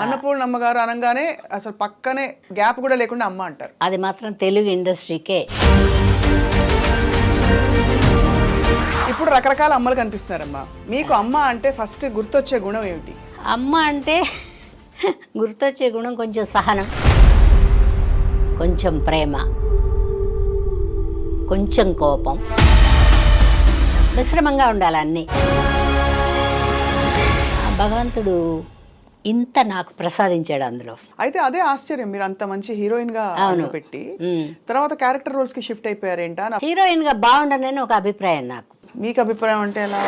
అన్నపూర్ణమ్మ గారు అనగానే అసలు పక్కనే గ్యాప్ కూడా లేకుండా అమ్మ అంటారు. అది మాత్రం తెలుగు ఇండస్ట్రీకే. ఇప్పుడు రకరకాల అమ్మలు కనిపిస్తున్నారమ్మా. మీకు అమ్మ అంటే ఫస్ట్ గుర్తొచ్చే గుణం ఏమిటి? అమ్మ అంటే గుర్తొచ్చే గుణం కొంచెం సహనం, కొంచెం ప్రేమ, కొంచెం కోపం, మిశ్రమంగా ఉండాలి అన్నీ. భగవంతుడు ఇంత నాకు ప్రసాదించాడు అందులో. అయితే అదే ఆశ్చర్యం, మీరు అంత మంచి హీరోయిన్ గా పెట్టి ఉమ్. తర్వాత క్యారెక్టర్ రోల్స్ కి షిఫ్ట్ అయిపోయారేంటా? హీరోయిన్ గా బాగుండనని ఒక అభిప్రాయం నాకు. మీకు అభిప్రాయం అంటే ఎలా?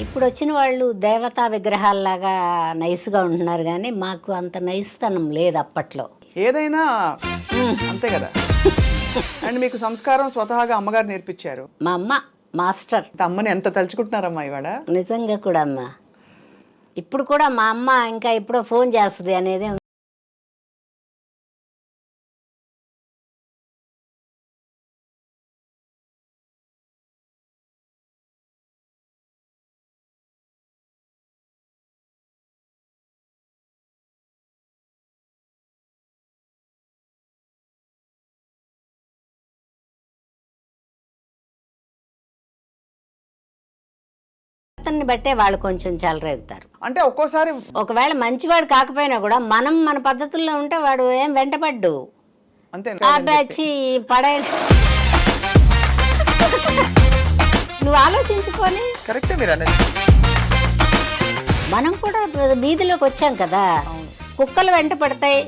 ఇప్పుడు వచ్చిన వాళ్ళు దేవతా విగ్రహాల్లాగా నైస్గా ఉంటున్నారు, కానీ మాకు అంత నైస్తనం లేదు అప్పట్లో. ఏదైనా అంతే కదా. అండ్ మీకు సంస్కారం స్వతహాగా అమ్మగారు నేర్పించారు. మా అమ్మ మాస్టర్. అమ్మని ఎంత తలుచుకుంటున్నారమ్మా ఇవాడ? నిజంగా కూడా అమ్మ. ఇప్పుడు కూడా మా అమ్మ ఇంకా ఎప్పుడో ఫోన్ చేస్తుంది అనేది. అతన్ని బట్టే వాళ్ళు కొంచెం చెలరేగుతారు. అంటే ఒక్కోసారి ఒకవేళ మంచివాడు కాకపోయినా కూడా మనం మన పద్ధతుల్లో ఉంటే వాడు ఏం వెంటపడ్డు. అంతే వచ్చి పడే నువ్వు ఆలోచించుకొని. కరెక్టే మీరు అన్నది. మనం కూడా వీధిలోకి వచ్చాం కదా, కుక్కలు వెంట పడతాయి,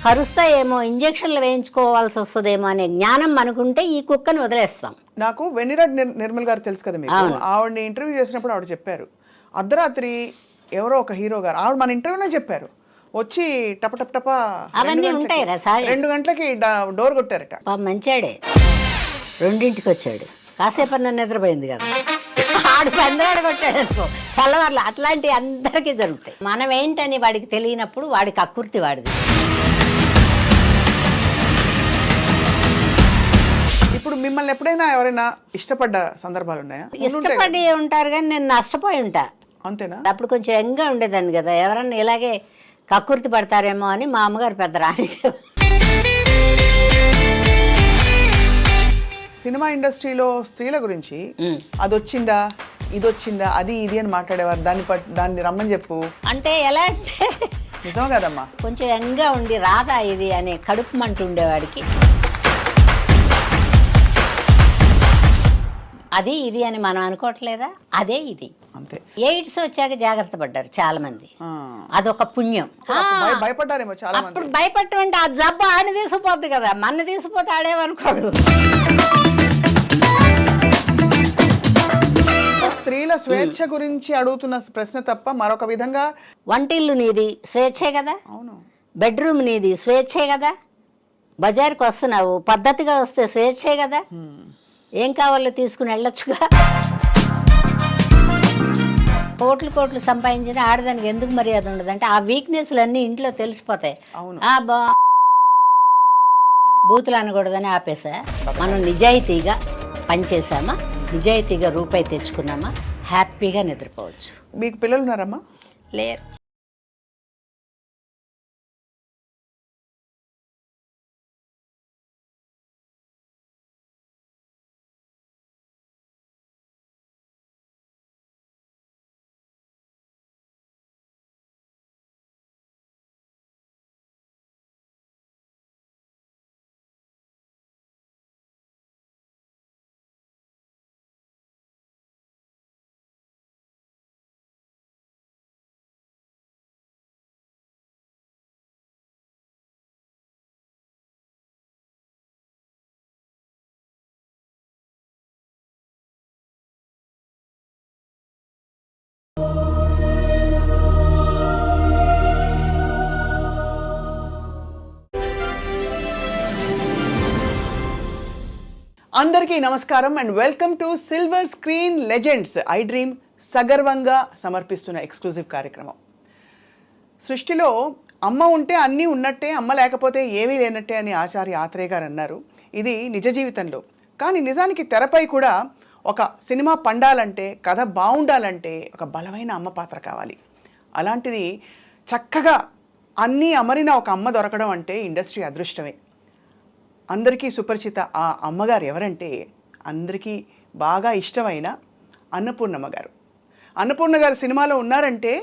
కరుస్తాయేమో, ఇంజక్షన్లు వేయించుకోవాల్సి వస్తుందేమో అనే జ్ఞానం మనకుంటే ఈ కుక్కని వదిలేస్తాం. నాకు వెన్నిరెడ్డి నిర్మల్ గారు తెలుసు కదా మీకు. ఆవిడని ఇంటర్వ్యూ చేసినప్పుడు ఆవిడ చెప్పారు, అర్ధరాత్రి ఎవరో ఒక హీరో గారు, ఆవిడ మన ఇంటర్వ్యూనే చెప్పారు, వచ్చి టప టప అవన్నీ ఉంటాయి రా సాయి. 2 గంటలకి డోర్ కొట్టారట. మంచాడే 2ంటికి వచ్చాడు, కాసేపు నన్ను నిద్రపోయింది కదా, ఆడు పందరాడు కొట్టాడు అనుకో తెల్లవారులు. అట్లాంటివి అందరికీ జరుగుతాయి. మనం ఏంటని వాడికి తెలియనప్పుడు వాడికి అకృతి వాడిది. ఇప్పుడు మిమ్మల్ని ఎప్పుడైనా ఎవరైనా ఇష్టపడ్డ సందర్భాలు ఉన్నాయా? ఇష్టపడి ఉంటారు కానీ నేను నష్టపోయి ఉంటా. అంతేనా? అప్పుడు కొంచెం యంగ్గా ఉండేదాన్ని కదా, ఎవరన్నా ఇలాగే కక్కుర్తి పడతారేమో అని మా అమ్మగారు పెద్ద రానిచ్చేవారు. సినిమా ఇండస్ట్రీలో స్త్రీల గురించి అది వచ్చిందా ఇది వచ్చిందా అది ఇది అని మాట్లాడేవారు. దాన్ని రమ్మని చెప్పు అంటే ఎలా అంటే నిజం కదమ్మా, కొంచెం యంగ్గా ఉండి రాదా ఇది అనే కడుపు మంట ఉండేవాడికి. అది ఇది అని మనం అనుకోవట్లేదా, అదే ఇది. అంతే. ఎయిడ్స్ వచ్చాక జాగ్రత్త పడ్డారు చాలా మంది, అదొక పుణ్యం. భయపడ్డారేమో చాలా మంది. అప్పుడు భయపడటం అంటే ఆ జబ్బు ఆడిని తీసుకుపోద్ది కదా, మన తీసుకుపోతే ఆడేమనుకోడు. స్త్రీల స్వేచ్ఛ గురించి అడుగుతున్న ప్రశ్న తప్ప మరొక విధంగా. వంటిల్లు నీది స్వేచ్ఛే కదా, అవును. బెడ్రూమ్ నీది స్వేచ్ఛే కదా, బజార్కి వస్తున్నావు పద్ధతిగా వస్తే స్వేచ్ఛే కదా, ఏం కావాలో తీసుకుని వెళ్ళొచ్చుగా. కోట్లు కోట్లు సంపాదించిన ఆడదానికి ఎందుకు మర్యాద ఉండదు అంటే ఆ వీక్నెస్లు అన్నీ ఇంట్లో తెలిసిపోతాయి. బూతులు అనకూడదని ఆపేసా. మనం నిజాయితీగా పనిచేసామా, నిజాయితీగా రూపాయి తెచ్చుకున్నామా, హ్యాపీగా నిద్రపోవచ్చు. మీకు పిల్లలు ఉన్నారమ్మా? లేరు. అందరికీ నమస్కారం and welcome to silver screen legends I dream సగర్వంగా సమర్పిస్తున్న ఎక్స్క్లూజివ్ కార్యక్రమం. సృష్టిలో అమ్మ ఉంటే అన్నీ ఉన్నట్టే, అమ్మ లేకపోతే ఏమీ లేనట్టే అని ఆచార్య ఆత్రేయ గారు అన్నారు. ఇది నిజ జీవితంలో. కానీ నిజానికి తెరపై కూడా ఒక సినిమా పండాలంటే, కథ బాగుండాలంటే ఒక బలమైన అమ్మ పాత్ర కావాలి. అలాంటిది చక్కగా అన్నీ అమరిన ఒక అమ్మ దొరకడం అంటే ఇండస్ట్రీ అదృష్టమే. అందరికీ సుపరిచిత ఆ అమ్మగారు ఎవరంటే, అందరికీ బాగా ఇష్టమైన అన్నపూర్ణమ్మ గారు. అన్నపూర్ణ గారు సినిమాలో ఉన్నారంటే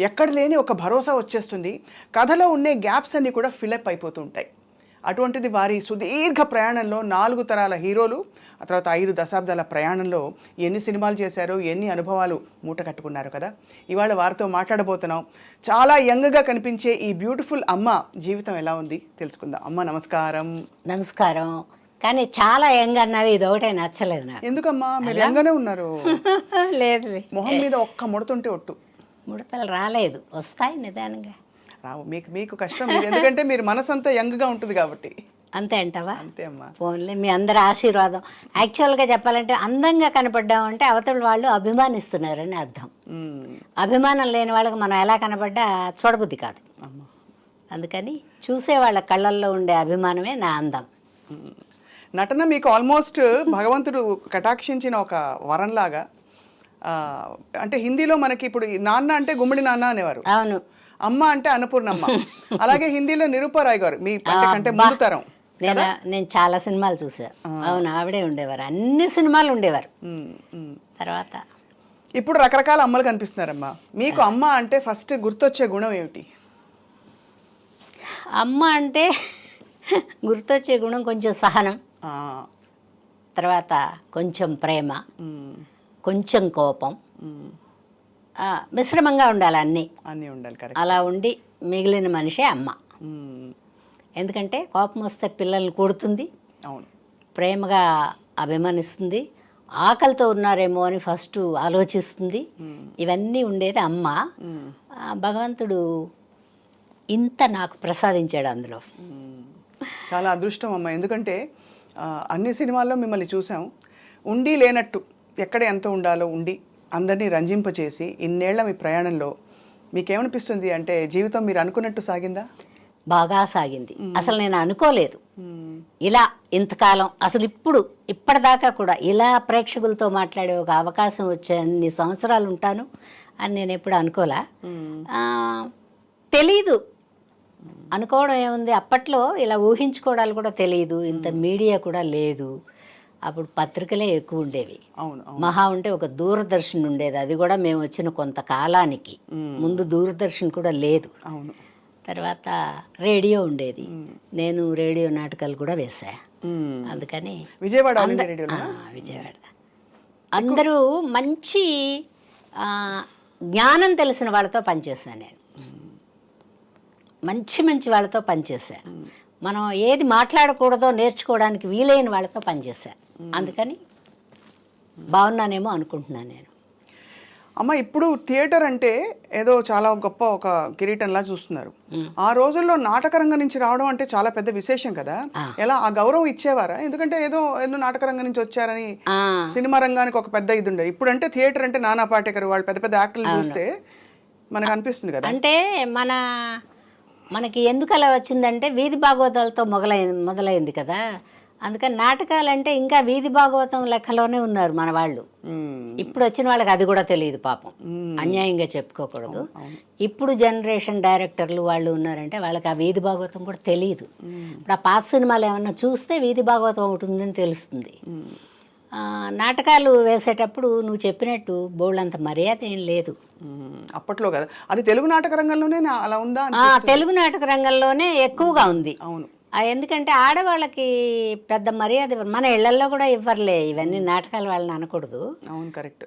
ఎక్కడ లేని ఒక భరోసా వచ్చేస్తుంది. కథలో ఉండే గ్యాప్స్ అన్నీ కూడా ఫిలప్ అయిపోతూ ఉంటాయి. అటువంటిది వారి సుదీర్ఘ ప్రయాణంలో 4 తరాల హీరోలు, ఆ తర్వాత 5 దశాబ్దాల ప్రయాణంలో ఎన్ని సినిమాలు చేశారో, ఎన్ని అనుభవాలు మూట కట్టుకున్నారు కదా. ఇవాళ వారితో మాట్లాడబోతున్నాం. చాలా యంగ్గా కనిపించే ఈ బ్యూటిఫుల్ అమ్మ జీవితం ఎలా ఉంది తెలుసుకుందాం. అమ్మ నమస్కారం. నమస్కారం. కానీ చాలా యంగ్ అన్నది ఇది ఒకటే నచ్చలేదు నాకు. ఎందుకమ్మా మీరు యంగానే ఉన్నారు? లేదు, మొహం మీద ఒక్క ముడతుంటే ఒట్టు. ముడతలు రాలేదు, వస్తాయి నిదానంగా. రావు, మీకు కష్టం. ఎందుకంటే మీరు మనసు అంతా యంగ్గా ఉంటుంది కాబట్టి. అంతే అంటావా? అంతే అమ్మా. ఫోన్లే, మీ అందరి ఆశీర్వాదం. యాక్చువల్గా చెప్పాలంటే అందంగా కనపడ్డామంటే అవతల వాళ్ళు అభిమానిస్తున్నారని అర్థం. అభిమానం లేని వాళ్ళకి మనం ఎలా కనపడ్డా చూడబుద్ధి కాదు. అందుకని చూసే వాళ్ళ కళ్ళల్లో ఉండే అభిమానమే నా అందం. నటన మీకు ఆల్మోస్ట్ భగవంతుడు కటాక్షించిన ఒక వరంలాగా. అంటే హిందీలో మనకి ఇప్పుడు నాన్న అంటే గుమ్మడి నాన్న అనేవారు. అవును. అమ్మ అంటే అన్నపూర్ణమ్మ. అలాగే హిందీలో నిరూపారాయ్ గారు మీ కంటే ముందు తరం. నేను చాలా సినిమాలు చూసా. అవును, ఆవిడే ఉండేవారు, అన్ని సినిమాలు ఉండేవారు. తర్వాత ఇప్పుడు రకరకాల అమ్మలు కనిపిస్తున్నారమ్మా. మీకు అమ్మ అంటే ఫస్ట్ గుర్తొచ్చే గుణం ఏమిటి? అమ్మ అంటే గుర్తొచ్చే గుణం కొంచెం సహనం, తర్వాత కొంచెం ప్రేమ, కొంచెం కోపం, మిశ్రమంగా ఉండాలి. అన్నీ ఉండాలి. అలా ఉండి మిగిలిన మనిషే అమ్మ. ఎందుకంటే కోపం వస్తే పిల్లల్ని కొడుతుంది, అవును, ప్రేమగా అభిమానిస్తుంది, ఆకలితో ఉన్నారేమో అని ఫస్ట్ ఆలోచిస్తుంది. ఇవన్నీ ఉండేది అమ్మ. భగవంతుడు ఇంత నాకు ప్రసాదించాడు అందులో. చాలా అదృష్టం అమ్మ. ఎందుకంటే అన్ని సినిమాల్లో మిమ్మల్ని చూసాం. ఉండి లేనట్టు ఎక్కడ ఎంత ఉండాలో ఉండి అందరినీ రంజింపచేసి ఇన్నేళ్ల మీ ప్రయాణంలో మీకేమనిపిస్తుంది? అంటే జీవితం మీరు అనుకున్నట్టు సాగిందా? బాగా సాగింది. అసలు నేను అనుకోలేదు ఇలా ఇంతకాలం, అసలు ఇప్పటిదాకా కూడా ఇలా ప్రేక్షకులతో మాట్లాడే ఒక అవకాశం వచ్చే అన్ని సంవత్సరాలు ఉంటాను అని నేను ఎప్పుడు అనుకోలే. తెలీదు, అనుకోవడం ఏముంది, అప్పట్లో ఇలా ఊహించుకోవడాలు కూడా తెలియదు. ఇంత మీడియా కూడా లేదు. అప్పుడు పత్రికలే ఎక్కువ ఉండేవి. మహా ఉంటే ఒక దూరదర్శన్ ఉండేది, అది కూడా మేము వచ్చిన కొంతకాలానికి ముందు దూరదర్శన్ కూడా లేదు. తర్వాత రేడియో ఉండేది. నేను రేడియో నాటకాలు కూడా వేసా. అందుకని విజయవాడ అందరూ మంచి జ్ఞానం తెలిసిన వాళ్ళతో పనిచేశాను నేను. మంచి వాళ్ళతో పనిచేశాను. మనం ఏది మాట్లాడకూడదో నేర్చుకోవడానికి వీలైన వాళ్ళతో పనిచేశాను. అందుకని బాగున్నానేమో అనుకుంటున్నాను నేను. అమ్మ, ఇప్పుడు థియేటర్ అంటే ఏదో చాలా గొప్ప ఒక కిరీటంలా చూస్తున్నారు. ఆ రోజుల్లో నాటక రంగం నుంచి రావడం అంటే చాలా పెద్ద విశేషం కదా. ఎలా ఆ గౌరవం ఇచ్చేవారా? ఎందుకంటే ఏదో నాటక రంగం నుంచి వచ్చారని సినిమా రంగానికి ఒక పెద్ద ఇది ఉండే. ఇప్పుడు అంటే థియేటర్ అంటే నానా పాటేకర్ వాళ్ళు పెద్ద పెద్ద యాక్టర్లు చూస్తే మనకు అనిపిస్తుంది కదా. అంటే మనకి ఎందుకు అలా వచ్చిందంటే వీధి భాగవతాలతో మొదలైంది కదా. అందుకని నాటకాలంటే ఇంకా వీధి భాగవతం లెక్కలోనే ఉన్నారు మన వాళ్ళు. ఇప్పుడు వచ్చిన వాళ్ళకి అది కూడా తెలియదు పాపం, అన్యాయంగా చెప్పుకోకూడదు. ఇప్పుడు జనరేషన్ డైరెక్టర్లు వాళ్ళు ఉన్నారంటే వాళ్ళకి ఆ వీధి భాగవతం కూడా తెలియదు. ఇప్పుడు ఆ పాత సినిమాలు ఏమన్నా చూస్తే వీధి భాగవతం ఒకటి ఉందని తెలుస్తుంది. నాటకాలు వేసేటప్పుడు నువ్వు చెప్పినట్టు బోళ్ళంత మర్యాద ఏం లేదు అప్పట్లో కదా. అది తెలుగు నాటక రంగంలోనే అలా ఉందా? తెలుగు నాటక రంగంలోనే ఎక్కువగా ఉంది. అవును, ఎందుకంటే ఆడవాళ్ళకి పెద్ద మర్యాద ఇవ్వరు. మన ఇళ్లల్లో కూడా ఇవ్వర్లే. ఇవన్నీ నాటకాలు వాళ్ళని అనకూడదు. అవును, కరెక్ట్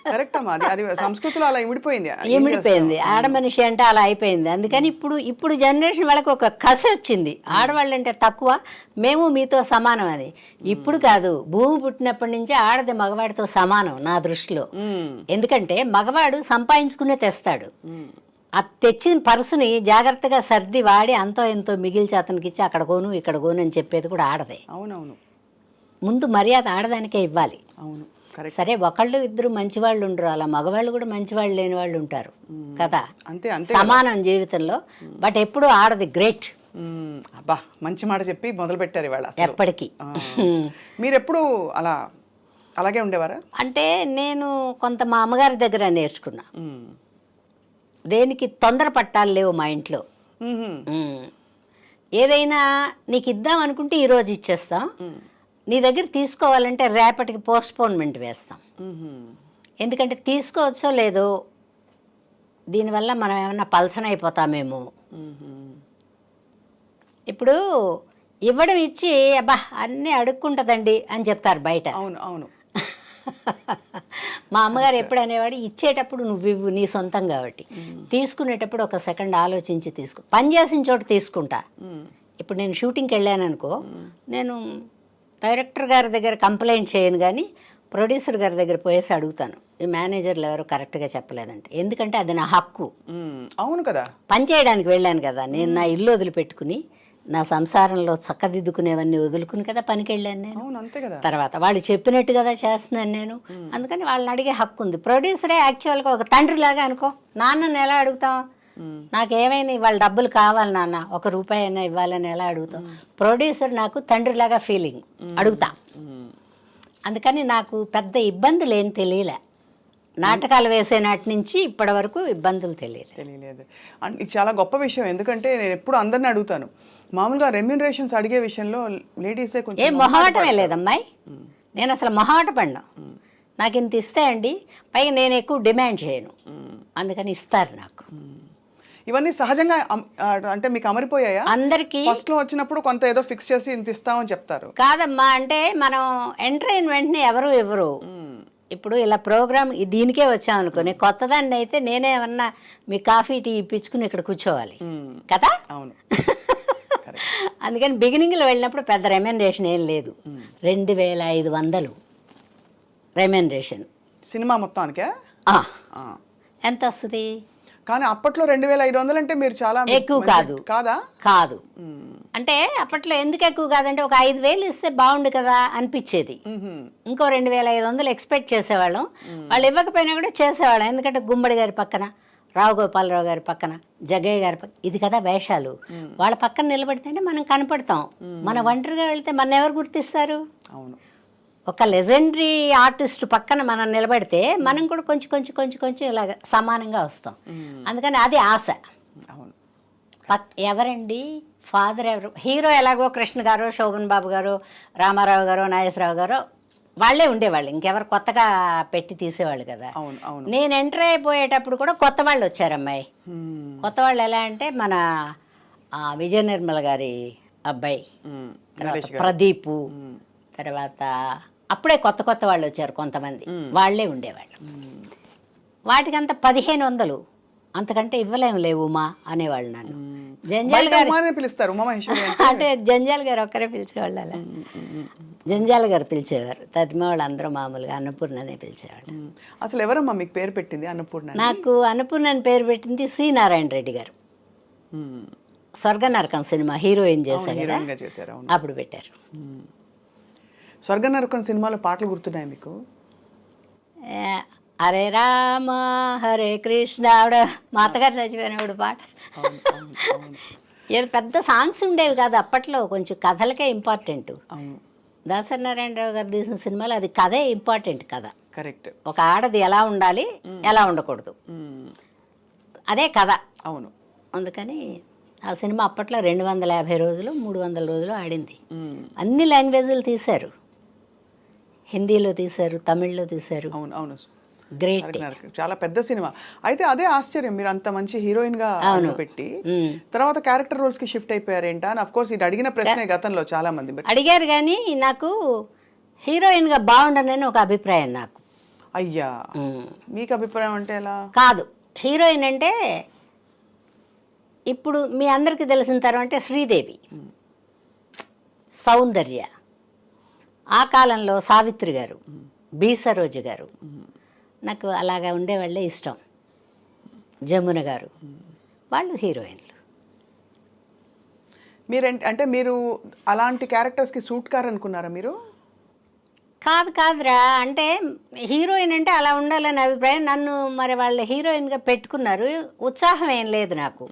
కరెక్ట్ అమ్మా. అది సంస్కృతిలో అలా ఇమిడిపోయింది. ఆడ మనిషి అంటే అలా అయిపోయింది. అందుకని ఇప్పుడు జనరేషన్ వాళ్ళకి ఒక కసి వచ్చింది. ఆడవాళ్ళు అంటే తక్కువ, మేము మీతో సమానం అని. ఇప్పుడు కాదు, భూమి పుట్టినప్పటి నుంచి ఆడది మగవాడితో సమానం నా దృష్టిలో. ఎందుకంటే మగవాడు సంపాదించుకునే తెస్తాడు. ఆ తెచ్చిన పర్సుని జాగ్రత్తగా సర్ది వాడి అంతో ఎంతో మిగిల్చి అతనికి ఇచ్చి అక్కడ కోను ఇక్కడ కోను అని చెప్పేది కూడా ఆడదే. అవునవును, ముందు మర్యాద ఆడదానికే ఇవ్వాలి. అవును, సరే ఒకళ్ళు ఇద్దరు మంచివాళ్ళు ఉండరు, అలా మగవాళ్ళు కూడా మంచివాళ్ళు లేని వాళ్ళు ఉంటారు కదా. అంతే అంతే, సమానం జీవితంలో. బట్ ఎప్పుడు ఆడది గ్రేట్. అబ్బా, మంచి మాట చెప్పి మొదలు పెట్టారు ఇవాళ. ఎప్పటికీ మీరు ఎప్పుడు అలా అలాగే ఉండేవారా? అంటే నేను కొంత మా అమ్మగారి దగ్గర నేర్చుకున్నా. మ్మ్. దేనికి తొందర పట్టాలు లేవు మా ఇంట్లో. మ్మ్. ఏదైనా నీకు ఇద్దాం అనుకుంటే ఈరోజు ఇచ్చేస్తాం, నీ దగ్గర తీసుకోవాలంటే రేపటికి పోస్ట్పోన్మెంట్ వేస్తాం. మ్మ్. ఎందుకంటే తీసుకోవచ్చో లేదో, దీనివల్ల మనం ఏమన్నా పల్సన అయిపోతామేమో. మ్మ్. ఇప్పుడు ఇవ్వడం ఇచ్చి అబ్బా అన్నీ అడుక్కుంటుందండి అని చెప్తారు బయట. అవును అవును. మా అమ్మగారు ఎప్పుడు అనేవాడు, ఇచ్చేటప్పుడు నువ్వు ఇవ్వు, నీ సొంతం కాబట్టి. తీసుకునేటప్పుడు ఒక సెకండ్ ఆలోచించి తీసుకో. పని చేసిన చోట తీసుకుంటా. ఇప్పుడు నేను షూటింగ్కి వెళ్ళాను అనుకో, నేను డైరెక్టర్ గారి దగ్గర కంప్లైంట్ చేయను, కానీ ప్రొడ్యూసర్ గారి దగ్గర పోయేసి అడుగుతాను, ఈ మేనేజర్లు ఎవరు కరెక్ట్గా చెప్పలేదంటే. ఎందుకంటే అది నా హక్కు. అవును కదా. పని చేయడానికి వెళ్ళాను కదా, నేను నా ఇల్లు వదిలిపెట్టుకుని నా సంసారంలో చక్కదిద్దుకునేవన్నీ వదులుకుని కదా పనికి వెళ్ళాను నేను. అవును అంతే కదా. తర్వాత వాళ్ళు చెప్పినట్టు కదా చేస్తున్నాను నేను. అందుకని వాళ్ళని అడిగే హక్కు ఉంది. ప్రొడ్యూసరే యాక్చువల్గా ఒక తండ్రిలాగా అనుకో. నాన్నని ఎలా అడుగుతాం? నాకేమైనా వాళ్ళ డబ్బులు కావాలి నాన్న, ₹1 అయినా ఇవ్వాలని ఎలా అడుగుతాం? ప్రొడ్యూసర్ నాకు తండ్రిలాగా ఫీలింగ్, అడుగుతా. అందుకని నాకు పెద్ద ఇబ్బందులు ఏం తెలియలే. నాటకాలు వేసే నాటి నుంచి ఇప్పటి వరకు ఇబ్బందులు తెలియలేదు. అండ్ ఇది చాలా గొప్ప విషయం. ఎందుకంటే నేను ఎప్పుడు అందరిని అడుగుతాను, మామూలుగా రెమ్యూనరేషన్స్ అడిగే విషయంలో లేడీసే కొంచెం ఏం మొహమాటమే లేదమ్మాయి. నేను అసలు మొహమాట పడినా. నాకు ఇంత ఇస్తే అండి, పైగా నేను ఎక్కువ డిమాండ్ చేయను, అందుకని ఇస్తారు నాకు. ఇవన్నీ సహజంగా అంటే మీకు అమరిపోయాయా? అందరికీ ఫస్ట్ లో వచ్చినప్పుడు కొంత ఏదో ఫిక్స్ చేసి ఇంత ఇస్తామని చెప్తారు. కాదమ్మా, అంటే మనం ఎంటర్ అయిన వెంటనే ఎవరు ఇవ్వరు. ఇప్పుడు ఇలా ప్రోగ్రామ్ దీనికే వచ్చాం అనుకోని, కొత్తదాన్ని అయితే నేనేమన్నా మీ కాఫీ టీ ఇప్పించుకుని ఇక్కడ కూర్చోవాలి కదా. అవును. అందుకని బిగినింగ్లో వెళ్ళినప్పుడు పెద్ద రెమ్యూనరేషన్ ఏం లేదు. 2500 రెమ్యూనరేషన్ సినిమా మొత్తానికే. ఎంత వస్తుంది? కానీ అప్పట్లో 2500 అంటే మీరు చాలా ఎక్కువ కాదు. కాదు అంటే అప్పట్లో ఎందుకు ఎక్కువ కాదంటే, ఒక 5000 ఇస్తే బాగుండు కదా అనిపించేది. ఇంకో 2500 ఎక్స్పెక్ట్ చేసేవాళ్ళం. వాళ్ళు ఇవ్వకపోయినా కూడా చేసేవాళ్ళం. ఎందుకంటే గుమ్మడి గారి పక్కన, రావు గోపాలరావు గారి పక్కన, జగ్గయ్య గారి పక్కన, ఇది కదా వేషాలు. వాళ్ళ పక్కన నిలబడితే మనం కనపడతాం. మన ఒంటరిగా వెళ్తే మన ఎవరు గుర్తిస్తారు? అవును. ఒక లెజెండరీ ఆర్టిస్ట్ పక్కన మనం నిలబడితే మనం కూడా కొంచెం కొంచెం కొంచెం కొంచెం ఇలాగ సమానంగా వస్తాం. అందుకని అది ఆశ. అవును. ఎవరండి ఫాదర్ ఎవరు? హీరో ఎలాగో కృష్ణ గారు, శోభన్ బాబు గారు, రామారావు గారు, నాగేశ్వరరావు గారు వాళ్ళే ఉండేవాళ్ళు. ఇంకెవరు కొత్తగా పెట్టి తీసేవాళ్ళు కదా. నేను ఎంటర్ అయిపోయేటప్పుడు కూడా కొత్త వాళ్ళు వచ్చారమ్మాయి. కొత్త వాళ్ళు ఎలా అంటే, మన విజయ నిర్మల గారి అబ్బాయి, తర్వాత ప్రదీపు, తర్వాత అప్పుడే కొత్త కొత్త వాళ్ళు వచ్చారు కొంతమంది. వాళ్ళే ఉండేవాళ్ళు. వాటికంతా 1500, అంతకంటే ఇవ్వలేము లేవు ఉమా అనేవాళ్ళు నన్ను. జంజాల్ గారు పిలుస్తారు, అంటే జంజాల్ గారు ఒక్కరే పిలిచేవాళ్ళు. అలా జంజాల గారు పిలిచేవారు. తదిమ వాళ్ళు అందరూ మామూలుగా అన్నపూర్ణనే పిలిచేవాళ్ళు. అసలు ఎవరమ్మా మీకు పేరు పెట్టింది అన్నపూర్ణ? నాకు అన్నపూర్ణని పేరు పెట్టింది సి నారాయణ రెడ్డి గారు. స్వర్గ నరకం సినిమా హీరోయిన్ చేశారు, అప్పుడు పెట్టారు. స్వర్గ నరకం సినిమాలో పాటలు గుర్తున్నాయి మీకు? హరే రామ హరే కృష్ణ, ఆవిడ మా అత్తగారు చచ్చిపోయినప్పుడు పాట. పెద్ద సాంగ్స్ ఉండేవి కాదు అప్పట్లో, కొంచెం కథలకే ఇంపార్టెంట్. దాసరి నారాయణరావు గారు తీసిన సినిమాలో అది కథే ఇంపార్టెంట్. కథ కరెక్ట్. ఒక ఆడది ఎలా ఉండాలి, ఎలా ఉండకూడదు, అదే కథ. అవును. అందుకని ఆ సినిమా అప్పట్లో 250 రోజులు 300 రోజులు ఆడింది. అన్ని లాంగ్వేజ్లు తీశారు. హిందీలో తీశారు, తమిళ్లో తీశారు. అవును అవును. గ్రేట్. చాలా పెద్ద సినిమా. అయితే అదే ఆశ్చర్యం, మీరు అంత మంచి హీరోయిన్ గా పెట్టి తర్వాత క్యారెక్టర్ రోల్స్ కి షిఫ్ట్ అయిపోయారేంటా అని. అఫ్ కోర్స్ ఇది అడిగిన ప్రశ్నే గతంలో చాలా మంది అడిగారు, కానీ నాకు హీరోయిన్ గా బాగుండనని ఒక అభిప్రాయం నాకు. అయ్యా, మీకు అభిప్రాయం అంటే ఎలా? కాదు, హీరోయిన్ అంటే ఇప్పుడు మీ అందరికి తెలిసిన తర్వాత అంటే శ్రీదేవి, సౌందర్య, ఆ కాలంలో సావిత్రి గారు, బి సరోజ గారు, నాకు అలాగా ఉండేవాళ్ళే ఇష్టం. జమున గారు, వాళ్ళు హీరోయిన్లు. అంటే మీరు అలాంటి క్యారెక్టర్స్కి సూట్ కారు అనుకున్నారా మీరు? కాదురా, అంటే హీరోయిన్ అంటే అలా ఉండాలని అభిప్రాయం. నన్ను మరి వాళ్ళ హీరోయిన్గా పెట్టుకున్నారు. ఉత్సాహం ఏం లేదు నాకు.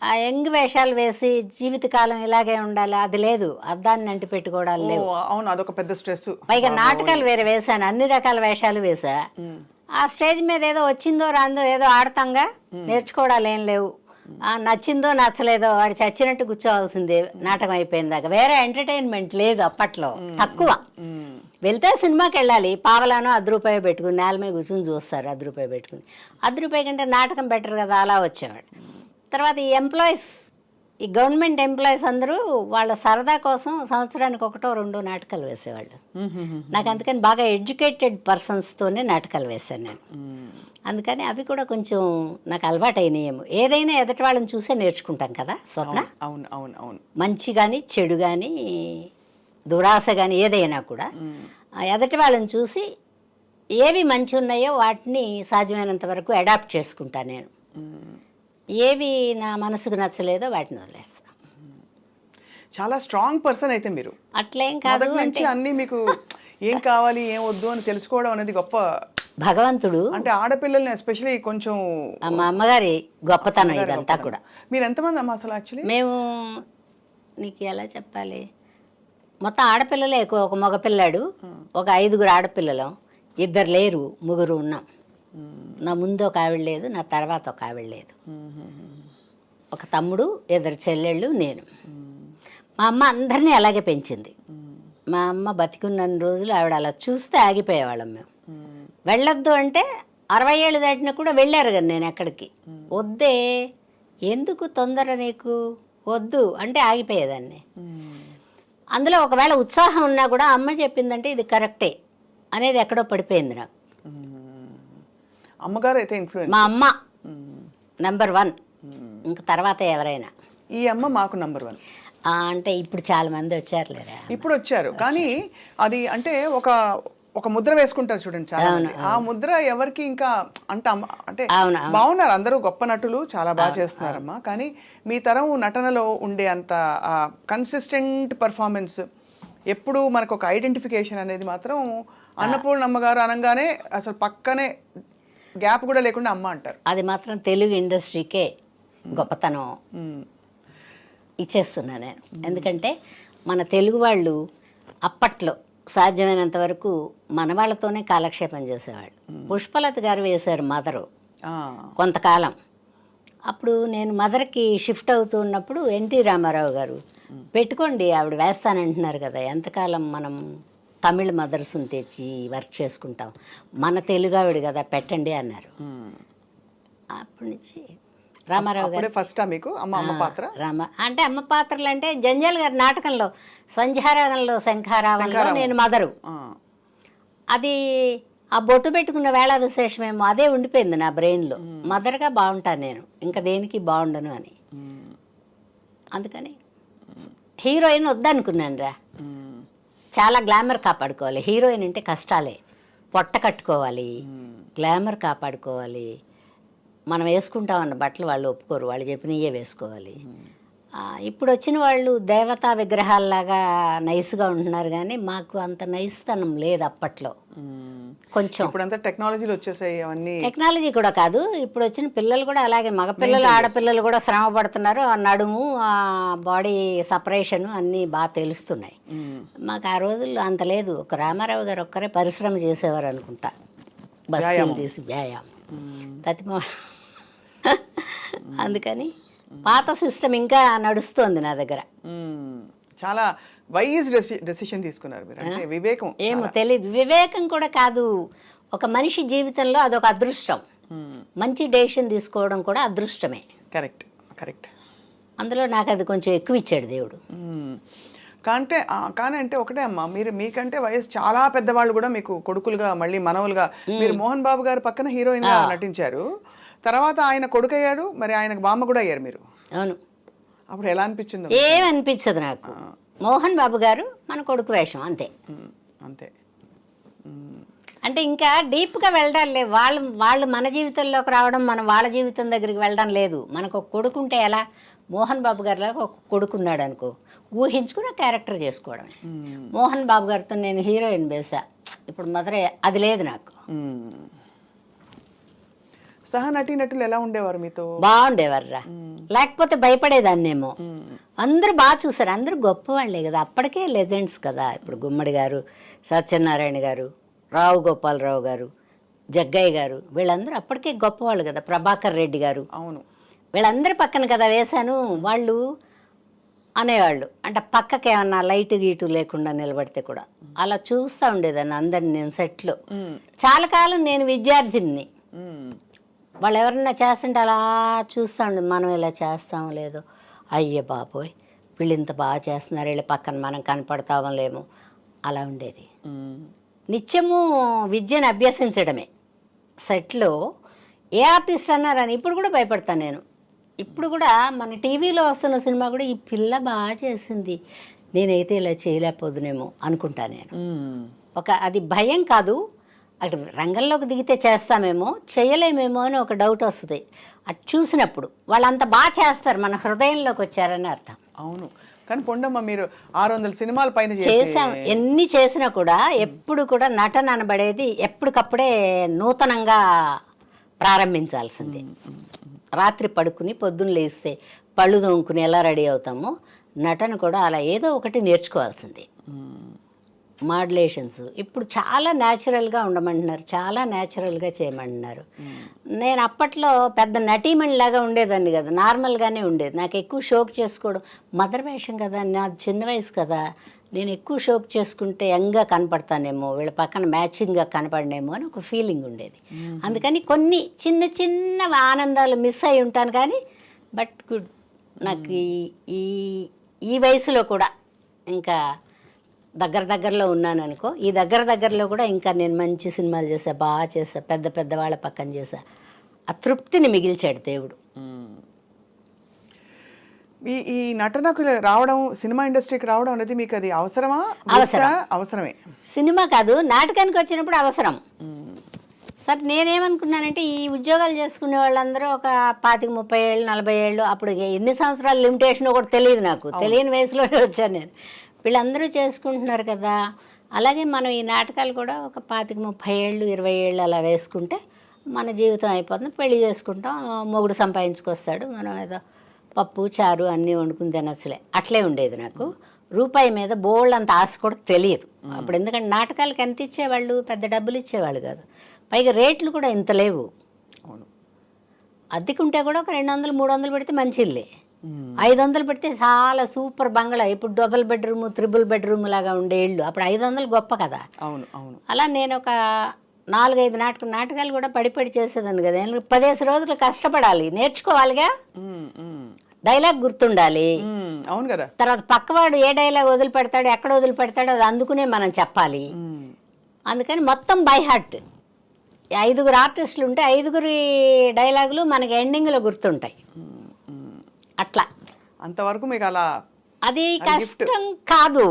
ఆ యంగ్ వేషాలు వేసి జీవితకాలం ఇలాగే ఉండాలి అది లేదు, అద్దాన్ని అంటి పెట్టుకోవడాలు లేవు. అవును, అదొక పెద్ద స్ట్రెస్. పైగా నాటకాలు వేరే వేశాను, అన్ని రకాల వేషాలు వేసా. ఆ స్టేజ్ మీద ఏదో వచ్చిందో రాందో ఏదో ఆడతాంగా, నేర్చుకోవడాలు ఏం లేవు. నచ్చిందో నచ్చలేదో వాడు చచ్చినట్టు కూర్చోవాల్సిందే నాటకం అయిపోయిన దాకా. వేరే ఎంటర్టైన్మెంట్ లేదు అప్పట్లో, తక్కువ. వెళ్తే సినిమాకి వెళ్ళాలి, పావలానో ₹10 పెట్టుకుని నేల మీద కూర్చుని చూస్తారు, ₹10 పెట్టుకుని. ₹10 కంటే నాటకం బెటర్ కదా, అలా వచ్చేవాడు. తర్వాత ఈ ఎంప్లాయీస్, ఈ గవర్నమెంట్ ఎంప్లాయీస్ అందరూ వాళ్ళ సరదా కోసం సంవత్సరానికి 1-2 నాటకాలు వేసేవాళ్ళు. నాకు అందుకని బాగా ఎడ్యుకేటెడ్ పర్సన్స్తోనే నాటకాలు వేశాను నేను. అందుకని అవి కూడా కొంచెం నాకు అలవాటు అయినాయేమో. ఏదైనా ఎదటి వాళ్ళని చూసే నేర్చుకుంటాం కదా స్వప్న. అవును అవును అవును. మంచి కానీ చెడు కానీ దురాశ కానీ ఏదైనా కూడా ఎదటి వాళ్ళని చూసి ఏవి మంచి ఉన్నాయో వాటిని సాధ్యమైనంత వరకు అడాప్ట్ చేసుకుంటాను నేను. ఏవి నా మనసుకు నచ్చలేదో వాటిని వదిలేస్తాను. చాలా స్ట్రాంగ్ పర్సన్ అయితే మీరు. అట్లేం కాదు అంటే అన్ని మీకు ఏం కావాలి ఏం వద్దు అని తెలుసుకోవడం అనేది గొప్ప భగవంతుడు. అంటే ఆడపిల్లల్ని ఎస్పెషల్లీ కొంచెం మా అమ్మగారి గొప్పతనం ఇదంతా కూడా. మీరు ఎంతమంది అమ్మ అసలు? యాక్చువల్లీ మేము, నీకు ఎలా చెప్పాలి, మొత్తం ఆడపిల్లలే ఎక్కువ. ఒక మగపిల్లాడు, ఒక 5 ఆడపిల్లలం, 2 లేరు, 3 ఉన్నాం. నా ముందు ఒక ఆవిడ లేదు, నా తర్వాత ఒక ఆవిడ లేదు. ఒక తమ్ముడు, 2 చెల్లెళ్ళు, నేను. మా అమ్మ అందరినీ అలాగే పెంచింది. మా అమ్మ బతికున్న రోజులు ఆవిడ అలా చూస్తే ఆగిపోయేవాళ్ళం మేము. వెళ్ళొద్దు అంటే 60 ఏళ్ళు దాటినా కూడా వెళ్ళారు కదా నేను ఎక్కడికి. వద్దే, ఎందుకు తొందర నీకు, వద్దు అంటే ఆగిపోయేదాన్ని. అందులో ఒకవేళ ఉత్సాహం ఉన్నా కూడా అమ్మ చెప్పిందంటే ఇది కరెక్టే అనేది ఎక్కడో పడిపోయింది నాకు. అమ్మగారు అయితే ఇన్ఫ్లుయెన్స్. మా అమ్మ నెంబర్ 1, ఇంక తర్వాత ఎవరైనా. ఈ అమ్మ మాకు నెంబర్ 1 అంటే ఇప్పుడు చాలా మంది వచ్చారులేరా. ఇప్పుడు వచ్చారు కానీ అది అంటే ఒక ముద్ర వేసుకుంటారు చూడండి చాలా మంది. ఆ ముద్ర ఎవరికి ఇంకా అంటే బాగున్నారు అందరూ, గొప్ప నటులు, చాలా బాగా చేస్తున్నారమ్మా. కానీ మీ తరం నటనలో ఉండే అంత కన్సిస్టెంట్ పర్ఫార్మెన్స్, ఎప్పుడు మనకు ఒక ఐడెంటిఫికేషన్ అనేది మాత్రం అన్నపూర్ణమ్మ గారు అనగానే అసలు పక్కనే గ్యాప్ కూడా లేకుండా అమ్మ అంటారు. అది మాత్రం తెలుగు ఇండస్ట్రీకే గొప్పతనం ఇచ్చేస్తున్నా నేను. ఎందుకంటే మన తెలుగు వాళ్ళు అప్పట్లో సాధ్యమైనంత వరకు మన వాళ్ళతోనే కాలక్షేపం చేసేవాళ్ళు. పుష్పలత గారు వేశారు మదరు కొంతకాలం. అప్పుడు నేను మదర్కి షిఫ్ట్ అవుతూ ఉన్నప్పుడు ఎన్టీ రామారావు గారు పెట్టుకోండి ఆవిడ వేస్తానంటున్నారు కదా, ఎంతకాలం మనం తమిళ మదర్స్ని తెచ్చి వర్క్ చేసుకుంటాం, మన తెలుగు ఆవిడ కదా పెట్టండి అన్నారు. అప్పటి నుంచి రామారావు గారు ఫస్ట్ మీకు అమ్మ పాత్ర. అంటే అమ్మ పాత్రలు అంటే జంజాల్ గారి నాటకంలో సంధ్యారాగంలో శంఖారావంలో నేను మదరు. అది ఆ బొట్టు పెట్టుకున్న వేళ విశేషమేమో అదే ఉండిపోయింది నా బ్రెయిన్లో. మదర్గా బాగుంటాను నేను, ఇంకా దేనికి బాగుండను అని. అందుకని హీరోయిన్ వద్దనుకున్నాను రా. చాలా గ్లామర్ కాపాడుకోవాలి. హీరోయిన్ అంటే కష్టాలే, పొట్ట కట్టుకోవాలి, గ్లామర్ కాపాడుకోవాలి. మనం వేసుకుంటామన్న బట్టలు వాళ్ళు ఒప్పుకోరు, వాళ్ళు చెప్పినయే వేసుకోవాలి. ఇప్పుడు వచ్చిన వాళ్ళు దేవతా విగ్రహాల్లాగా నైస్గా ఉంటున్నారు కానీ మాకు అంత నైస్తనం లేదు అప్పట్లో. కొంచెం ఇప్పుడంతా టెక్నాలజీలు వచ్చేసాయి. అవన్నీ టెక్నాలజీ కూడా కాదు, ఇప్పుడు వచ్చిన పిల్లలు కూడా అలాగే, మగపిల్లలు ఆడపిల్లలు కూడా శ్రమ పడుతున్నారు. ఆ నడుము, ఆ బాడీ సపరేషన్ అన్నీ బాగా తెలుస్తున్నాయి. మాకు ఆ రోజుల్లో అంత లేదు. ఒక రామారావు గారు ఒక్కరే పరిశ్రమ చేసేవారు అనుకుంటా, బస్సులు తీసి వ్యాయామం తతిమా. అందుకని పాత సిస్టమ్ ఇంకా నడుస్తోంది నా దగ్గర. చాలా వైజ్ డెసిషన్ తీసుకున్నారు మీరు, అంటే వివేకం. ఏమో తెలియదు, వివేకం కూడా కాదు, ఒక మనిషి జీవితంలో అదొక అదృష్టం. మంచి డెసిషన్ తీసుకోవడం కూడా అదృష్టమే. Correct correct. అందులో నాకు అది కొంచెం ఎక్కువ ఇచ్చాడు దేవుడు. కానీ అంటే ఒకటే అమ్మా, మీకంటే వయసు చాలా పెద్దవాళ్ళు కూడా మీకు కొడుకులుగా మళ్ళీ మనవలుగా. మీరు మోహన్ బాబు గారు పక్కన హీరోయిన్ గా నటించారు, తర్వాత ఆయన కొడుకు అయ్యాడు, మరి ఆయనకు బామ్మ కూడా అయ్యారు మీరు. అవును. అప్పుడు ఎలా అనిపించింది? ఏమనిపించదు నాకు. మోహన్ బాబు గారు మన కొడుకు వేషం అంతే అంతే. అంటే ఇంకా డీప్గా వెళ్ళడం లేదు. వాళ్ళు మన జీవితంలోకి రావడం, మనం వాళ్ళ జీవితం దగ్గరికి వెళ్ళడం లేదు. మనకు ఒక కొడుకుంటే ఎలా, మోహన్ బాబు గారిలాగా ఒక కొడుకున్నాడు అనుకో, ఊహించుకుని క్యారెక్టర్ చేసుకోవడం. మోహన్ బాబు గారితో నేను హీరోయిన్ వేసా, ఇప్పుడు మదర్ అది లేదు నాకు. సహ నటీనటులు ఎలా ఉండేవారు మీతో? బాగుండేవారు రా. లేకపోతే భయపడేదాన్నేమో. అందరూ బాగా చూసారు, అందరూ గొప్పవాళ్లే కదా, అప్పటికే లెజెండ్స్ కదా. ఇప్పుడు గుమ్మడి గారు, సత్యనారాయణ గారు, రావు గోపాలరావు గారు, జగ్గయ్య గారు, వీళ్ళందరూ అప్పటికే గొప్పవాళ్ళు కదా. ప్రభాకర్ రెడ్డి గారు, అవును, వీళ్ళందరి పక్కన కదా వేశాను. వాళ్ళు అనేవాళ్ళు, అంటే పక్కకి ఏమన్నా లైట్ గీటు లేకుండా నిలబడితే కూడా అలా చూస్తూ ఉండేదాన్ని అందరిని నేను సెట్లో. చాలా కాలం నేను విద్యార్థిని, వాళ్ళు ఎవరన్నా చేస్తుంటే అలా చూస్తూ ఉండేది. మనం ఇలా చేస్తామో లేదో, అయ్యే బాబోయ్ వీళ్ళు ఇంత బాగా చేస్తున్నారు, వీళ్ళ పక్కన మనం కనపడతామో లేమో, అలా ఉండేది. నిత్యము విద్యను అభ్యసించడమే. సెట్లో ఏ ఆర్టిస్ట్ అన్నారని ఇప్పుడు కూడా భయపడతాను నేను. ఇప్పుడు కూడా మన టీవీలో వస్తున్న సినిమా కూడా ఈ పిల్ల బాగా చేసింది, నేనైతే ఇలా చేయలేకపోదునేమో అనుకుంటా నేను. అది భయం కాదు, అటు రంగంలోకి దిగితే చేస్తామేమో చేయలేమేమో అని ఒక డౌట్ వస్తుంది. అటు చూసినప్పుడు వాళ్ళంత బాగా చేస్తారు, మన హృదయంలోకి వచ్చారని అర్థం. అవును, కానీ పొండమ్మ మీరు 600 సినిమాల పైన చేసాం. ఎన్ని చేసినా కూడా ఎప్పుడు కూడా నటన అనబడేది ఎప్పటికప్పుడే నూతనంగా ప్రారంభించాల్సిందే. రాత్రి పడుకుని పొద్దున్న లేస్తే పళ్ళు తోముకుని ఎలా రెడీ అవుతామో, నటన కూడా అలా ఏదో ఒకటి నేర్చుకోవాల్సిందే. మాడ్యులేషన్స్ ఇప్పుడు చాలా న్యాచురల్గా ఉండమంటున్నారు, చాలా న్యాచురల్గా చేయమంటున్నారు. నేను అప్పట్లో పెద్ద నటీమణిలాగా ఉండేదాన్ని కదా, నార్మల్గానే ఉండేది. నాకు ఎక్కువ షోక్ చేసుకోవడం, మదర్ వేషం కదా, నా చిన్న వయసు కదా, నేను ఎక్కువ షోక్ చేసుకుంటే యంగ్గా కనపడతానేమో, వీళ్ళ పక్కన మ్యాచింగ్గా కనపడనేమో అని ఒక ఫీలింగ్ ఉండేది. అందుకని కొన్ని చిన్న చిన్న ఆనందాలు మిస్ అయి ఉంటాను. కానీ బట్ గుడ్, నాకు ఈ ఈ వయసులో కూడా ఇంకా దగ్గరలో ఉన్నాను అనుకో. ఈ దగ్గరలో కూడా ఇంకా నేను మంచి సినిమాలు చేసా, బాగా చేసా, పెద్ద వాళ్ళ పక్కన చేసా. ఆ తృప్తిని మిగిల్చాడు దేవుడు. ఈ నటనకు రావడం, సినిమా ఇండస్ట్రీకి రావడం అనేది మీకు అది అవసరమా? అవసరమే. సినిమా కాదు, నాటకానికి వచ్చినప్పుడు అవసరం. సరే నేనేమనుకున్నానంటే ఈ ఉద్యోగాలు చేసుకునే వాళ్ళందరూ ఒక 25-30 ఏళ్ళు 40 ఏళ్ళు, అప్పుడు ఎన్ని సంవత్సరాలు లిమిటేషన్ కూడా తెలియదు నాకు, తెలియని వయసులోనే వచ్చాను నేను. వీళ్ళందరూ చేసుకుంటున్నారు కదా, అలాగే మనం ఈ నాటకాలు కూడా ఒక 25-30 ఏళ్ళు 20 ఏళ్ళు అలా వేసుకుంటే మన జీవితం అయిపోతుంది. పెళ్లి చేసుకుంటాం, మొగుడు సంపాదించుకొస్తాడు, మనం ఏదో పప్పు చారు అన్నీ వండుకుని తినచ్చులే, అట్లే ఉండేది నాకు. రూపాయి మీద బోల్డ్ అంత ఆశ కూడా తెలియదు అప్పుడు, ఎందుకంటే నాటకాలకి ఎంత ఇచ్చేవాళ్ళు, పెద్ద డబ్బులు ఇచ్చేవాళ్ళు కాదు. పైగా రేట్లు కూడా ఇంత లేవు. అద్దెకుంటే కూడా ఒక 200-300 పెడితే మంచి ఇల్లే, 500 పెడితే చాలా సూపర్ బంగ్లా. ఇప్పుడు డబుల్ బెడ్రూమ్, త్రిబుల్ బెడ్రూమ్ లాగా ఉండే ఇళ్ళు, అప్పుడు 500 గొప్ప కదా. అలా నేను ఒక 4-5 నాటకాలు కూడా పడి చేసేదాన్ని కదా. 10 రోజులు కష్టపడాలి, నేర్చుకోవాలిగా, డైలాగ్ గుర్తుండాలి. అవును కదా. తర్వాత పక్కవాడు ఏ డైలాగ్ వదిలిపెడతాడు, ఎక్కడ వదిలిపెడతాడో అది అందుకునే మనం చెప్పాలి. అందుకని మొత్తం బై హార్ట్. 5 ఆర్టిస్టులు ఉంటే 5 డైలాగులు మనకి ఎండింగ్లో గుర్తుంటాయి. అట్లా అంతవరకు మీకు అలా అది కష్టం కాదు,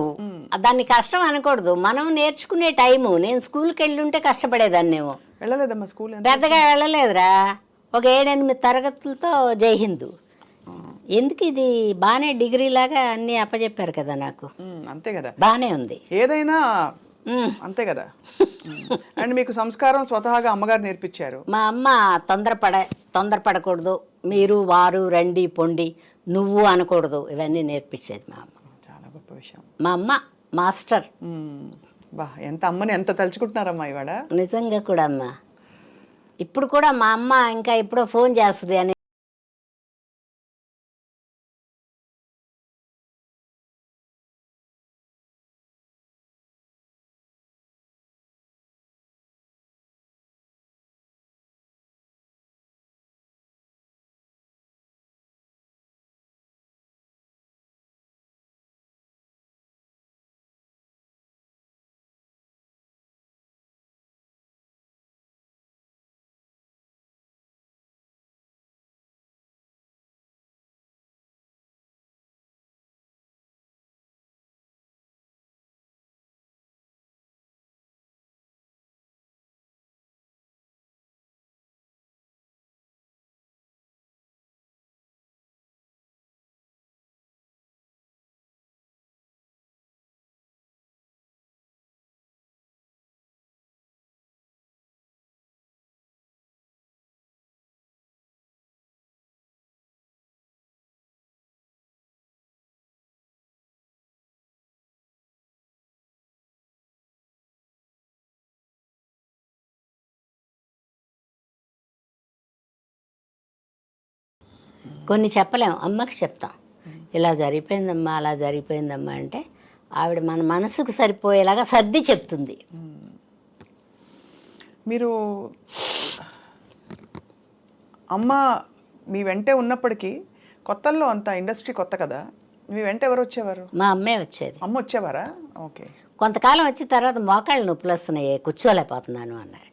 దాన్ని కష్టం అనకూడదు. మనం నేర్చుకునే టైము. నేను స్కూల్కి వెళ్ళుంటే కష్టపడేదాన్నేమో. వెళ్ళలేదమ్మా స్కూల్, పెద్దగా వెళ్ళలేదురా. ఒక 7-8 తరగతులతో జై హిందూ. ఎందుకు ఇది బాగానే డిగ్రీ లాగా అన్నీ అప్పచెప్పారు కదా నాకు. అంతే కదా, బాగానే ఉంది ఏదైనా అంతే కదా. అండ్ మీకు సంస్కారం స్వతహాగా అమ్మగారు నేర్పించారు. మా అమ్మ తొందరపడకూడదు, మీరు వారు రండి పొండి నువ్వు అనకూడదు, ఇవన్నీ నేర్పించేది మా అమ్మ. చాలా గొప్ప విషయం. మా అమ్మ మాస్టర్. ఎంత అమ్మని ఎంత తలుచుకుంటున్నారమ్మా ఇవాడ. నిజంగా కూడా అమ్మ. ఇప్పుడు కూడా మా అమ్మ ఇంకా ఎప్పుడో ఫోన్ చేస్తుంది అని కొన్ని చెప్పలేము, అమ్మకి చెప్తాం ఇలా జరిగిపోయిందమ్మా అలా జరిగిపోయిందమ్మా అంటే ఆవిడ మన మనసుకు సరిపోయేలాగా సర్ది చెప్తుంది. మీరు అమ్మ మీ వెంటే ఉన్నప్పటికీ కొత్తల్లో అంత ఇండస్ట్రీ కొత్త కదా, మీ వెంట ఎవరు వచ్చేవారు? మా అమ్మే వచ్చేది. అమ్మ వచ్చేవారా? ఓకే. కొంతకాలం వచ్చిన తర్వాత మోకాళ్ళు నొప్పులు వస్తున్నాయి, కూర్చోలేకపోతున్నాను అన్నారు.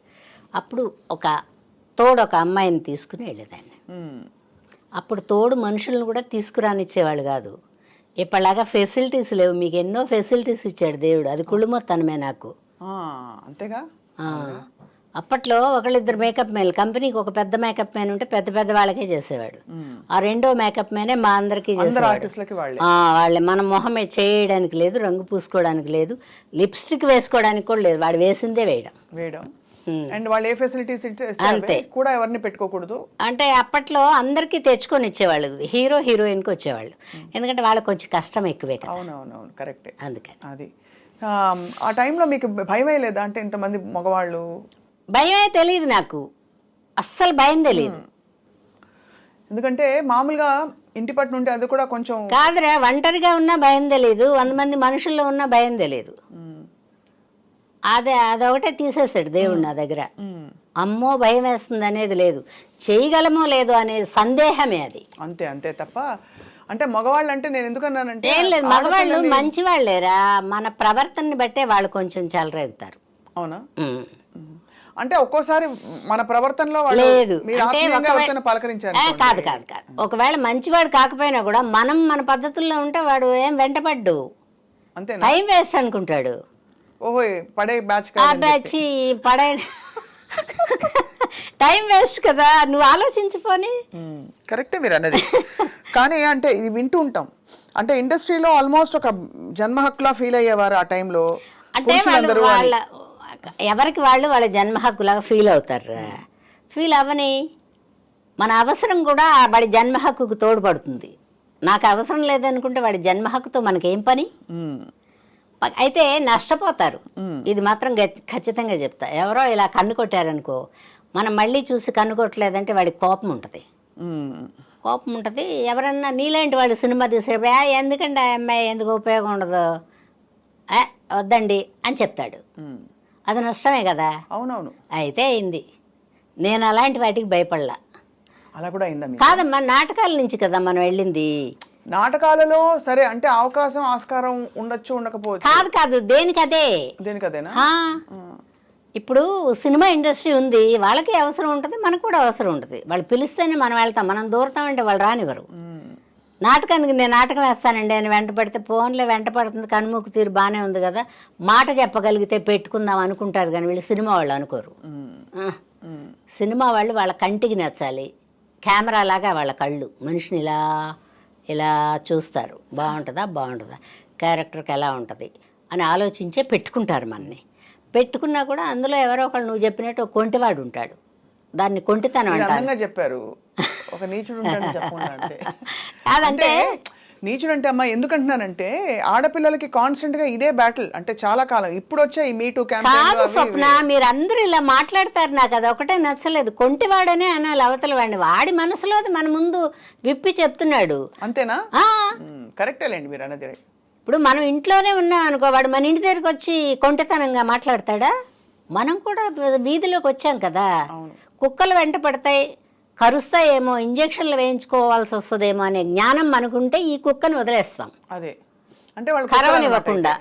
అప్పుడు ఒక అమ్మాయిని తీసుకుని వెళ్ళేదాన్ని. అప్పుడు తోడు మనుషులను కూడా తీసుకురానిచ్చేవాళ్ళు కాదు. ఇప్పటిలాగా ఫెసిలిటీస్ లేవు. మీకు ఎన్నో ఫెసిలిటీస్ ఇచ్చాడు దేవుడు, అది కుళ్ళుమొత్తనమే నాకు. అంతేగా. అప్పట్లో ఒకళ్ళిద్దరు మేకప్ మ్యాన్, కంపెనీకి ఒక పెద్ద మేకప్ మ్యాన్ ఉంటే పెద్ద పెద్ద వాళ్ళకే చేసేవాడు. ఆ రెండో మేకప్ మ్యానే మా అందరికీ చేసేవాడు. వాళ్ళే మన మొహమే చేయడానికి లేదు, రంగు పూసుకోవడానికి లేదు, లిప్స్టిక్ వేసుకోవడానికి కూడా లేదు, వాడు వేసిందే వేయడం. అండ్ వాళ్ళు ఏ ఫెసిలిటీస్ అంతే కూడా ఎవరిని పెట్టుకోకూడదు అంటే అప్పట్లో అందరికీ తెచ్చుకొని ఇచ్చేవాళ్ళు, హీరో హీరోయిన్కి వచ్చేవాళ్ళు. ఎందుకంటే వాళ్ళకి కొంచెం కష్టం ఎక్కువే కదా. అవునవునవును, కరెక్టే. అందుకని అది ఆ టైంలో మీకు భయమే లేదా? అంటే ఇంతమంది మగవాళ్ళు. భయమే తెలియదు నాకు, అస్సలు భయం తెలియదు. ఎందుకంటే మామూలుగా ఇంటి పట్టు నుండి అది కూడా కొంచెం కాదురా, ఒంటరిగా ఉన్నా భయం తెలియదు, 100 మంది మనుషుల్లో ఉన్నా భయం తెలియదు. అదొకటే తీసేసాడు దేవుడు నా దగ్గర. అమ్మో భయం వేస్తుంది అనేది లేదు, చేయగలమో లేదు అనే సందేహమే అది. అంతే అంతే తప్ప అంటే మగవాళ్ళు అంటే నేను ఎందుకన్నానంటే ఏం లేదు, మగవాళ్ళు మంచి వాళ్ళేరా, మన ప్రవర్తనని బట్టే వాళ్ళు కొంచెం చెలరేగుతారు. అవునా? అంటే ఒక్కోసారి మన ప్రవర్తనలో లేదు పలకరించారు కాదు కాదు కాదు, ఒకవేళ మంచివాడు కాకపోయినా కూడా మనం మన పద్ధతుల్లో ఉంటే వాడు ఏం వెంటపడ్డు, అంతే టైం వేస్ట్ అనుకుంటాడు. ఓహో, పడే బ్యాచ్ పడే టైం వేస్ట్ కదా, నువ్వు ఆలోచించిపోని. కరెక్టే మీరు అన్నది. కానీ అంటే ఇది వింటూ ఉంటాం, అంటే ఇండస్ట్రీలో ఆల్మోస్ట్ ఒక జన్మ హక్కులా ఫీల్ అయ్యేవారు ఆ టైంలో. అంటే వాళ్ళ ఎవరికి వాళ్ళు వాళ్ళ జన్మ హక్కులాగా ఫీల్ అవుతారు. ఫీల్ అవ్వని, మన అవసరం కూడా వాడి జన్మ హక్కుకు తోడ్పడుతుంది. నాకు అవసరం లేదనుకుంటే వాడి జన్మ హక్కుతో మనకేం పని? అయితే నష్టపోతారు, ఇది మాత్రం ఖచ్చితంగా చెప్తా. ఎవరో ఇలా కన్ను కొట్టారనుకో, మనం మళ్ళీ చూసి కన్ను కొట్టలేదంటే వాడికి కోపం ఉంటుంది. ఎవరన్నా నీలాంటి వాళ్ళు సినిమా తీసేటప్పుడు ఎందుకంటే ఆ అమ్మాయి ఎందుకు ఉపయోగం ఉండదు, వద్దండి అని చెప్తాడు. అది నష్టమే కదా. అవునవును. అయితే అయింది, నేను అలాంటి వాటికి భయపడలా. అలా కూడా అయిందా? కాదమ్మా, నాటకాల నుంచి కదా మనం వెళ్ళింది. నాటకాలలో సరే అంటే అవకాశం ఆస్కారం ఉండొచ్చు ఉండకపోవచ్చు. కాదు దేనికదే. దేనికదేనా? ఇప్పుడు సినిమా ఇండస్ట్రీ ఉంది, వాళ్ళకి అవసరం ఉంటుంది, మనకు కూడా అవసరం ఉంటుంది. వాళ్ళు పిలిస్తేనే మనం వెళ్తాం, మనం దూరతామంటే వాళ్ళు రానివ్వరు. నాటకానికి నేను నాటకం వేస్తానండి అని వెంట పడితే ఫోన్లో వెంట పడుతుంది, కనుముక్కు తీరు బాగానే ఉంది కదా, మాట చెప్పగలిగితే పెట్టుకుందాం అనుకుంటారు, కానీ వీళ్ళు సినిమా వాళ్ళు అనుకోరు. సినిమా వాళ్ళు వాళ్ళ కంటికి నచ్చాలి, కెమెరా లాగా వాళ్ళ కళ్ళు మనిషిని ఇలా ఇలా చూస్తారు, బాగుంటుందా క్యారెక్టర్కి ఎలా ఉంటుంది అని ఆలోచించే పెట్టుకుంటారు. మనని పెట్టుకున్నా కూడా అందులో ఎవరో ఒకళ్ళు నువ్వు చెప్పినట్టు ఒక కొంటివాడు ఉంటాడు, దాన్ని కొంటితనం అంటారు. చెప్పారు ఒక నీచుడు కాదంటే నీచుడు అంటే అమ్మా ఎందుకంటున్నానంటే ఆడపిల్లలకి కాన్స్టెంట్ గా ఇదే బ్యాటిల్, అంటే చాలా కాలం. ఇప్పుడు వచ్చే ఈ మీటూ కాదు స్వప్న, మీరందరూ ఇలా మాట్లాడతారు, నాకు అది ఒకటే నచ్చలేదు. కొంటివాడనే అనాలి అవతల వాడిని, వాడి మనసులో మన ముందు విప్పి చెప్తున్నాడు. అంతేనా? కరెక్టేలేండి మీరు అన్నది. ఇప్పుడు మనం ఇంట్లోనే ఉన్నాం అనుకో, వాడు మన ఇంటి దగ్గరికి వచ్చి కొంటితనంగా మాట్లాడతాడా? మనం కూడా వీధిలోకి వచ్చాం కదా, కుక్కలు వెంట పడతాయి, కరుస్తాయేమో, ఇంజక్షన్లు వేయించుకోవాల్సి వస్తుందేమో అనే జ్ఞానం మనకుంటే ఈ కుక్కను వదిలేస్తాం. అదే అంటే వాళ్ళు కరవనివ్వకుండా.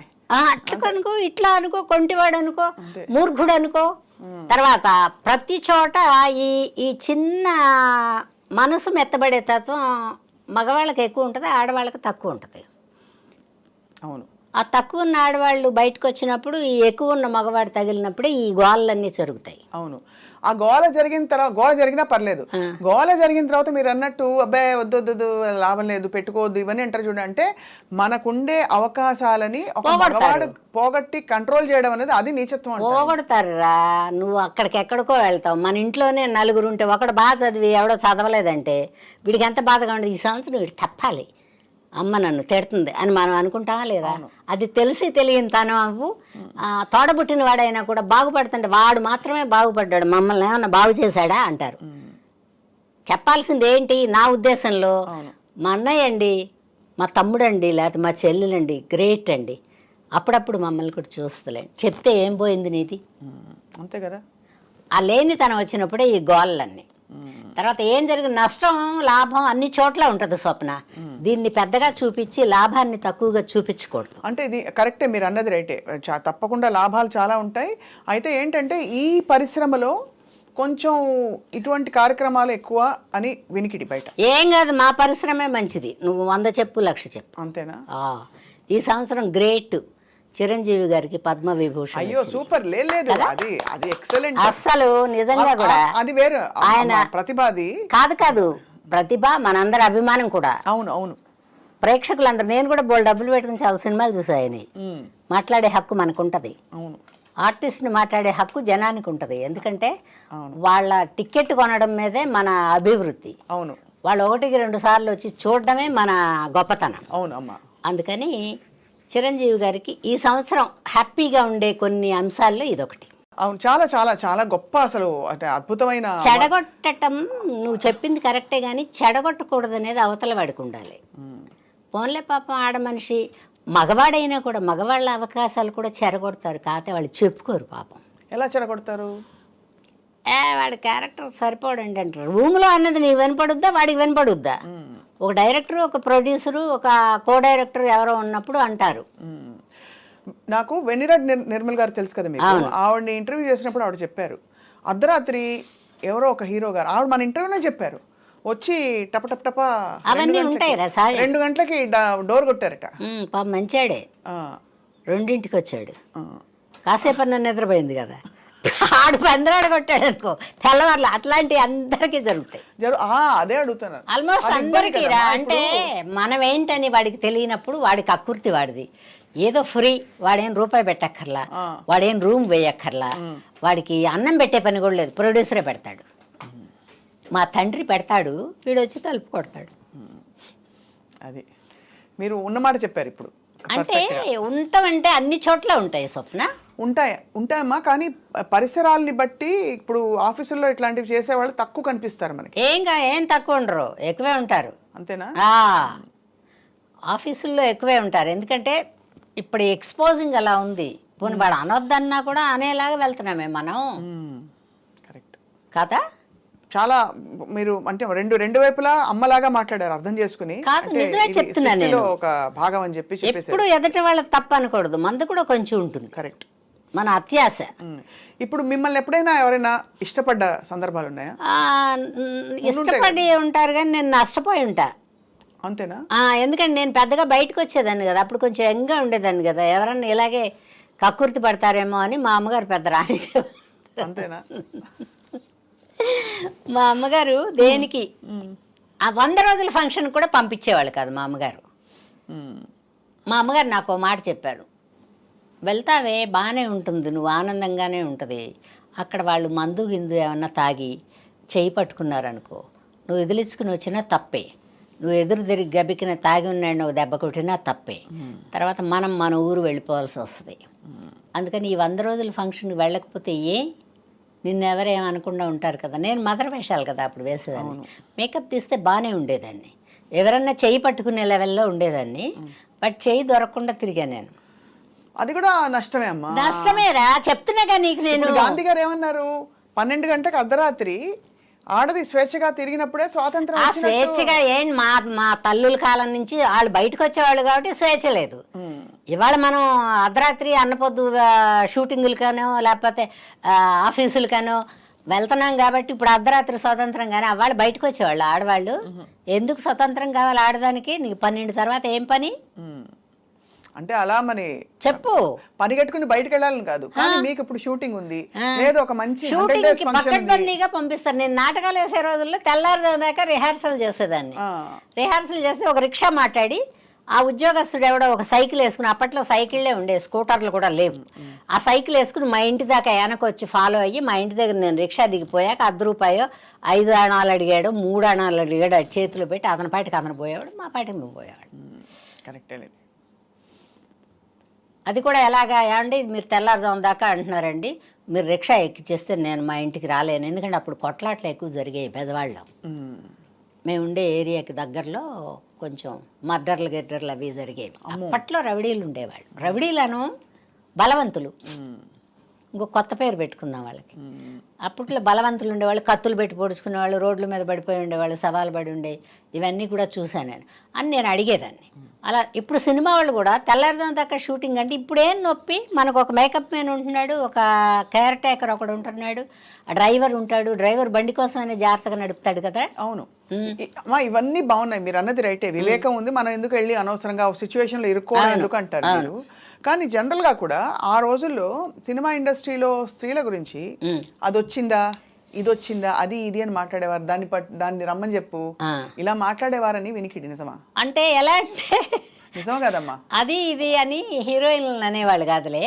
అట్లకనుకో, ఇట్లా అనుకో, కొంటివాడు అనుకో, మూర్ఖుడు అనుకో. తర్వాత ప్రతి చోట ఈ చిన్న మనసు మెత్తబడే తత్వం మగవాళ్ళకి ఎక్కువ ఉంటుంది, ఆడవాళ్ళకి తక్కువ ఉంటుంది. అవును. ఆ తక్కువ ఉన్న ఆడవాళ్ళు బయటకు వచ్చినప్పుడు ఈ ఎక్కువ ఉన్న మగవాడు తగిలినప్పుడే ఈ గోళ్ళన్నీ జరుగుతాయి. అవును. ఆ గోల జరిగిన తర్వాత, గోల జరిగినా పర్లేదు, గోల జరిగిన తర్వాత మీరు అన్నట్టు అబ్బాయి వద్దు లాభం లేదు పెట్టుకోవద్దు ఇవన్నీ అంటారు చూడండి. అంటే మనకుండే అవకాశాలని ఒక మగవాడు పోగొట్టి కంట్రోల్ చేయడం అనేది అది నీచత్వం. పోగొడతారా, నువ్వు అక్కడికి ఎక్కడికో వెళ్తావు. మన ఇంట్లోనే నలుగురు ఉంటే ఒకడు బాగా చదివి ఎవడో చదవలేదంటే వీడికి ఎంత బాధగా ఉండదు, ఈ సంవత్సరం వీడు తప్పాలి, అమ్మ నన్ను తిడుతుంది అని మనం అనుకుంటామా లేదా? అది తెలిసి తెలియని తనవు. తోడబుట్టిన వాడైనా కూడా బాగుపడుతుంటే వాడు మాత్రమే బాగుపడ్డాడు, మమ్మల్ని ఏమన్నా బాగు చేశాడా అంటారు. చెప్పాల్సింది ఏంటి నా ఉద్దేశంలో, అవును. మా అన్నయ్య అండి, మా తమ్ముడండి, లేకపోతే మా చెల్లెలండి, గ్రేట్ అండి, అప్పుడప్పుడు మమ్మల్ని కూడా చూస్తలే, చెప్తే ఏం పోయింది నీది. అంతే కదా. ఆ లేనితనం వచ్చినప్పుడే ఈ గోళ్ళన్నీ. తర్వాత ఏం జరిగింది, నష్టం లాభం అన్ని చోట్ల ఉంటుంది స్వప్న. దీన్ని పెద్దగా చూపించి లాభాన్ని తక్కువగా చూపించకూడదు. అంటే ఇది కరెక్టే, మీరు అన్నది రైటే, తప్పకుండా లాభాలు చాలా ఉంటాయి. అయితే ఏంటంటే ఈ పరిశ్రమలో కొంచెం ఇటువంటి కార్యక్రమాలు ఎక్కువ అని వినికిడి బయట. ఏం కాదు, మా పరిశ్రమే మంచిది, నువ్వు 100 చెప్పు 1,00,000 చెప్పు. అంతేనా? ఈ సంవత్సరం గ్రేట్ చిరంజీవి గారికి పద్మవిభూషణ్. అయ్యో సూపర్, లేదు అది అది ఎక్సలెంట్ అస్సలు నిజంగా కూడా. అది వేరు, ఆయన ప్రతిభాది కాదు ప్రతిభ మనందరి అభిమానం కూడా. అవును అవును. ప్రేక్షకులందరూ, నేను కూడా బోల్ డబ్బులు పెట్టుకుని చాలా సినిమాలు చూసాయని. మాట్లాడే హక్కు మనకు ఉంటుంది. అవును. ఆర్టిస్ట్ని మాట్లాడే హక్కు జనానికి ఉంటుంది. ఎందుకంటే వాళ్ళ టికెట్ కొనడం మీదే మన అభివృద్ధి. అవును. వాళ్ళు 1-2 సార్లు వచ్చి చూడడమే మన గొప్పతనం. అవును అమ్మా. అందుకని చిరంజీవి గారికి ఈ సంవత్సరం హ్యాపీగా ఉండే కొన్ని అంశాల్లో ఇదొకటి. అవును, చాలా చాలా చాలా గొప్ప, అసలు అంటే అద్భుతమైన. చెడగొట్టడం నువ్వు చెప్పింది కరెక్టే, కానీ చెడగొట్టకూడదు అనేది అవతల వాడికి ఉండాలి. పోన్లే పాపం ఆడ మనిషి, మగవాడైనా కూడా మగవాళ్ళ అవకాశాలు కూడా చెడగొడతారు, కాకపోతే వాళ్ళు చెప్పుకోరు పాపం. ఎలా చెడగొడతారు? వాడి క్యారెక్టర్ సరిపోడండి అంటారు. రూమ్లో అన్నది నీకు వినపడుద్దా, వాడికి వినపడుద్దా? ఒక డైరెక్టరు, ఒక ప్రొడ్యూసరు, ఒక కో డైరెక్టర్ ఎవరో ఉన్నప్పుడు అంటారు. నాకు వెన్నిరెడ్డి నిర్మల్ గారు తెలుసు కదా మీకు, ఆవిడని ఇంటర్వ్యూ చేసినప్పుడు ఆవిడ చెప్పారు, అర్ధరాత్రి ఎవరో ఒక హీరో గారు, ఆవిడ మన ఇంటర్వ్యూనే చెప్పారు, వచ్చి టప అవన్నీ ఉంటాయి రా సార్. 2 గంటలకి డోర్ కొట్టారట. మంచాడే 2ంటికి వచ్చాడు, కాసేపు నన్ను నిద్రపోయింది కదా, ఆడు 12 కొట్టాడు అనుకో, తెల్లవారులు. అట్లాంటి అందరికీ జరుగుతాయి. అదే అడుగుతున్నాను, ఆల్మోస్ట్ అందరికీ రా. అంటే మనం ఏంటని వాడికి తెలియనప్పుడు వాడికి అకృతి వాడిది. ఏదో ఫ్రీ, వాడేం రూపాయి పెట్టక్కర్లా, వాడేం రూమ్ వేయక్కర్లా, వాడికి అన్నం పెట్టే పని కూడా లేదు, ప్రొడ్యూసరే పెడతాడు. మా తండ్రి పెడతాడు, వీడు వచ్చి తలుపు కొడతాడు. అది మీరు ఉన్నమాట చెప్పారు. ఇప్పుడు అంటే ఉంటామంటే అన్ని చోట్ల ఉంటాయి స్వప్న. ఉంటాయమ్మా, కానీ పరిసరాలని బట్టి ఇప్పుడు ఆఫీసుల్లో ఇట్లాంటివి చేసేవాళ్ళు తక్కువ కనిపిస్తారు మనకి. ఏం తక్కువ ఉండరు, ఎక్కువే ఉంటారు. అంతేనా? ఆఫీసుల్లో ఎక్కువే ఉంటారు, ఎందుకంటే ఇప్పుడు ఎక్స్పోజింగ్ అలా ఉంది. పోనీ వాడు అనొద్దన్నా కూడా అనేలాగా వెళ్తున్నామే మనం. కరెక్ట్ కదా. చాలా మీరు అంటే రెండు వైపులా అమ్మలాగా మాట్లాడారు, అర్థం చేసుకుని. కాదు, నిజమే చెప్తున్నాను నేను, ఒక భాగం అని చెప్పి. ఎప్పుడు ఎదుటి వాళ్ళ తప్పు అనకూడదు, మంది కూడా కొంచెం ఉంటుంది. కరెక్ట్. మన అత్యాశ. ఇప్పుడు మిమ్మల్ని ఎప్పుడైనా ఎవరైనా ఇష్టపడ్డ సందర్భాలు ఉన్నాయా? ఇష్టపడి ఉంటారు, కానీ నేను నష్టపోయి ఉంటా. అంతేనా? ఎందుకంటే నేను పెద్దగా బయటకు వచ్చేదాన్ని కదా, అప్పుడు కొంచెం యంగ్గా ఉండేదాన్ని కదా, ఎవరన్నా ఇలాగే కక్కుర్తి పడతారేమో అని మా అమ్మగారు పెద్ద రానిచ్చేవారు. అంతేనా? మా అమ్మగారు దేనికి 100 రోజుల ఫంక్షన్ కూడా పంపించేవాళ్ళు కాదు మా అమ్మగారు. మా అమ్మగారు నాకు మాట చెప్పారు, వెళ్తావే బాగానే ఉంటుంది, నువ్వు ఆనందంగానే ఉంటుంది, అక్కడ వాళ్ళు మందు గిందు ఏమన్నా తాగి చేయి పట్టుకున్నారనుకో, నువ్వు ఎదిలించుకుని వచ్చినా తప్పే, నువ్వు ఎదురు తిరిగి గబికిన తాగి ఉన్నాడు ఒక దెబ్బ కొట్టినా తప్పే, తర్వాత మన ఊరు వెళ్ళిపోవాల్సి వస్తుంది. అందుకని ఈ 100 రోజుల ఫంక్షన్కి వెళ్ళకపోతే నిన్నెవరేమనకుండా ఉంటారు కదా. నేను మదర్ వేషాలు కదా అప్పుడు వేసేదాన్ని, మేకప్ తీస్తే బాగానే ఉండేదాన్ని, ఎవరన్నా చెయ్యి పట్టుకునే లెవెల్లో ఉండేదాన్ని, బట్ చెయ్యి దొరకకుండా తిరిగాను నేను. అది కూడా నష్టమే అమ్మా. నష్టమేరా, చెప్తున్నాగా నీకు నేను. గాంధీ గారు ఏమన్నారు, 12 గంటలకు అర్ధరాత్రి ఆడది స్వేచ్ఛగా తిరిగినప్పుడే స్వాతంత్రం. ఆ స్వేచ్ఛగా మా తల్లుల కాలం నుంచి వాళ్ళు బయటకు వచ్చేవాళ్ళు కాబట్టి స్వేచ్ఛ లేదు. ఇవాళ మనం అర్ధరాత్రి అన్నపొద్దు షూటింగులకనో లేకపోతే ఆఫీసులకనో వెళ్తున్నాం కాబట్టి ఇప్పుడు అర్ధరాత్రి స్వతంత్రం. కానీ వాళ్ళు బయటకు వచ్చేవాళ్ళు ఆడవాళ్ళు. ఎందుకు స్వతంత్రం కావాలి ఆడదానికి? నీకు 12 తర్వాత ఏం పని అంటే అలా మరి చెప్పు. పని కట్టుకుని బయటకు వెళ్ళాలని కాదు, కానీ మీకు ఇప్పుడు షూటింగ్ ఉంది, లేదు ఒక మంచి షూటింగ్ పకడ్బందీగా పంపిస్తారు. నేను నాటకాలు వేసే రోజుల్లో తెల్లారుజాము దాకా రిహార్సల్ చేసేదాన్ని. రిహార్సల్ చేస్తే ఒక రిక్షా మాట్లాడి ఆ ఉద్యోగస్తుడు ఎవడో ఒక సైకిల్ వేసుకుని, అప్పట్లో సైకిళ్ళే ఉండే, స్కూటర్లు కూడా లేవు, ఆ సైకిల్ వేసుకుని మా ఇంటి దాకా వెనకొచ్చి ఫాలో అయ్యి మా ఇంటి దగ్గర నేను రిక్షా దిగిపోయాక 10 రూపాయో 5 అణాలు అడిగాడు, 3 అణాలు అడిగాడు, అది చేతిలో పెట్టి అతని పాటికి అతను పోయేవాడు, మా పాటికి మేము పోయేవాడు. కరెక్టే. అది కూడా ఎలాగా ఏమండి మీరు తెల్లారుజాము దాకా అంటున్నారండి, మీరు రిక్షా ఎక్కిచ్చేస్తే నేను మా ఇంటికి రాలేను, ఎందుకంటే అప్పుడు కొట్లాట్లు ఎక్కువ జరిగాయి పెదవాళ్ళం. మేము ఉండే ఏరియాకి దగ్గరలో కొంచెం మర్డర్లు గిడ్డర్లు అవి జరిగేవి. అప్పట్లో రవిడీలు ఉండేవాళ్ళు. రవిడీలను బలవంతులు, ఇంకో కొత్త పేరు పెట్టుకుందాం వాళ్ళకి. అప్పట్లో బలవంతులు ఉండేవాళ్ళు, కత్తులు పెట్టి పొడుచుకునేవాళ్ళు, రోడ్ల మీద పడిపోయి ఉండేవాళ్ళు, సవాలు పడి ఉండే, ఇవన్నీ కూడా చూశాను నేను అని నేను అడిగేదాన్ని. అలా ఇప్పుడు సినిమా వాళ్ళు కూడా తెల్లారిదాం దాకా షూటింగ్ అంటే ఇప్పుడేం నొప్పి, మనకు ఒక మేకప్ మ్యాన్ ఉంటున్నాడు, ఒక కేర్ టేకర్ ఒకడు ఉంటున్నాడు, ఆ డ్రైవర్ ఉంటాడు, డ్రైవర్ బండి కోసమైనా జాగ్రత్తగా నడుపుతాడు కదా. అవును అమ్మా, ఇవన్నీ బాగున్నాయి, మీరు అన్నది రైటే, వివేకం ఉంది, మనం ఎందుకు వెళ్ళి అనవసరంగా సిచ్యువేషన్లో ఇరుక్కోవడం ఎందుకు అంటారు మీరు. కానీ జనరల్గా కూడా ఆ రోజుల్లో సినిమా ఇండస్ట్రీలో స్త్రీల గురించి అది వచ్చిందా ఇది వచ్చిందా అది ఇది అని మాట్లాడేవారు, దాన్ని రమ్మని చెప్పు ఇలా మాట్లాడేవారని వినికిడి. నిజమా? అంటే ఎలా అంటే నిజమా కదమ్మా? అది ఇది అని హీరోయిన్లు అనేవాళ్ళు కాదులే,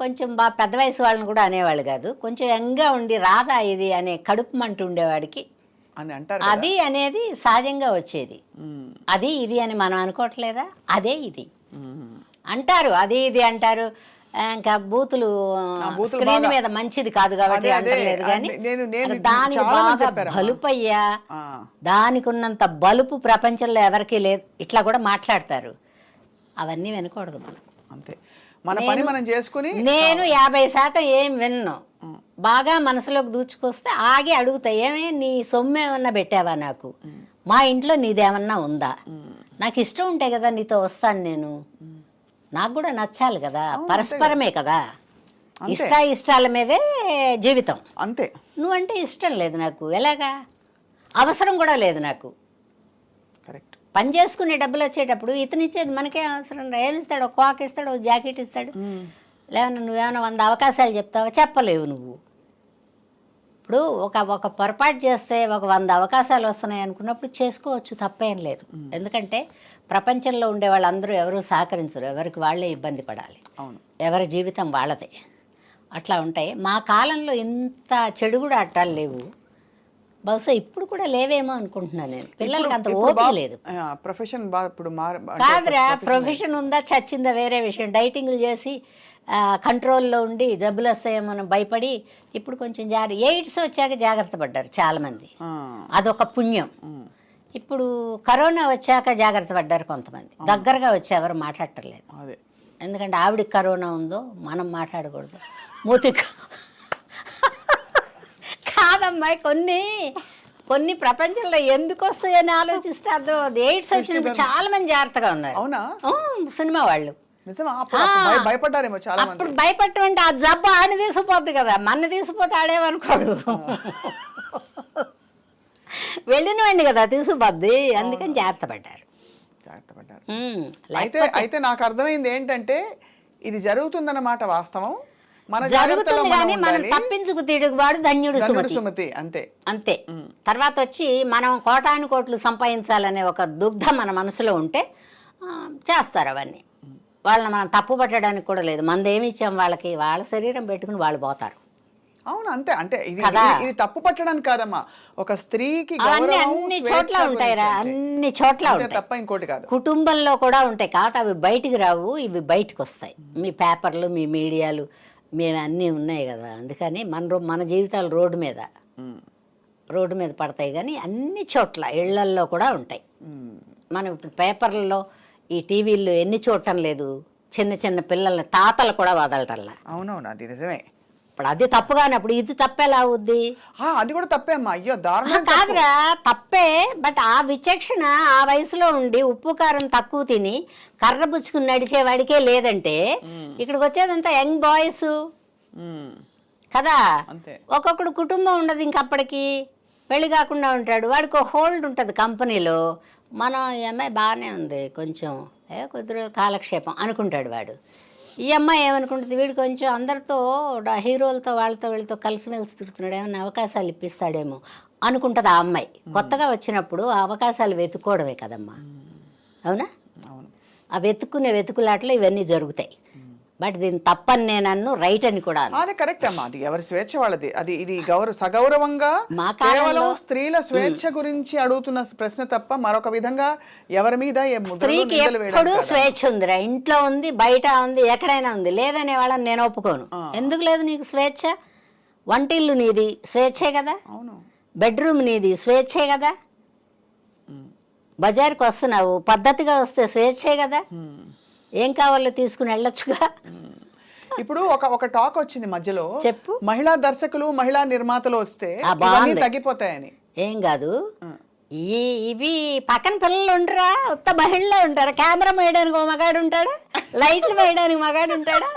కొంచెం బాగా పెద్ద వయసు వాళ్ళని కూడా అనేవాళ్ళు కాదు, కొంచెం యంగ్గా ఉండి రాదా ఇది అనే కడుపు మంట ఉండేవాడికి అని అంటారు. అది అనేది సహజంగా వచ్చేది. అది ఇది అని మనం అనుకోవట్లేదా, అదే ఇది అంటారు, అది ఇది అంటారు. ఇంకా బూతులు స్క్రీన్ మీద మంచిది కాదు కాబట్టి అంటలేదు, కానీ దానికి బాగా బలుపయ్యా, దానికి ఉన్నంత బలుపు ప్రపంచంలో ఎవరికీ లేదు, ఇట్లా కూడా మాట్లాడతారు. అవన్నీ వినకూడదు మనం. అంతే, మన పని మనం చేసుకుని. నేను 50% ఏం విన్ను, బాగా మనసులోకి దూచుకొస్తే ఆగి అడుగుతా, ఏమే నీ సొమ్ము ఏమన్నా పెట్టావా నాకు, మా ఇంట్లో నీదేమన్నా ఉందా, నాకు ఇష్టం ఉంటే కదా నీతో వస్తాను నేను, నాకు కూడా నచ్చాలి కదా, పరస్పరమే కదా, ఇష్టాల మీదే జీవితం. అంతే, నువ్వంటే ఇష్టం లేదు నాకు, ఎలాగా, అవసరం కూడా లేదు నాకు. కరెక్ట్. పని చేసుకునే డబ్బులు వచ్చేటప్పుడు ఇతనిచ్చేది మనకే అవసరం, ఏమిస్తాడు, ఒక కాక్ ఇస్తాడు, ఒక జాకెట్ ఇస్తాడు, లేవన్నా నువ్వేమైనా 100 అవకాశాలు చెప్తావా, చెప్పలేవు నువ్వు. ఇప్పుడు ఒక పొరపాటు చేస్తే ఒక 100 అవకాశాలు వస్తున్నాయి అనుకున్నప్పుడు చేసుకోవచ్చు, తప్పేం లేదు. ఎందుకంటే ప్రపంచంలో ఉండే వాళ్ళందరూ ఎవరూ సహకరించరు, ఎవరికి వాళ్ళే ఇబ్బంది పడాలి, ఎవరి జీవితం వాళ్ళదే, అట్లా ఉంటాయి. మా కాలంలో ఇంత చెడు కూడా అట్టాలు లేవు, బహుశా ఇప్పుడు కూడా లేవేమో అనుకుంటున్నాను నేను. పిల్లలకి అంత ఓపిక లేదు. ప్రొఫెషన్ కాదురా, ప్రొఫెషన్ ఉందా చచ్చిందా వేరే విషయం. డైటింగ్లు చేసి కంట్రోల్లో ఉండి జబ్బులు వస్తాయేమో భయపడి ఇప్పుడు కొంచెం ఎయిడ్స్ వచ్చాక జాగ్రత్త పడ్డారు చాలామంది, అదొక పుణ్యం. ఇప్పుడు కరోనా వచ్చాక జాగ్రత్త పడ్డారు కొంతమంది, దగ్గరగా వచ్చి ఎవరు మాట్లాడటలేదు. ఎందుకంటే ఆవిడకి కరోనా ఉందో మనం మాట్లాడకూడదు, మూతి కాదమ్మాయి. కొన్ని ప్రపంచంలో ఎందుకు వస్తాయని ఆలోచిస్తే అర్థం. ఎయిడ్స్ వచ్చినప్పుడు చాలా మంది జాగ్రత్తగా ఉన్నారు. అవునా? సినిమా వాళ్ళు భయపడ్డారేమో చాలా. అప్పుడు భయపడటం ఆ జబ్బు ఆడిని తీసుకుపోద్ది కదా, మన తీసుకుపోతే ఆడేమనుకోడు, వెళ్ళినవండి కదా తీసుకుపోద్ది, అందుకని జాగ్రత్త పడ్డారు. అయితే నాకు అర్థమైంది ఏంటంటే ఇది జరుగుతుందన్నమాట, వాస్తవం జరుగుతుంది, కానీ మనం తప్పించుకు తిరుగువాడు ధన్యుడు సుమతి. అంతే అంతే. తర్వాత వచ్చి మనం కోటాను కోట్లు సంపాదించాలనే ఒక దుగ్ధ మన మనసులో ఉంటే చేస్తారు అవన్నీ. వాళ్ళని మనం తప్పు పట్టడానికి కూడా లేదు, మనదేమి ఇచ్చాం వాళ్ళకి, వాళ్ళ శరీరం పెట్టుకుని వాళ్ళు పోతారు. అవును, అంతే. అంటే ఇది తప్పు పట్టడానికి కాదమ్మా, ఒక స్త్రీకి అన్ని చోట్ల ఉంటాయిరా, అన్ని చోట్ల ఉంటాయి, తప్ప ఇంకోటి కాదు. కుటుంబంలో కూడా ఉంటాయి, కాబట్టి అవి బయటికి రావు, ఇవి బయటకు వస్తాయి. మీ పేపర్లు, మీ మీడియాలు, మేము అన్నీ ఉన్నాయి కదా, అందుకని మన జీవితాలు రోడ్డు మీద పడతాయి, కానీ అన్ని చోట్ల ఇళ్లల్లో కూడా ఉంటాయి. మనం ఇప్పుడు పేపర్లలో, ఈ టీవీల్లో ఎన్ని చూడటం లేదు, చిన్న చిన్న పిల్లల్ని తాతలు కూడా వదలటల్లా. అవునవును, అది నిజమే. ఇప్పుడు అది తప్పు కానప్పుడు ఇది తప్పేలా అవుద్ది? అది కూడా తప్పే అమ్మా. అయ్యో దారుణం కాదురా, తప్పే. బట్ ఆ విచక్షణ ఆ వయసులో ఉండి ఉప్పు కారం తక్కువ తిని కర్ర పుచ్చుకుని నడిచేవాడికే లేదంటే ఇక్కడికి వచ్చేదంతా యంగ్ బాయ్స్ కదా. ఒక్కొక్కడు కుటుంబం ఉండదు, ఇంకప్పటికి పెళ్లి కాకుండా ఉంటాడు, వాడికి ఒక హోల్డ్ ఉంటుంది కంపెనీలో. మనం ఈ అమ్మాయి బాగానే ఉంది, కొంచెం కొద్ది కాలక్షేపం అనుకుంటాడు వాడు. ఈ అమ్మాయి ఏమనుకుంటుంది, వీడు కొంచెం అందరితో హీరోలతో వీళ్ళతో కలిసిమెలిసి తిరుగుతున్నాడు, ఏమన్నా అవకాశాలు ఇప్పిస్తాడేమో అనుకుంటుంది ఆ అమ్మాయి. కొత్తగా వచ్చినప్పుడు ఆ అవకాశాలు వెతుక్కోవడమే కదమ్మా, అవునా? ఆ వెతుక్కులాట్లో ఇవన్నీ జరుగుతాయి. బట్ దీన్ని తప్పని నేను అన్ను, రైట్ అని కూడా అన్ను. అదే కరెక్ట్ అమ్మా, అది ఎవరి స్వేచ్ఛ వాళ్ళది. అది ఇది సగౌరవంగా మా కాలంలో కేవలం స్త్రీల స్వేచ్ఛ గురించి అడుగుతున్న ప్రశ్న తప్ప మరొక విధంగా ఎవరి మీద ఏ ముద్రలు, స్త్రీకి నిందలు వేయడం ఎప్పుడు కాదు. స్వేచ్ఛ ఉందిరా, ఇంట్లో ఉంది, బయట ఉంది, ఎక్కడైనా ఉంది. లేదనే వాళ్ళని నేను ఒప్పుకోను. ఎందుకు లేదు నీకు స్వేచ్ఛ? వంటిల్లు నీది, స్వేచ్ఛే కదా. అవును. బెడ్రూమ్ నీది, స్వేచ్ఛే కదా. బజార్కి వస్తున్నావు, పద్ధతిగా వస్తే స్వేచ్ఛే కదా. ఏం కావాలో తీసుకుని వెళ్ళొచ్చుగా. ఇప్పుడు ఒక టాక్ వచ్చింది మధ్యలో, చెప్పు. మహిళా దర్శకులు, మహిళా నిర్మాతలు వస్తే బాగుంది. ఇవన్నీ తగ్గిపోతాయని. ఏం కాదు, ఇవి పక్కన పిల్లలు ఉండరా, ఉత్త మహిళలో ఉంటారా? కెమెరా వేయడానికి ఒక మగాడు ఉంటాడా? లైట్లు వేయడానికి మగాడు ఉంటాడా?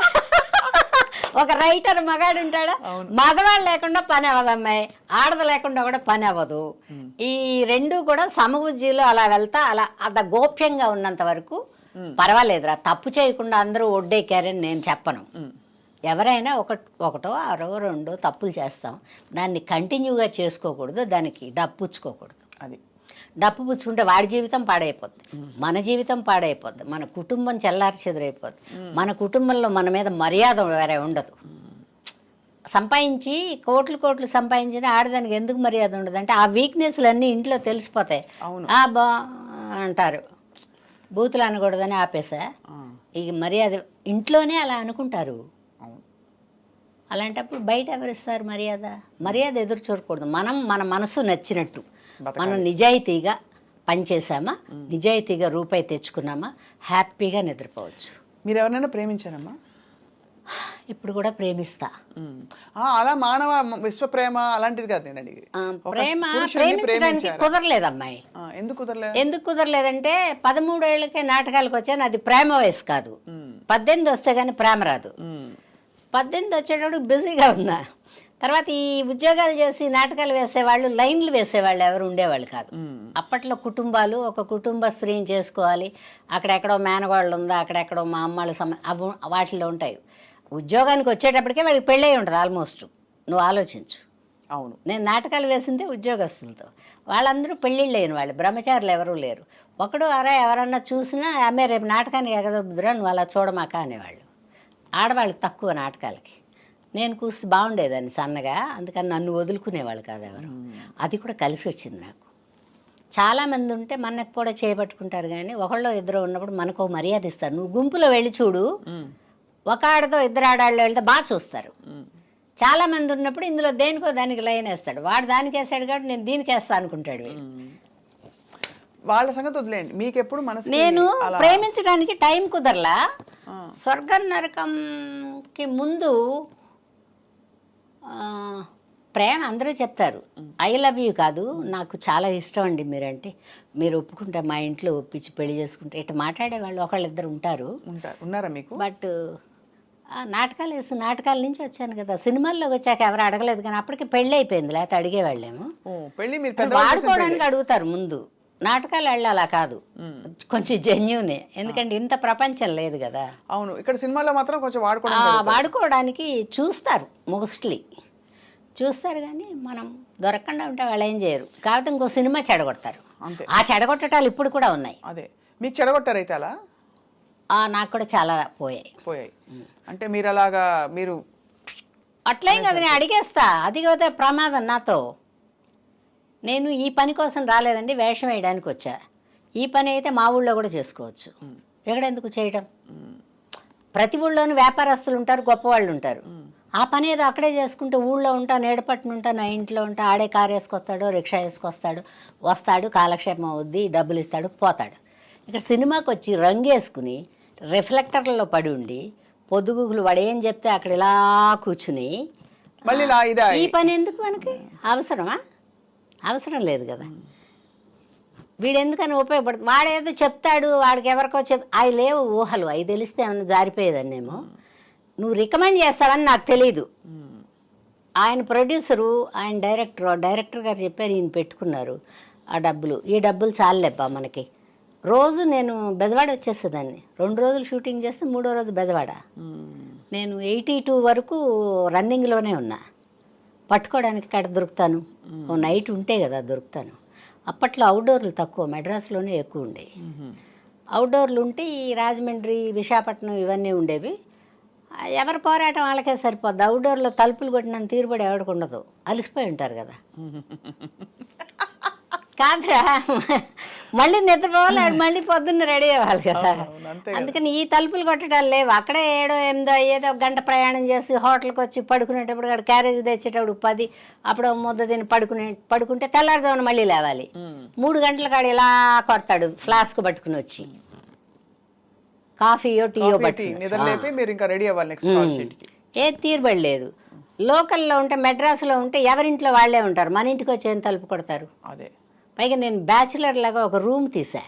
ఒక రైటర్ మగాడు ఉంటాడా? మగవాళ్ళు లేకుండా పని అవ్వదు అమ్మాయి, ఆడది లేకుండా కూడా పని అవ్వదు. ఈ రెండు కూడా సమబుజ్జిలో అలా వెళ్తా, అలా అంత గోప్యంగా ఉన్నంత వరకు పర్వాలేదురా. తప్పు చేయకుండా అందరూ ఒడ్డెక్కారని నేను చెప్పను. ఎవరైనా ఒకటో అరో రెండో తప్పులు చేస్తాం, దాన్ని కంటిన్యూగా చేసుకోకూడదు, దానికి డప్పుచ్చుకోకూడదు. అది డప్పు పుచ్చుకుంటే వాడి జీవితం పాడైపోద్ది, మన జీవితం పాడైపోద్ది, మన కుటుంబం చెల్లారి చెదిరైపోద్ది, మన కుటుంబంలో మన మీద మర్యాద వేరే ఉండదు. సంపాదించి కోట్లు సంపాదించిన ఆడదానికి ఎందుకు మర్యాద ఉండదు అంటే ఆ వీక్నెస్లు అన్నీ ఇంట్లో తెలిసిపోతాయి. బా అంటారు, బూతులు అనకూడదని ఆపేసా. ఇక మర్యాద ఇంట్లోనే అలా అనుకుంటారు. అలాంటప్పుడు బయట ఎవరిస్తారు మర్యాద? మర్యాద ఎదురు చూడకూడదు. మన మనసు నచ్చినట్టు మనం నిజాయితీగా పనిచేసామా, నిజాయితీగా రూపాయి తెచ్చుకున్నామా, హ్యాపీగా నిద్రపోవచ్చు. మీరు ఎవరైనా ప్రేమించారమ్మా? ఇప్పుడు కూడా ప్రేమిస్తా. అలా మానవ విశ్వ ప్రేమ అలాంటిది కాదు నేను అడిగి. ప్రేమించడానికి కుదరలేదు అమ్మాయి. ఎందుకు కుదరలేదంటే 13 ఏళ్ళకే నాటకాలకు వచ్చాను. అది ప్రేమ వయసు కాదు. 18 వస్తే కానీ ప్రేమ రాదు. 18 వచ్చేటప్పుడు బిజీగా ఉన్నా. తర్వాత ఈ ఉద్యోగాలు చేసి నాటకాలు వేసేవాళ్ళు, లైన్లు వేసేవాళ్ళు ఎవరు ఉండేవాళ్ళు కాదు. అప్పట్లో కుటుంబాలు, ఒక కుటుంబ స్త్రీని చేసుకోవాలి, అక్కడెక్కడో మేనగోళ్ళు ఉందా, అక్కడెక్కడో మా అమ్మాళ్ళ వాటిల్లో ఉంటాయి. ఉద్యోగానికి వచ్చేటప్పటికే వాడికి పెళ్ళై ఉంటుంది ఆల్మోస్ట్. నువ్వు ఆలోచించు. అవును, నేను నాటకాలు వేసిందే ఉద్యోగస్తులతో. వాళ్ళందరూ పెళ్ళిళ్ళు అయిన వాళ్ళు, బ్రహ్మచారులు ఎవరూ లేరు. ఒకడు ఎవరన్నా చూసినా ఆమె రేపు నాటకానికి ఎగదొద్దురా, నువ్వు అలా చూడమాక అనేవాళ్ళు. ఆడవాళ్ళు తక్కువ నాటకాలకి. నేను కూస్తే బాగుండేదాన్ని సన్నగా, అందుకని నన్ను వదులుకునేవాళ్ళు కాదు ఎవరు. అది కూడా కలిసి వచ్చింది నాకు. చాలామంది ఉంటే మనకు కూడా చేపట్టుకుంటారు, కానీ ఒకళ్ళు ఇద్దరు ఉన్నప్పుడు మనకు మర్యాద ఇస్తారు. నువ్వు గుంపులో వెళ్ళి చూడు, ఒక ఆడతో ఇద్దరు ఆడాళ్ళు వెళ్తే బాగా చూస్తారు. చాలామంది ఉన్నప్పుడు ఇందులో దేనికో దానికి లైన్ వేస్తాడు. వాడు దానికి వేస్తాడు కాబట్టి నేను దీనికి వేస్తా అనుకుంటాడు. వాళ్ళ సంగతి వదిలేండి, మీకు ఎప్పుడు మనసు నేను ప్రేమించడానికి టైం కుదరలా. స్వర్గం నరకంకి ముందు ప్రేమ అందరూ చెప్తారు, ఐ లవ్ యూ కాదు, నాకు చాలా ఇష్టం అండి మీరంటే, మీరు ఒప్పుకుంటే మా ఇంట్లో ఒప్పించి పెళ్లి చేసుకుంటే, ఇట్లా మాట్లాడే వాళ్ళు ఒకళ్ళిద్దరు ఉన్నారా మీకు? బట్ నాటకాలు వేసి నాటకాల నుంచి వచ్చాను కదా, సినిమాల్లోకి వచ్చాక ఎవరు అడగలేదు, కానీ అప్పటికి పెళ్ళి అయిపోయింది. లేకపోతే అడిగేవాళ్ళేమో. వాడుకోవడానికి అడుగుతారు ముందు. నాటకాలు వెళ్ళాలా కాదు, కొంచెం జెన్యూనే, ఎందుకంటే ఇంత ప్రపంచం లేదు కదా. అవును, ఇక్కడ సినిమాలో మాత్రం కొంచెం వాడుకోవడానికి చూస్తారు, మోస్ట్లీ చూస్తారు, కానీ మనం దొరకకుండా ఉంటే వాళ్ళు ఏం చేయరు. కాబట్టి ఇంకో సినిమా చెడగొడతారు. ఆ చెడగొట్టటాలు ఇప్పుడు కూడా ఉన్నాయి. అదే మీకు చెడగొట్టారు అయితే అలా? నాకు కూడా చాలా పోయాయి. అంటే మీరు అలాగా మీరు అట్లేం కదా, నేను అడిగేస్తా. అది కదా ప్రమాదం నాతో. నేను ఈ పని కోసం రాలేదండి, వేషం వేయడానికి వచ్చా. ఈ పని అయితే మా ఊళ్ళో కూడా చేసుకోవచ్చు, ఎక్కడెందుకు చేయటం? ప్రతి ఊళ్ళోనూ వ్యాపారస్తులు ఉంటారు, గొప్పవాళ్ళు ఉంటారు. ఆ పని ఏదో అక్కడే చేసుకుంటే ఊళ్ళో ఉంటా, నేడపట్టున ఉంటా, నా ఇంట్లో ఉంటా, ఆడే కారు వేసుకొస్తాడు, రిక్షా వేసుకొస్తాడు, వస్తాడు, కాలక్షేపం అవుద్ది, డబ్బులు ఇస్తాడు, పోతాడు. ఇక్కడ సినిమాకి వచ్చి రంగు వేసుకుని రిఫ్లెక్టర్లలో పడి ఉండి పొద్దుగుగులు వాడు ఏం చెప్తే అక్కడ ఇలా కూర్చుని ఈ పని ఎందుకు మనకి? అవసరమా? అవసరం లేదు కదా. వీడు ఎందుకని ఉపయోగపడుతుంది? వాడేదో చెప్తాడు, వాడికి ఎవరికో అవి లేవు ఊహలు, అవి తెలిస్తే ఏమన్నా జారిపోయేదన్నేమో. నువ్వు రికమెండ్ చేస్తావని నాకు తెలీదు. ఆయన ప్రొడ్యూసరు, ఆయన డైరెక్టర్ గారు చెప్పారు, ఈయన పెట్టుకున్నారు ఆ డబ్బులు. ఈ డబ్బులు చాలులేబ్బా మనకి. రోజు నేను బెజవాడ వచ్చేసేదాన్ని. 2 రోజులు షూటింగ్ చేస్తే 3వ రోజు బెజవాడ. నేను 82 వరకు రన్నింగ్లోనే ఉన్నా. పట్టుకోవడానికి కడ దొరుకుతాను, ఓ నైట్ ఉంటే కదా దొరుకుతాను. అప్పట్లో అవుట్డోర్లు తక్కువ, మెడ్రాస్లోనే ఎక్కువ ఉండేవి. అవుట్డోర్లు ఉంటే ఈ రాజమండ్రి, విశాఖపట్నం ఇవన్నీ ఉండేవి. ఎవరి పోరాటం వాళ్ళకే సరిపోద్ది. అవుట్డోర్లో తలుపులు కొట్టిన తీరుబడి ఎవరికి ఉండదు, అలసిపోయి ఉంటారు కదా. కాదురా, మళ్ళీ నిద్రపోవాలి, మళ్ళీ పొద్దున్న రెడీ అవ్వాలి కదా. అందుకని ఈ తలుపులు కొట్టడాలు లేవు. అక్కడే 7, 8 అయ్యేది, 1 గంట ప్రయాణం చేసి హోటల్కి వచ్చి పడుకునేటప్పుడు అక్కడ క్యారేజ్ తెచ్చేటప్పుడు 10, అప్పుడు ముద్ద తిని పడుకుంటే తెల్లారుదామని మళ్ళీ లేవాలి. 3 గంటల కాడ ఇలా కొడతాడు ఫ్లాస్క్ పట్టుకుని వచ్చి, కాఫీయో టీయో పట్టుకుని. ఏ తీరుబడి లేదు. లోకల్లో ఉంటే, మెడ్రాస్లో ఉంటే ఎవరింట్లో వాళ్ళే ఉంటారు, మన ఇంటికి వచ్చి ఏం తలుపు కొడతారు. అదే పైగా నేను బ్యాచులర్ లాగా ఒక రూమ్ తీసా,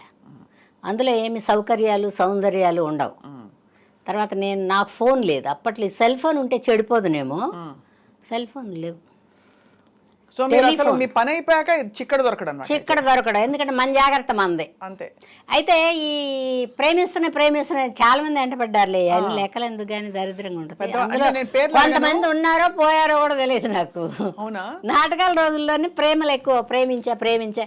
అందులో ఏమి సౌకర్యాలు సౌందర్యాలు ఉండవు. తర్వాత నాకు ఫోన్ లేదు అప్పట్లో. సెల్ ఫోన్ ఉంటే చెడిపోదునేమో, సెల్ ఫోన్ లేవు. సో మీరు అసలు మీ పని అయిపోయాక చిక్కడ దొరకడం, ఎందుకంటే మన జాగ్రత్త మనది అంతే. అయితే ఈ ప్రేమిస్తున్న చాలా మంది వెంటపడ్డారులే, అది లెక్కలు ఎందుకు కానీ దరిద్రంగా ఉంటుంది. అందులో కొంతమంది ఉన్నారో పోయారో కూడా తెలియదు నాకు. నాటకాల రోజుల్లోనే ప్రేమలు ఎక్కువ, ప్రేమించే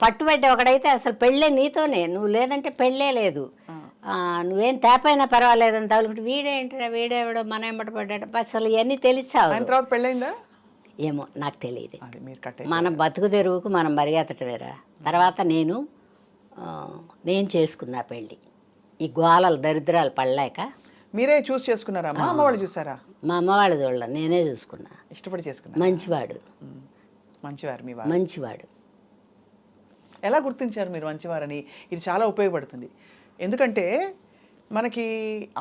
పట్టుబడ్డ ఒకడైతే అసలు పెళ్ళే నీతోనే, నువ్వు లేదంటే పెళ్ళే లేదు, నువ్వేం తేపైనా పర్వాలేదని తగులుకుంటే వీడేంటిరా, వీడేవాడో మన ఎంబట పడ్డాడు, అసలు ఇవన్నీ తెలిచావు. పెళ్ళైందా ఏమో నాకు తెలియదు. మన బతుకు తెరువుకు మనం పరిగెత్తటమేరా. తర్వాత నేను చేసుకున్నా పెళ్ళి. ఈ గోళాలు దరిద్రాలు పడలేక. మీరే చూస్ చేసుకున్నారా? మా అమ్మ వాళ్ళు చూసారా? మా అమ్మ వాళ్ళు చూడలే, నేనే చూసుకున్నా. ఇష్టపడి చేసుకున్నా. మంచివాడు. మంచివాడు. ఎలా గుర్తించారు మీరు మంచివారని? ఇది చాలా ఉపయోగపడుతుంది. ఎందుకంటే మనకి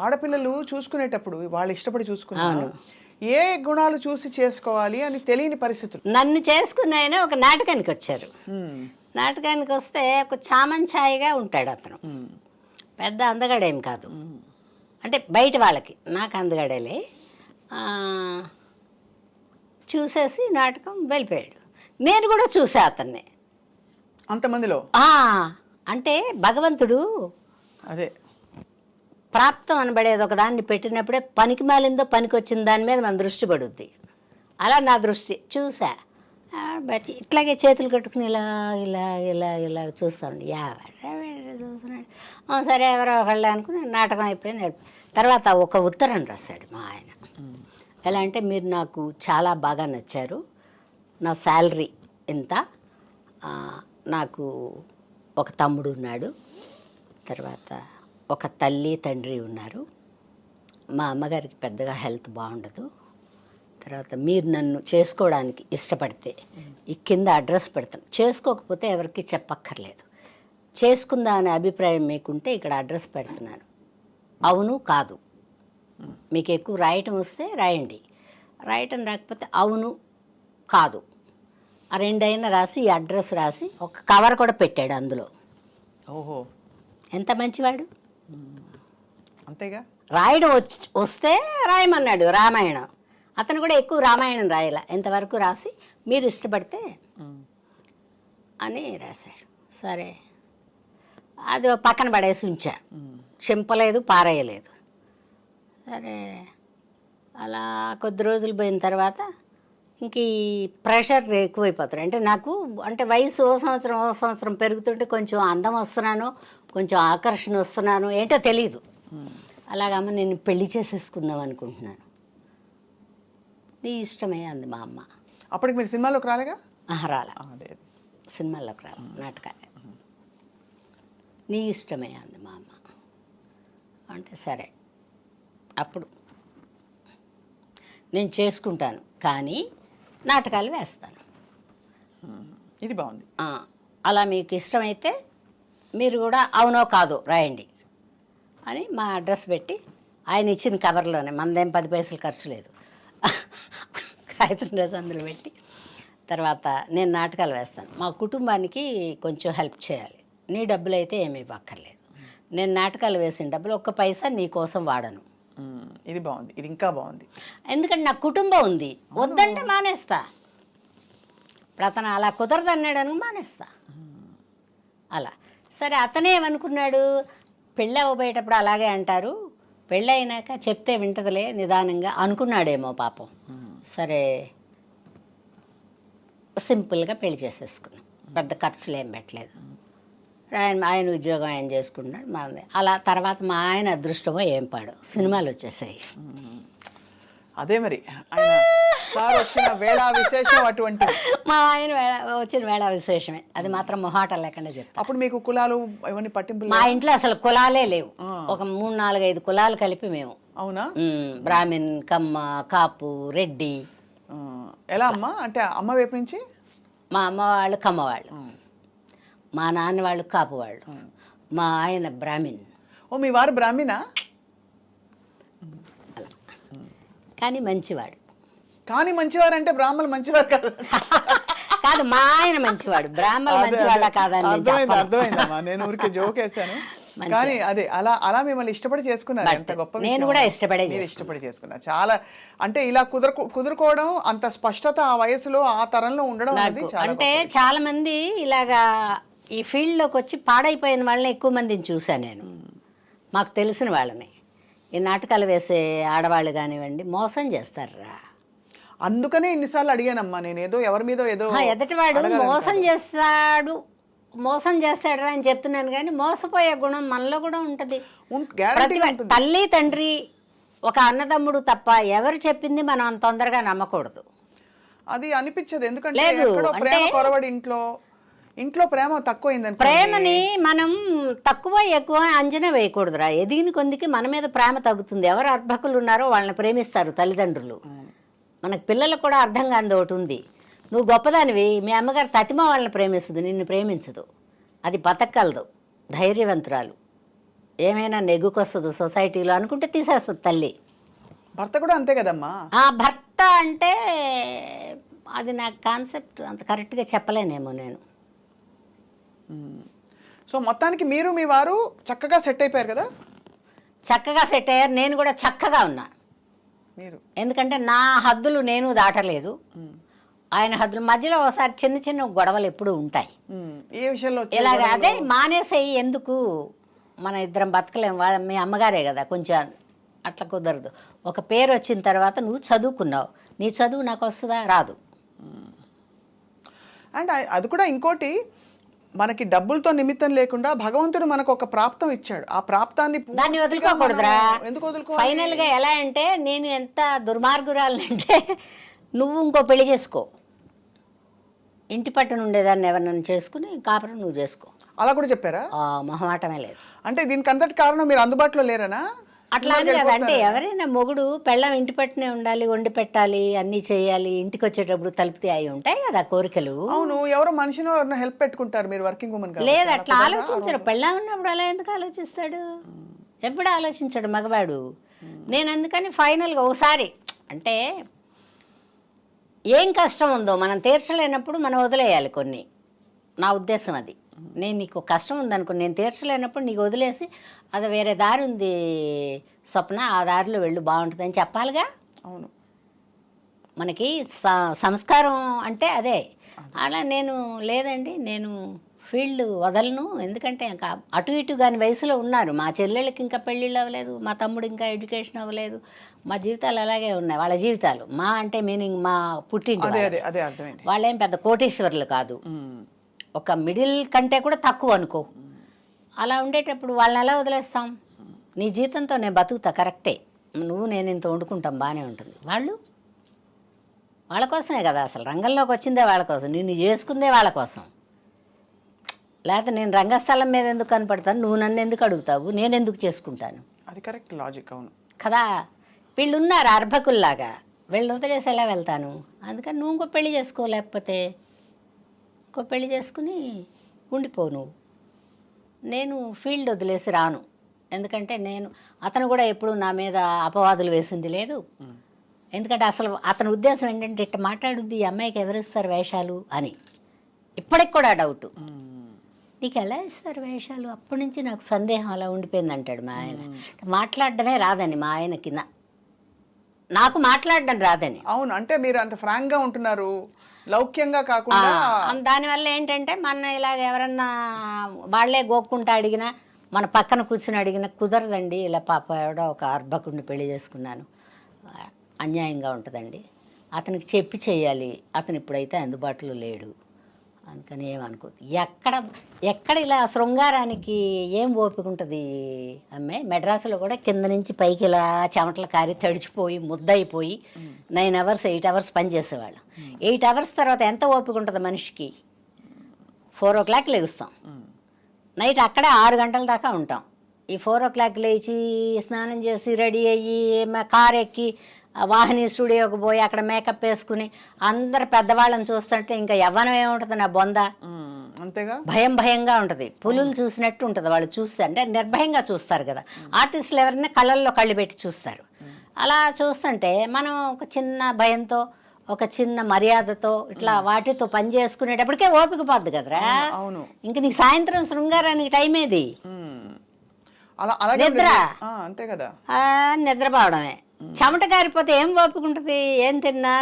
ఆడపిల్లలు చూసుకునేటప్పుడు వాళ్ళు ఇష్టపడి చూసుకున్నారు, ఏ గుణాలు చూసి చేసుకోవాలి అని తెలియని పరిస్థితులు. నన్ను చేసుకున్న ఆయన ఒక నాటకానికి వచ్చారు. నాటకానికి వస్తే ఒక చామంచాయిగా ఉంటాడు అతను, పెద్ద అందగాడేం కాదు, అంటే బయట వాళ్ళకి. నాకు అందగాడేలే. చూసేసి నాటకం వెళ్ళిపోయాడు. నేను కూడా చూసా అతన్ని అంతమందిలో. అంటే భగవంతుడు అదే ప్రాప్తం అనబడేది ఒక దాన్ని పెట్టినప్పుడే పనికి మాలిందో పనికి వచ్చిన దాని మీద మన దృష్టి పడుద్ది. అలా నా దృష్టి చూసా. ఇట్లాగే చేతులు కట్టుకుని ఇలా ఇలా ఇలా ఇలా చూస్తాను. చూస్తున్నాడు. సరే ఎవరో ఒకళ్ళే అనుకుని నాటకం అయిపోయింది. తర్వాత ఒక ఉత్తరం రాశాడు మా ఆయన. ఎలా అంటే, మీరు నాకు చాలా బాగా నచ్చారు, నా శాలరీ ఎంత, నాకు ఒక తమ్ముడు ఉన్నాడు, తర్వాత ఒక తల్లి తండ్రి ఉన్నారు, మా అమ్మగారికి పెద్దగా హెల్త్ బాగుండదు, తర్వాత మీరు నన్ను చేసుకోవడానికి ఇష్టపడితే ఈ కింద అడ్రస్ పెడతాను, చేసుకోకపోతే ఎవరికి చెప్పక్కర్లేదు, చేసుకుందా అనే అభిప్రాయం మీకుంటే ఇక్కడ అడ్రస్ పెడుతున్నాను, అవును కాదు, మీకు ఎక్కువ రాయటం వస్తే రాయండి, రాయటం రాకపోతే అవును కాదు ఆ రెండైనా రాసి ఈ అడ్రస్ రాసి ఒక కవర్ కూడా పెట్టాడు అందులో. ఓహో, ఎంత మంచివాడు. అంతేగా, రాయడం వస్తే రాయమన్నాడు రామాయణం. అతను కూడా ఎక్కువ రామాయణం రాయాల, ఎంతవరకు రాసి మీరు ఇష్టపడితే అని రాశాడు. సరే, అది పక్కన పడేసి ఉంచా, చింపలేదు పారేయలేదు. సరే, అలా కొద్ది రోజులు పోయిన తర్వాత ఇంక ఈ ప్రెషర్ ఎక్కువైపోతారు. అంటే నాకు అంటే వయసు ఓ సంవత్సరం పెరుగుతుంటే కొంచెం అందం వస్తున్నాను, కొంచెం ఆకర్షణ వస్తున్నాను, ఏంటో తెలీదు. అలాగమ్మ నేను పెళ్లి చేసేసుకుందాం అనుకుంటున్నాను. నీ ఇష్టమే అంది మా అమ్మ. అప్పటికి మీరు సినిమాలోకి రాలేగా? రాలే, సినిమాల్లోకి రాలే, నాటకాలే. నీ ఇష్టమే అంది మా అమ్మ. అంటే సరే, అప్పుడు నేను చేసుకుంటాను కానీ నాటకాలు వేస్తాను. ఇది బాగుంది. అలా మీకు ఇష్టమైతే మీరు కూడా అవునో కాదో రాయండి అని మా అడ్రస్ పెట్టి ఆయన ఇచ్చిన కవర్లోనే, మనదేం 10 పైసలు ఖర్చు లేదు, కాగితం రాసి అందులో పెట్టి, తర్వాత నేను నాటకాలు వేస్తాను, మా కుటుంబానికి కొంచెం హెల్ప్ చేయాలి, నీ డబ్బులు అయితే ఏమీ ఇవ్వక్కర్లేదు, నేను నాటకాలు వేసిన డబ్బులు 1 పైసా నీ కోసం వాడను. ఇది బాగుంది, ఇది ఇంకా బాగుంది. ఎందుకంటే నాకు కుటుంబం ఉంది, వద్దంటే మానేస్తా. ఇప్పుడు అతను అలా కుదరదన్నాడను మానేస్తా. అలా సరే, అతనే ఏమనుకున్నాడు, పెళ్ళి అవ్వబోయేటప్పుడు అలాగే అంటారు, పెళ్ళి అయినాక చెప్తే వింటదిలే నిదానంగా అనుకున్నాడేమో పాపం. సరే, సింపుల్గా పెళ్లి చేసేసుకున్నాం, పెద్ద ఖర్చులు ఏం పెట్టలేదు. ఆయన ఉద్యోగం ఆయన చేసుకుంటున్నాడు మనది. అలా తర్వాత మా ఆయన అదృష్టమో ఏం పాడు సినిమాలు వచ్చేసాయి. అదే మరి ఆయన సార్ వచ్చిన వేళ విశేషం అటువంటిది. మా ఆయన వచ్చిన వేళ విశేషమే, అది మాత్రం మొహాటం లేకుండా చెప్తా. అప్పుడు మీకు కులాలు ఇవన్నీ పట్టింపులు? మా ఇంట్లో అసలు కులాలే లేవు, ఒక 3, 4, 5 కులాలు కలిపి మేము. అవునా? బ్రాహ్మిన్, కమ్మ, కాపు, రెడ్డి. ఎలా అమ్మా? అంటే అమ్మ వైపు నుంచి మా అమ్మ వాళ్ళు కమ్మ వాళ్ళు, మా నాన్న వాళ్ళు కాపు వాళ్ళు, మా ఆయన బ్రాహ్మిన్. ఓ మీ వారు బ్రాహ్మణ? అలా కానీ మంచివాడు. కానీ మంచివారు అంటే బ్రాహ్మణులు మంచివారు కాదు. కాదు, మా ఆయన మంచివాడు, బ్రాహ్మణులు మంచివాళ్ళ కాదని అర్థమైందమ్మా, నేను ఊరికి జోక్ వేసాను. కానీ అదే అలా అలా మిమ్మల్ని ఇష్టపడి చేసుకున్నారు. ఎంత గొప్ప విషయం. నేను కూడా ఇష్టపడి చేసుకున్నా. చాలా అంటే ఇలా కుదురుకోవడం, అంత స్పష్టత ఆ వయసులో ఆ తరంలో ఉండడం అనేది అంటే చాలా మంది ఇలాగా ఈ ఫీల్డ్లోకి వచ్చి పాడైపోయిన వాళ్ళని ఎక్కువ మందిని చూశాను నేను, మాకు తెలిసిన వాళ్ళని. ఈ నాటకాలు వేసే ఆడవాళ్ళు కానివ్వండి మోసం చేస్తారా. అందుకనే ఇన్నిసార్లు అడిగానమ్మా నేను, ఏదో ఎవరి మీద ఏదో ఎదటివాడు మోసం చేస్తాడు అని చెప్తున్నాను, కానీ మోసపోయే గుణం మనలో కూడా ఉంటుంది. తల్లి తండ్రి ఒక అన్నదమ్ముడు తప్ప ఎవరు చెప్పింది మనం అంత తొందరగా నమ్మకూడదు. అది అనిపించదు, ఎందుకంటే ప్రేమ కొరవడి ఇంట్లో ప్రేమ తక్కువైందని, ప్రేమని మనం తక్కువ ఎక్కువ అంచనా వేయకూడదురా. ఎదిగిన కొందికి మన మీద ప్రేమ తగ్గుతుంది. ఎవరు అర్భకులు ఉన్నారో వాళ్ళని ప్రేమిస్తారు తల్లిదండ్రులు. మనకు పిల్లలకు కూడా అర్థం కానిది ఒకటి ఉంది, నువ్వు గొప్పదానివి, మీ అమ్మగారు తతిమ వాళ్ళని ప్రేమిస్తుంది, నిన్ను ప్రేమించదు. అది బతకగలదు, ధైర్యవంతురాలు, ఏమైనా నెగ్గుకొస్తుంది సొసైటీలో అనుకుంటే తీసేస్తుంది తల్లి. భర్త కూడా అంతే కదమ్మా. ఆ భర్త అంటే అది నాకు కాన్సెప్ట్ అంత కరెక్ట్గా చెప్పలేనేమో నేను. సో మొత్తానికి మీరు మీ వారు చక్కగా సెట్ అయిపోయారు కదా? చక్కగా సెట్ అయ్యారు, నేను కూడా చక్కగా ఉన్నా. మీరు ఎందుకంటే నా హద్దులు నేను దాటలేదు, ఆయన హద్దుల మధ్యలో ఒకసారి చిన్న చిన్న గొడవలు ఎప్పుడు ఉంటాయి. ఏ విషయంలో? ఇలాగ అదే మానేసేయి, ఎందుకు మన ఇద్దరం బతకలేము, వాళ్ళ మీ అమ్మగారే కదా, కొంచెం అట్లా కుదరదు. ఒక పేరు వచ్చిన తర్వాత నువ్వు చదువుకున్నావు, నీ చదువు నాకు వస్తుందా? రాదు. అండ్ అది కూడా ఇంకోటి, మనకి డబ్బులతో నిమిత్తం లేకుండా భగవంతుడు మనకు ఒక ప్రాప్తం ఇచ్చాడు, ఆ ప్రాప్తాన్ని దాన్ని వదులుకోకూడదురా. ఎందుకు వదులుకో? ఫైనల్ గా ఎలా అంటే, నేను ఎంత దుర్మార్గురాలంటే, నువ్వు ఇంకో పెళ్లి చేసుకో, ఇంటి పట్టున ఉండేదాన్ని ఎవరినైనా చేసుకుని కాపురం నువ్వు చేసుకో. అలా కూడా చెప్పారా? మొహమాటమే లేదు. అంటే దీనికి అంతటి కారణం మీరు అందుబాటులో లేరనా? అట్లా అని కదా, అంటే ఎవరైనా మొగుడు పెళ్ళం ఇంటి పట్టునే ఉండాలి, వండి పెట్టాలి, అన్నీ చేయాలి, ఇంటికి వచ్చేటప్పుడు తలుపుతే అవి ఉంటాయి కదా కోరికలు. అవును, ఎవరో మనిషిని ఎవరైనా హెల్ప్ పెట్టుకుంటారు, మీరు వర్కింగ్ ఉమెన్ లేదు అట్లా ఆలోచించరు. పెళ్ళం ఉన్నప్పుడు అలా ఎందుకు ఆలోచిస్తాడు? ఎప్పుడు ఆలోచించాడు మగవాడు. నేను అందుకని ఫైనల్గా ఒకసారి అంటే ఏం కష్టం ఉందో మనం తీర్చలేనప్పుడు మనం వదిలేయాలి కొన్ని. నా ఉద్దేశం అది. నేను నీకు కష్టం ఉందనుకో, నేను తీర్చలేనప్పుడు నీకు వదిలేసి అది వేరే దారి ఉంది స్వప్న, ఆ దారిలో వెళ్ళు బాగుంటుందని చెప్పాలిగా. అవును, మనకి సంస్కారం అంటే అదే. అలా నేను లేదండి, నేను ఫీల్డ్ వదలను, ఎందుకంటే ఇంకా అటు ఇటు కాని వయసులో ఉన్నారు. మా చెల్లెళ్ళకి ఇంకా పెళ్ళిళ్ళు అవ్వలేదు, మా తమ్ముడు ఇంకా ఎడ్యుకేషన్ అవ్వలేదు, మా జీవితాలు అలాగే ఉన్నాయి. వాళ్ళ జీవితాలు మా అంటే మీనింగ్ మా పుట్టింటి వాళ్ళేం పెద్ద కోటీశ్వర్లు కాదు, ఒక మిడిల్ కంటే కూడా తక్కువ అనుకో. అలా ఉండేటప్పుడు వాళ్ళని ఎలా వదిలేస్తాం? నీ జీతంతో నేను బతుకుతా కరెక్టే, నువ్వు నేను ఇంత వండుకుంటాం బాగానే ఉంటుంది. వాళ్ళ కోసమే కదా అసలు రంగంలోకి వచ్చిందే, వాళ్ళ కోసం, నిన్ను చేసుకుందే వాళ్ళ కోసం. లేకపోతే నేను రంగస్థలం మీద ఎందుకు కనపడతాను, నువ్వు నన్ను ఎందుకు అడుగుతావు, నేను ఎందుకు చేసుకుంటాను? అది కరెక్ట్ లాజిక్. అవును కదా, వీళ్ళు ఉన్నారు అర్భకుల్లాగా, వీళ్ళు వదిలేసి ఎలా వెళ్తాను? అందుకని నువ్వు ఇంకో పెళ్లి చేసుకో, లేకపోతే ఇంకో పెళ్లి చేసుకుని ఉండిపో నువ్వు. నేను ఫీల్డ్ వదిలేసి రాను, ఎందుకంటే అతను కూడా ఎప్పుడు నా మీద అపవాదులు వేసింది లేదు. ఎందుకంటే అసలు అతని ఉద్దేశం ఏంటంటే, ఇట్లా మాట్లాడుద్ది ఈ అమ్మాయికి ఎవరిస్తారు వేషాలు అని. ఇప్పటికి కూడా డౌట్, నీకు ఎలా ఇస్తారు వేషాలు? అప్పటి నుంచి నాకు సందేహం అలా ఉండిపోయింది అంటాడు మా ఆయన. మాట్లాడడమే రాదని మా ఆయనకి, నాకు మాట్లాడడం రాదని. అవును, అంటే మీరు అంత ఫ్రాంక్ గా ఉంటున్నారు, లౌక్యంగా కాకుండా. దానివల్ల ఏంటంటే మన ఇలాగ ఎవరన్నా వాళ్లే గోక్కుంటా అడిగినా, మన పక్కన కూర్చుని అడిగినా కుదరదండి, ఇలా పాప ఎవడో ఒక అర్భకుడిని పెళ్లి చేసుకున్నాను, అన్యాయంగా ఉంటుందండి, అతనికి చెప్పి చేయాలి, అతను ఇప్పుడైతే అందుబాటులో లేడు అందుకని ఏమనుకోదు. ఎక్కడ ఎక్కడ ఇలా శృంగారానికి ఏం ఓపిక ఉంటుంది అమ్మే. మెడ్రాసులో కూడా కింద నుంచి పైకి ఇలా చెమటలు కారి తడిచిపోయి ముద్దయిపోయి 9 hours 8 hours పనిచేసేవాళ్ళం. 8 hours తర్వాత ఎంత ఓపిక ఉంటుంది మనిషికి? 4 o'clock లెగుస్తాం, నైట్ అక్కడే 6 గంటల దాకా ఉంటాం. ఈ 4 o'clock లేచి స్నానం చేసి రెడీ అయ్యి కార్ ఎక్కి వాహిని స్టూడియోకి పోయి అక్కడ మేకప్ వేసుకుని అందరు పెద్దవాళ్ళని చూస్తుంటే ఇంకా యవ్వనం ఏముంటుంది నా బొంద. అంతేగా, భయంగా భయంగా ఉంటుంది. పులులు చూసినట్టు ఉంటుంది వాళ్ళు చూస్తే. అంటే నిర్భయంగా చూస్తారు కదా ఆర్టిస్టులు, ఎవరైనా కళ్ళల్లో కళ్ళు పెట్టి చూస్తారు. అలా చూస్తుంటే మనం ఒక చిన్న భయంతో ఒక చిన్న మర్యాదతో ఇట్లా వాటితో పని చేసుకునేటప్పటికే ఓపిక పోద్ది కదరా. అవును. ఇంక నీకు సాయంత్రం శృంగారానికి టైం ఏది? నిద్ర. అంతే కదా, నిద్రపోవడమే. చెమట కారిపోతే ఏం ఓపిక ఉంటుంది? ఏం తిన్నా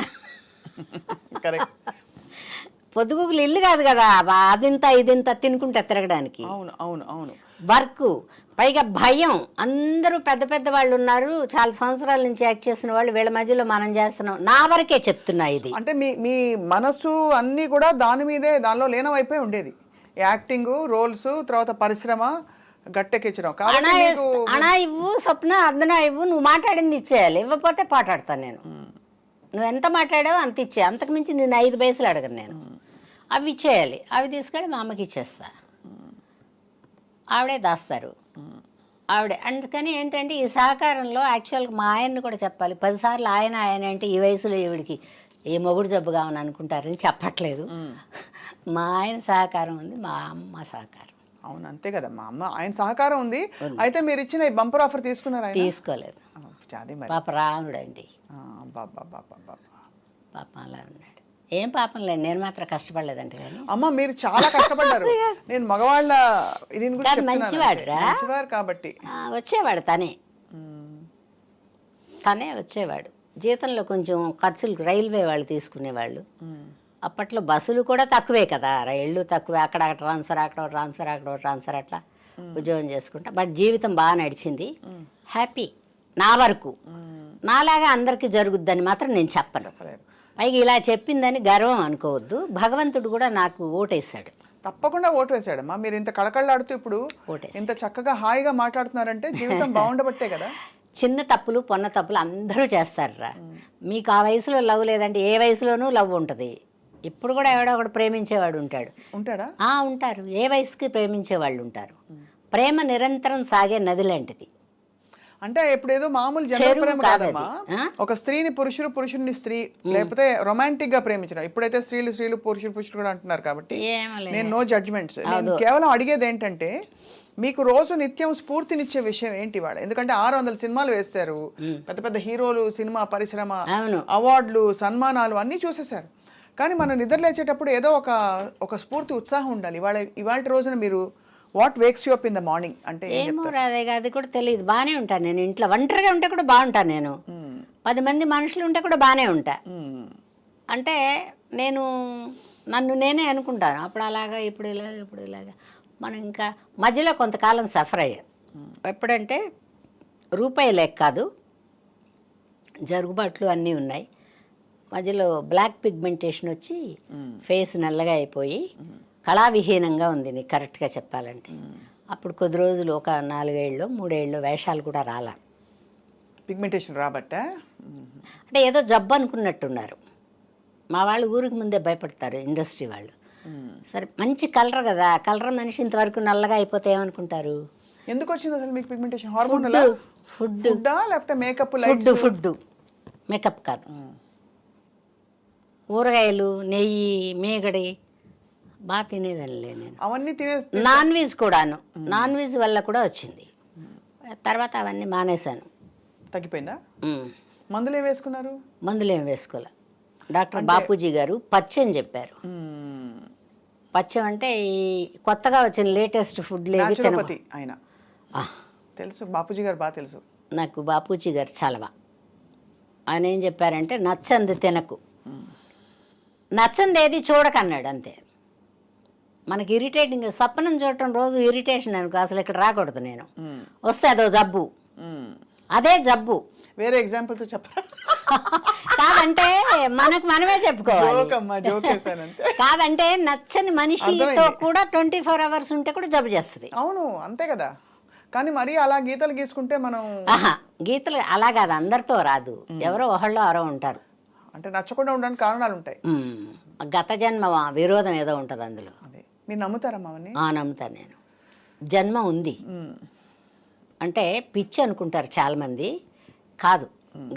పొద్దుగుకులు ఇల్లు కాదు కదా, అదింత ఇదింత తినుకుంటే తిరగడానికి. అవును అవును అవును. వర్క్, పైగా భయం. అందరూ పెద్ద పెద్ద వాళ్ళు ఉన్నారు, చాలా సంవత్సరాల నుంచి యాక్ట్ చేసిన వాళ్ళు, వీళ్ళ మధ్యలో మనం చేస్తున్నాం. నా వరకే చెప్తున్నా ఇది. అంటే మీ మీ మనసు అన్నీ కూడా దాని మీదే, దానిలో లీనమైపోయి ఉండేది. యాక్టింగ్, రోల్స్, తర్వాత పరిశ్రమ గట్టెక్కించడం. అనా ఇవ్వు స్వప్న, అర్ధనా ఇవ్వు, నువ్వు మాట్లాడింది ఇచ్చేయాలి. ఇవ్వకపోతే పాటాడతాను నేను. నువ్వు ఎంత మాట్లాడావో అంత ఇచ్చే, అంతకుమించి నేను 5 పైసలు అడగను నేను. అవి ఇచ్చేయాలి. అవి తీసుకెళ్ళి మా అమ్మకి ఇచ్చేస్తా, ఆవిడే దాస్తారు ఆవిడే. అందుకని ఏంటంటే ఈ సహకారంలో యాక్చువల్గా మా ఆయన్ని కూడా చెప్పాలి. 10 సార్లు ఆయన అంటే ఈ వయసులో ఈవిడికి ఏ మొగుడు జబ్బు కావని అనుకుంటారని చెప్పట్లేదు. మా ఆయన సహకారం ఉంది, మా అమ్మ సహకారం. అవును అంతే కదా, మా అమ్మ ఆయన సహకారం ఉంది. అయితే మీరు ఇచ్చిన ఈ బంపర్ ఆఫర్ తీసుకున్నారా? తీసుకోలేదు. పాప రానుడండి, పాప అలా ఉన్నాడు. ఏం పాపం లేదు, నేను మాత్రం కష్టపడలేదంటే. కానీ అమ్మ మీరు చాలా కష్టపడ్డారు. నేను మగవాళ్ళ మంచివాడు కాబట్టి వచ్చేవాడు, తనే వచ్చేవాడు. జీతంలో కొంచెం ఖర్చులు రైల్వే వాళ్ళు తీసుకునేవాళ్ళు. అప్పట్లో బస్సులు కూడా తక్కువే కదా, రైళ్ళు తక్కువే. అక్కడ ట్రాన్స్ఫర్, అక్కడ ట్రాన్స్ఫర్, అక్కడ ట్రాన్స్ఫర్, అట్లా ఉద్యోగం చేసుకుంటా. బట్ జీవితం బాగా నడిచింది, హ్యాపీ. నా వరకు నాలాగా అందరికీ జరుగుద్దని మాత్రం నేను చెప్పను. పైగా ఇలా చెప్పిందని గర్వం అనుకోవద్దు. భగవంతుడు కూడా నాకు ఓటేశాడు. తప్పకుండా ఓటు వేసాడమ్మా. మీరు ఇంత కళకళలాడుతూ ఇప్పుడు ఇంత చక్కగా హాయిగా మాట్లాడుతున్నారంటే జీవితం బాగుండబట్టే కదా. చిన్న తప్పులు పొన్న తప్పులు అందరూ చేస్తారురా. మీకు ఆ వయసులో లవ్ లేదంటే ఏ వయసులోనూ లవ్ ఉంటుంది. ఇప్పుడు కూడా ఎవడో ఒకడు ప్రేమించేవాడు ఉంటాడా? ఉంటారు. ఏ వయసుకి ప్రేమించేవాళ్ళు ఉంటారు. ప్రేమ నిరంతరం సాగే నది లాంటిది. అంటే ఇప్పుడు ఏదో మామూలు జనరల్ ప్రేమ కాదమ్మా. ఒక స్త్రీని పురుషుడు, పురుషుడిని స్త్రీ, లేకపోతే రొమాంటిక్ గా ప్రేమించడం. ఇప్పుడైతే స్త్రీలు పురుషుడు కూడా అంటున్నారు కాబట్టి నేను నో జడ్జ్మెంట్స్. నేను కేవలం అడిగేది ఏంటంటే మీకు రోజు నిత్యం స్ఫూర్తినిచ్చే విషయం ఏంటి వాడు? ఎందుకంటే 600 సినిమాలు వేస్తారు, పెద్ద పెద్ద హీరోలు, సినిమా పరిశ్రమ, అవార్డులు, సన్మానాలు అన్నీ చూసేశారు. కానీ మనం నిద్ర లేచేటప్పుడు ఏదో ఒక స్ఫూర్తి, ఉత్సాహం ఉండాలి. ఇవాళ రోజున మీరు what wakes you up in the morning అంటే ఏమో రాదే, అది కూడా తెలియదు. బాగానే ఉంటాను నేను. ఇంట్లో ఒంటరిగా ఉంటే కూడా బాగుంటాను నేను. 10 మంది మనుషులు ఉంటే కూడా బాగానే ఉంటా. అంటే నేను నన్ను నేనే అనుకుంటాను. అప్పుడు అలాగా, ఇప్పుడు ఇలాగా. మనం ఇంకా మధ్యలో కొంతకాలం సఫర్ అయ్యాం. ఎప్పుడంటే రూపాయి లేక కాదు, జరుగుబాట్లు అన్నీ ఉన్నాయి. మధ్యలో బ్లాక్ పిగ్మెంటేషన్ వచ్చి ఫేస్ నల్లగా అయిపోయి కళావిహీనంగా ఉంది, నీకు కరెక్ట్గా చెప్పాలంటే. అప్పుడు కొద్ది రోజులు ఒక 4 ఏళ్ళు 3 ఏళ్ళు వేషాలు కూడా రాలా. పిగ్మెంటేషన్ రాబట్ట అంటే ఏదో జబ్బు అనుకున్నట్టున్నారు మా వాళ్ళు. ఊరికి ముందే భయపడతారు ఇండస్ట్రీ వాళ్ళు. సరే మంచి కలర్ కదా, కలర్ మనిషి ఇంతవరకు నల్లగా అయిపోతే ఏమనుకుంటారు? ఎందుకు వచ్చింది అసలు మీకు పిగ్మెంటేషన్? హార్మోనల్? ఫుడ్ లేకపోతే మేకప్? ఫుడ్ మేకప్ కాదు. ఊరగాయలు, నెయ్యి, మేగడి బాగా తినేదానిలే నేను. అవన్నీ తినేసి నాన్ వెజ్ కూడాను. నాన్ వెజ్ వల్ల కూడా వచ్చింది. తర్వాత అవన్నీ మానేశాను. తగ్గిపోయిందా? మందులు ఏం వేసుకున్నారు? మందులు ఏం వేసుకోలే. డాక్టర్ బాపూజీ గారు పచ్చని చెప్పారు. పచ్చం అంటే ఈ కొత్తగా వచ్చిన లేటెస్ట్ ఫుడ్ లేవి తినమని. ఆయన తెలుసు, బాపూజీ గారు బాగా తెలుసు నాకు. బాపూజీ గారు చాలా ఆయన ఏం చెప్పారంటే నచ్చంది తినకు, నచ్చంది ఏది చూడకన్నాడు అంతే. మనకి ఇరిటేటింగ్, స్వప్నం చూడటం రోజు ఇరిటేషన్ అనుకో, అసలు ఇక్కడ రాకూడదు నేను. వస్తే అదో జబ్బు, అదే జబ్బు. వేరే ఎగ్జాంపుల్తో చెప్పరా? కాదంటే మనకు మనమే చెప్పుకోవాలి. జోకమ్మా, జోకేసానంతే. కాదంటే నచ్చని మనిషితో కూడా 24 hours ఉంటే కూడా జబ్బు చేస్తుంది. అవును, అంతే కదా. కానీ మరి అలా గీతలు గీసుకుంటే మనం గీతలు అలా కాదు, అందరితో రాదు, ఎవరో ఒకళ్ళు ఎవరో ఉంటారు. అంటే నచ్చకుండా ఉండడానికి కారణాలు ఉంటాయి. గత జన్మ విరోధం ఏదో ఉంటుంది అందులో. అదే, మీరు నమ్ముతారమ్మా అవన్నీ? నమ్ముతాను నేను. జన్మ ఉంది అంటే పిచ్చి అనుకుంటారు చాలా మంది, కాదు,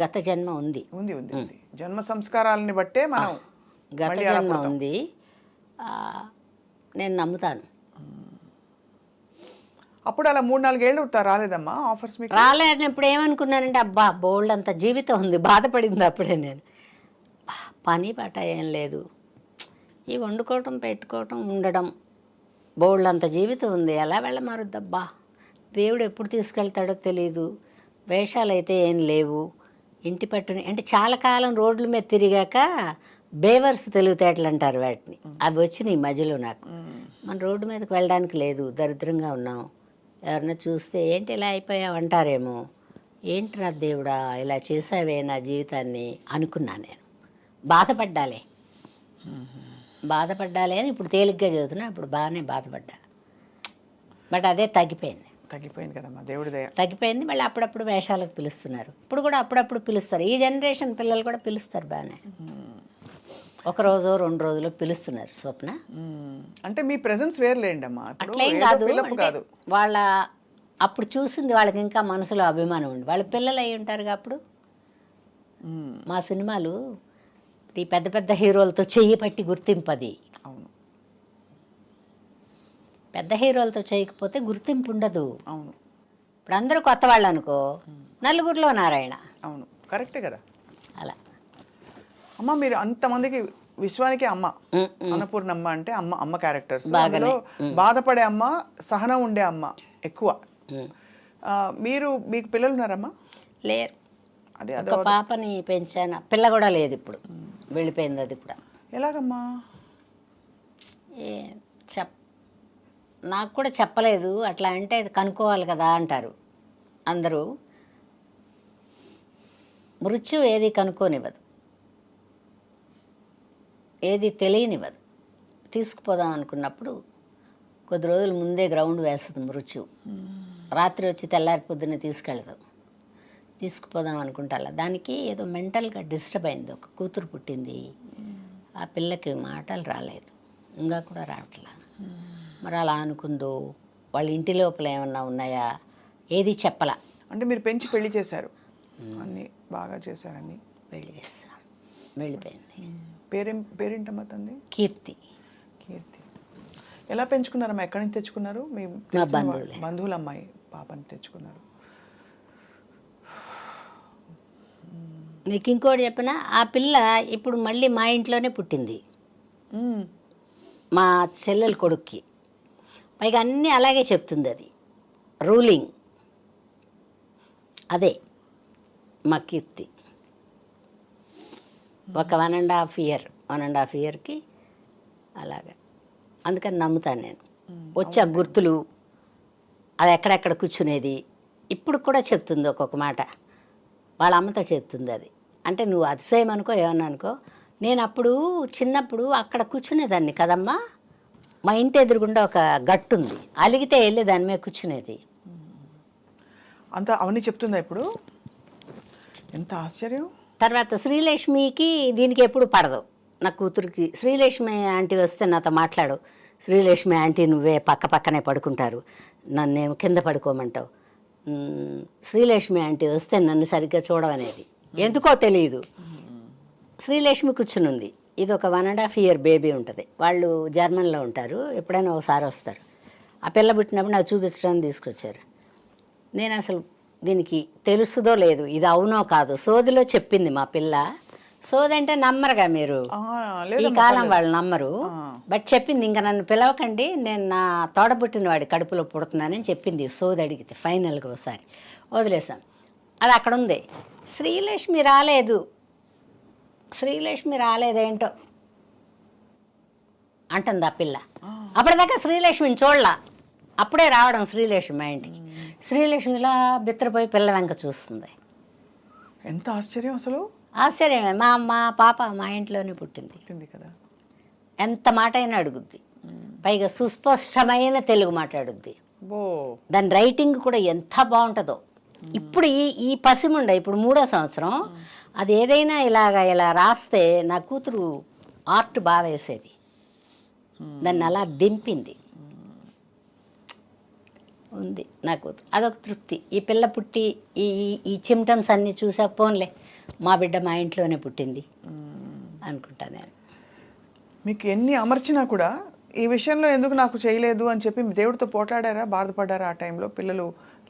గత జన్మ ఉంది. ఉంది ఉంది ఉంది. జన్మ సంస్కారాలని బట్టే మనం గత జన్మ ఉంది, నేను నమ్ముతాను. అప్పుడు అలా 3-4 ఏళ్ళు రాలేదమ్మా ఆఫర్స్ మీకు? రాలేనప్పుడు ఏమనుకున్నానంటే అబ్బా బోల్డ్ అంత జీవితం ఉంది, బాధపడింది అప్పుడే నేను. పని పాట ఏం లేదు, ఈ వండుకోవటం పెట్టుకోవటం ఉండడం, బోల్డ్ అంత జీవితం ఉంది, ఎలా వెళ్ళమారుద్దబ్బా, దేవుడు ఎప్పుడు తీసుకెళ్తాడో తెలియదు, వేషాలు అయితే ఏం లేవు, ఇంటి పట్టుని అంటే చాలా కాలం రోడ్ల మీద తిరిగాక బేవర్స్ తెలివితేటలు అంటారు వాటిని, అవి వచ్చినాయి ఈ మధ్యలో నాకు. మన రోడ్డు మీదకి వెళ్ళడానికి లేదు, దరిద్రంగా ఉన్నాం, ఎవరన్నా చూస్తే ఏంటి ఇలా అయిపోయావు అంటారేమో, ఏంటి నా దేవుడా ఇలా చేసావే నా జీవితాన్ని అనుకున్నాను నేను. బాధపడ్డాలే అని ఇప్పుడు తేలిగ్గా చదువుతున్నా, ఇప్పుడు బాగానే బాధపడ్డా. బట్ అదే తగ్గిపోయింది కదమ్మా, దేవుడి దయ. తగ్గిపోయింది. మళ్ళీ అప్పుడప్పుడు వేషాలకు పిలుస్తున్నారు, ఇప్పుడు కూడా అప్పుడప్పుడు పిలుస్తారు. ఈ జనరేషన్ పిల్లలు కూడా పిలుస్తారు బాగానే, ఒకరోజు 2 రోజులు పిలుస్తున్నారు. స్వప్న అంటే మీ ప్రెజెన్స్ వేర్లేండి అమ్మా, అట్లేం కాదు, వాళ్ళ అప్పుడు చూసింది వాళ్ళకి ఇంకా మనసులో అభిమానం ఉంది, వాళ్ళ పిల్లలు అయి ఉంటారుగా అప్పుడు. మా సినిమాలు ఈ పెద్ద పెద్ద హీరోలతో చెయ్యి పట్టి గుర్తింపది. అవును, పెద్ద హీరోలతో చేయకపోతే గుర్తింపు ఉండదు. అవును, ఇప్పుడు అందరూ కొత్త వాళ్ళు అనుకో, నలుగురిలో నారాయణ. అవును, కరెక్టే కదా. అలా అమ్మ మీరు అంతమందికి విశ్వానికి అమ్మ, అన్నపూర్ణమ్మ అంటే అమ్మ క్యారెక్టర్స్, బాధపడే అమ్మ, సహనం ఉండే అమ్మ ఎక్కువ. మీకు పిల్లలు ఉన్నారమ్మా? లేరు. ఒక పాపని పెంచాను, పిల్ల కూడా లేదు, ఇప్పుడు వెళ్ళిపోయింది అది కూడా. ఎలాగమ్మా? నాకు కూడా చెప్పలేదు, అట్లా అంటే అది కనుక్కోవాలి కదా అంటారు అందరూ. మృత్యు ఏది కనుక్కోనివ్వదు, ఏది తెలియనివ్వదు. తీసుకుపోదాం అనుకున్నప్పుడు కొద్ది రోజుల ముందే గ్రౌండ్ వేస్తుంది మృత్యు, రాత్రి వచ్చి తెల్లారి పొద్దున్నే తీసుకుపోదాం అనుకుంటా. దానికి ఏదో మెంటల్గా డిస్టర్బ్ అయింది, ఒక కూతురు పుట్టింది, ఆ పిల్లకి మాటలు రాలేదు, ఇంకా కూడా రావట్లా. మరి అలా అనుకుందో, వాళ్ళ ఇంటి లోపల ఏమన్నా ఉన్నాయా, ఏది చెప్పలా. అంటే మీరు పెంచి పెళ్లి చేశారు, అన్నీ బాగా చేశారని పెళ్లి చేస్తాం, వెళ్ళిపోయింది. పేరేంటమ్మా తంది? కీర్తి. ఎలా పెంచుకున్నారమ్మా? ఎక్కడి నుంచి తెచ్చుకున్నారు? మీ బంధువుల అమ్మాయి పాపని తెచ్చుకున్నారు. నీకు ఇంకోటి చెప్పిన, ఆ పిల్ల ఇప్పుడు మళ్ళీ మా ఇంట్లోనే పుట్టింది, మా చెల్లెల కొడుక్కి. పైగా అన్నీ అలాగే చెప్తుంది, అది రూలింగ్ అదే మా కీర్తి. ఒక 1.5 yearకి అలాగా. అందుకని నమ్ముతాను నేను. వచ్చే గుర్తులు, అది ఎక్కడెక్కడ కూర్చునేది ఇప్పుడు కూడా చెప్తుంది ఒక్కొక్క మాట, వాళ్ళ అమ్మతో చెప్తుంది. అది అంటే నువ్వు అతిశయం అనుకో ఏమన్నా అనుకో, నేను అప్పుడు చిన్నప్పుడు అక్కడ కూర్చునేదాన్ని కదమ్మా, మా ఇంటి ఎదురుగుండా ఒక గట్టు ఉంది, అలిగితే వెళ్ళి దాని మీద కూర్చునేది. అంతా అవన్నీ చెప్తుందా ఇప్పుడు? ఎంత ఆశ్చర్యం. తర్వాత శ్రీలక్ష్మికి దీనికి ఎప్పుడు పడదు, నా కూతురికి. శ్రీలక్ష్మి ఆంటీ వస్తే నాతో మాట్లాడు, శ్రీలక్ష్మి ఆంటీ నువ్వే పక్కనే పడుకుంటారు, నన్నేమో కింద పడుకోమంటావు, శ్రీలక్ష్మి ఆంటీ వస్తే నన్ను సరిగ్గా చూడవనేది. ఎందుకో తెలియదు. శ్రీలక్ష్మి కూర్చునుంది, ఇది ఒక 1.5 year బేబీ ఉంటుంది, వాళ్ళు జర్మన్లో ఉంటారు, ఎప్పుడైనా ఒకసారి వస్తారు. ఆ పిల్ల పుట్టినప్పుడు నాకు చూపించడానికి తీసుకొచ్చారు. నేను అసలు దీనికి తెలుసుదో లేదు, ఇది అవునో కాదు, సోదిలో చెప్పింది మా పిల్ల. సోది అంటే నమ్మరుగా మీరు, ఈ కాలం వాళ్ళు నమ్మరు. బట్ చెప్పింది, ఇంకా నన్ను పిలవకండి, నేను నా తోడబుట్టిన వాడి కడుపులో పుడుతున్నానని చెప్పింది. సోది అడిగితే ఫైనల్గా ఒకసారి వదిలేసాం. అది అక్కడ ఉంది. శ్రీలక్ష్మి రాలేదేంటో అంటుంది ఆ పిల్ల. అప్పటిదాకా శ్రీలక్ష్మిని చూడలా, అప్పుడే రావడం శ్రీలక్ష్మి మా ఇంటికి. శ్రీలక్ష్మి ఇలా బిత్తరపోయి పిల్ల వెంక చూస్తుంది. ఎంత ఆశ్చర్యం అసలు. ఆశ్చర్యమే. మా పాప మా ఇంట్లోనే పుట్టింది. పుట్టింది కదా. ఎంత మాట అయినా అడుగుద్ది, పైగా సుస్పష్టమైన తెలుగు మాట్లాడుద్ది. ఓ దాని రైటింగ్ కూడా ఎంత బాగుంటుందో. ఇప్పుడు ఈ పసిముండ ఇప్పుడు 3వ సంవత్సరం, అది ఏదైనా ఇలా రాస్తే నా కూతురు ఆర్ట్ బాగా వేసేది, దాన్ని అలా దింపింది. ఉంది నా కూతురు, అదొక తృప్తి. ఈ పిల్ల పుట్టి ఈ సిమ్టమ్స్ అన్నీ చూసాక పోన్లే మా బిడ్డ మా ఇంట్లోనే పుట్టింది అనుకుంటా నేను. మీకు ఎన్ని అమర్చినా కూడా ఈ విషయంలో ఎందుకు నాకు చేయలేదు అని చెప్పి దేవుడితో పోట్లాడారా, బాధపడ్డారా ఆ టైంలో? పిల్లలు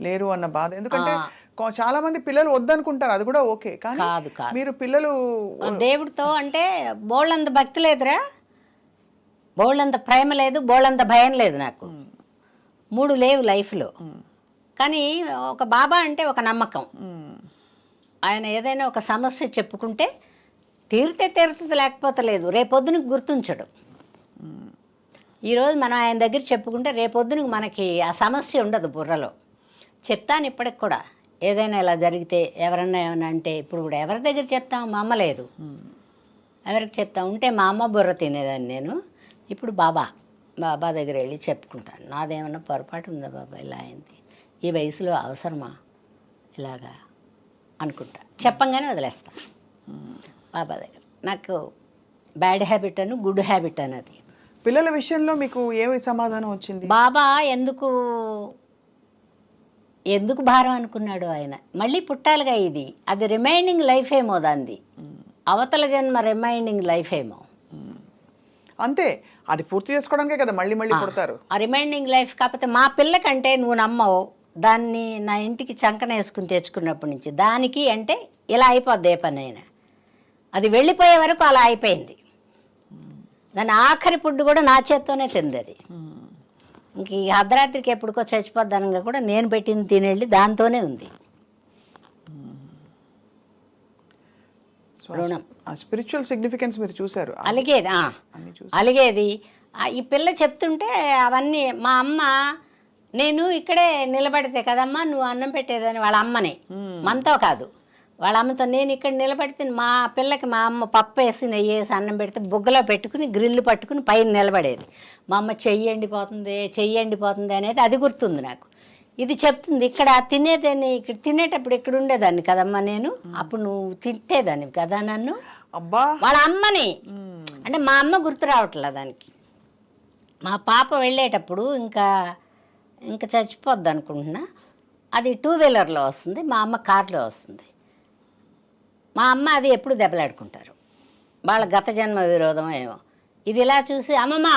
లేరు అన్న బాధ. ఎందుకంటే చాలా మంది పిల్లలు వద్దనుకుంటారు, అది కూడా ఓకే. కానీ కాదు మీరు పిల్లలు దేవుడితో అంటే బోళ్ళంత భక్తి లేదురా, బోళ్ళంత ప్రేమ లేదు, బోళ్ళంత భయం లేదు నాకు. 3 లేవు లైఫ్లో. కానీ ఒక బాబా అంటే ఒక నమ్మకం. ఆయన ఏదైనా ఒక సమస్య చెప్పుకుంటే తీరుతుంది, లేకపోతే లేదు. రేపొద్దునకి గుర్తుంచడు. ఈరోజు మనం ఆయన దగ్గర చెప్పుకుంటే రేపొద్దునకి మనకి ఆ సమస్య ఉండదు బుర్రలో. చెప్తాను ఇప్పటికి కూడా, ఏదైనా ఇలా జరిగితే ఎవరన్నా ఏమన్నా అంటే ఇప్పుడు కూడా ఎవరి దగ్గర చెప్తాం? మా అమ్మ లేదు, ఎవరికి చెప్తాం? ఉంటే మా అమ్మ బుర్ర తినేదాన్ని నేను. ఇప్పుడు బాబా దగ్గర వెళ్ళి చెప్పుకుంటాను. నాదేమన్నా పొరపాటు ఉందా బాబా, ఇలా అయింది, ఈ వయసులో అవసరమా ఇలాగా అనుకుంటా. చెప్పంగానే వదిలేస్తా బాబా దగ్గర. నాకు బ్యాడ్ హ్యాబిట్ అను గుడ్ హ్యాబిట్ అన్నది. పిల్లల విషయంలో మీకు ఏమి సమాధానం వచ్చింది? బాబా ఎందుకు భారం అనుకున్నాడు ఆయన? మళ్ళీ పుట్టాలిగా, ఇది అది రిమైండింగ్ లైఫ్ ఏమో, దాన్ని అవతల జన్మ రిమైండింగ్ లైఫ్ ఏమో. అంతే, అది పూర్తి చేసుకోవడానికే కదా మళ్ళీ పుడతారు. ఆ రిమైండింగ్ లైఫ్. కాకపోతే మా పిల్లకంటే నువ్వు నమ్మవు, దాన్ని నా ఇంటికి చంకన వేసుకుని తెచ్చుకున్నప్పటి నుంచి దానికి అంటే ఇలా అయిపోద్ది ఏ పని అయినా. అది వెళ్ళిపోయే వరకు అలా అయిపోయింది. దాని ఆఖరి ఫుడ్ కూడా నా చేత్తోనే తింది అది. ఇంక ఈ అర్ధరాత్రికి ఎప్పుడుకో చచ్చిపోద్దనంగా కూడా నేను పెట్టింది తినేళ్ళి దాంతోనే ఉంది. రుణం, స్పిరిచువల్ సిగ్నిఫికెన్స్ మీరు చూసారు. అలిగేది ఈ పిల్ల చెప్తుంటే అవన్నీ. మా అమ్మ, నేను ఇక్కడే నిలబడితే కదమ్మా నువ్వు అన్నం పెట్టేదని వాళ్ళ అమ్మనే, మనతో కాదు వాళ్ళ అమ్మతో. నేను ఇక్కడ నిలబడితే మా పిల్లకి మా అమ్మ పప్పు వేసి నెయ్యి వేసి అన్నం పెడితే బుగ్గలో పెట్టుకుని గ్రిల్లు పట్టుకుని పైన నిలబడేది. మా అమ్మ చెయ్యి ఎండిపోతుంది అనేది అది గుర్తుంది నాకు. ఇది చెప్తుంది ఇక్కడ తినేదాన్ని, ఇక్కడ తినేటప్పుడు ఇక్కడ ఉండేదాన్ని కదమ్మా నేను, అప్పుడు నువ్వు తింటేదాన్ని కదా నన్ను. అబ్బా, వాళ్ళ అమ్మని అంటే మా అమ్మ గుర్తు రావట్లే దానికి. మా పాప వెళ్ళేటప్పుడు ఇంకా చచ్చిపోద్ది అనుకుంటున్నా. అది 2 వీలర్లో వస్తుంది, మా అమ్మ కార్లో వస్తుంది. మా అమ్మ అది ఎప్పుడు దెబ్బలాడుకుంటారు, వాళ్ళ గత జన్మ విరోధం ఏమో. ఇది ఇలా చూసి అమ్మమ్మ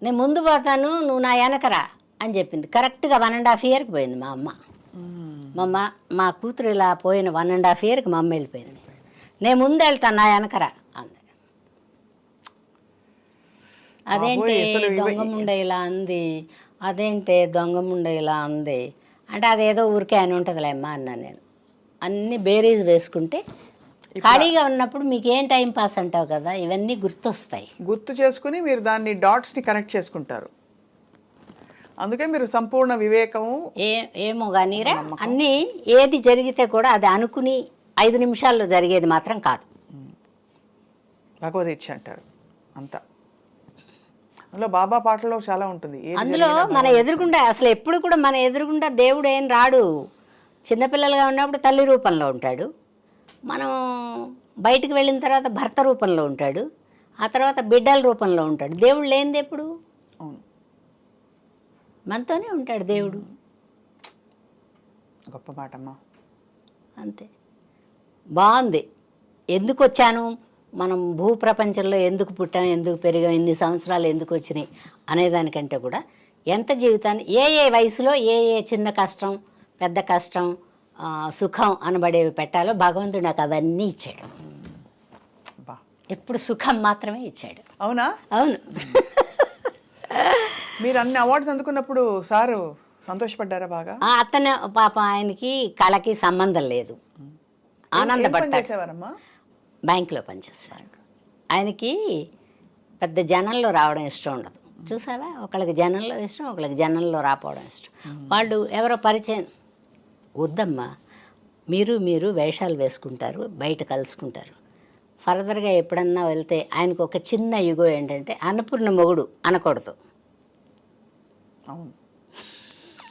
నేను ముందు పోతాను నువ్వు నా వెనకరా అని చెప్పింది. కరెక్ట్గా 1.5 ఇయర్కి పోయింది మా అమ్మ. మా కూతురు ఇలా పోయిన 1.5 ఇయర్కి మా అమ్మ వెళ్ళిపోయింది. నేను ముందు వెళ్తాను నా వెనకరా అంది. అదేంటి దొంగముండ ఇలా అంది, అదేంటి దొంగముండ ఇలా అంది అంటే అదేదో ఊరికే అని ఉంటుందిలే అమ్మా అన్నా నేను. అన్నీ బేరీజ్ వేసుకుంటే ఖాళీగా ఉన్నప్పుడు మీకు ఏం టైం పాస్ అంటావు కదా, ఇవన్నీ గుర్తొస్తాయి. గుర్తు చేసుకుని మీరు దాన్ని డాట్స్ని కనెక్ట్ చేసుకుంటారు. అందుకే మీరు సంపూర్ణ వివేకము ఏమో కానీరా, అన్నీ ఏది జరిగితే కూడా అది అనుకుని 5 నిమిషాల్లో జరిగేది మాత్రం కాదు. భగవదీచ్ఛ అంటారు అంతా. అందులో బాబా పాటలో చాలా ఉంటుంది. అందులో మన ఎదురుగుండా అసలు ఎప్పుడు కూడా మన ఎదురుగుండా దేవుడు ఏం రాడు. చిన్నపిల్లలుగా ఉన్నప్పుడు తల్లి రూపంలో ఉంటాడు, మనం బయటికి వెళ్ళిన తర్వాత భర్త రూపంలో ఉంటాడు, ఆ తర్వాత బిడ్డల రూపంలో ఉంటాడు. దేవుడు లేనిది ఎప్పుడు మనతోనే ఉంటాడు దేవుడు. గొప్ప మాటమ్మా. అంతే. బాగుంది. ఎందుకు వచ్చాను, మనం భూప్రపంచంలో ఎందుకు పుట్టాం, ఎందుకు పెరిగాం, ఎన్ని సంవత్సరాలు ఎందుకు వచ్చినాయి అనేదానికంటే కూడా ఎంత జీవితాన్ని ఏ వయసులో ఏ చిన్న కష్టం పెద్ద కష్టం సుఖం అనబడేవి పెట్టాలో భగవంతుడు నాకు అవన్నీ ఇచ్చాడు. ఎప్పుడు సుఖం మాత్రమే ఇచ్చాడు. అవునా? అవును. మీరు అన్ని అవార్డ్స్ అందుకున్నప్పుడు సారు సంతోషపడ్డారా బాగా? అతను పాప ఆయనకి కళకి సంబంధం లేదు, ఆనందపడ్డారు. బ్యాంకులో పనిచేసేవారు. ఆయనకి పెద్ద జనంలో రావడం ఇష్టం ఉండదు. చూసావా, ఒకళ్ళకి జనంలో ఇష్టం, ఒకళ్ళకి జనంలో రాపోవడం ఇష్టం. వాళ్ళు ఎవరో పరిచయం వద్దమ్మా, మీరు వేషాలు వేసుకుంటారు, బయట కలుసుకుంటారు. ఫర్దర్గా ఎప్పుడన్నా వెళ్తే ఆయనకు ఒక చిన్న యుగో ఏంటంటే అన్నపూర్ణ మొగుడు అనకూడదు. అవును,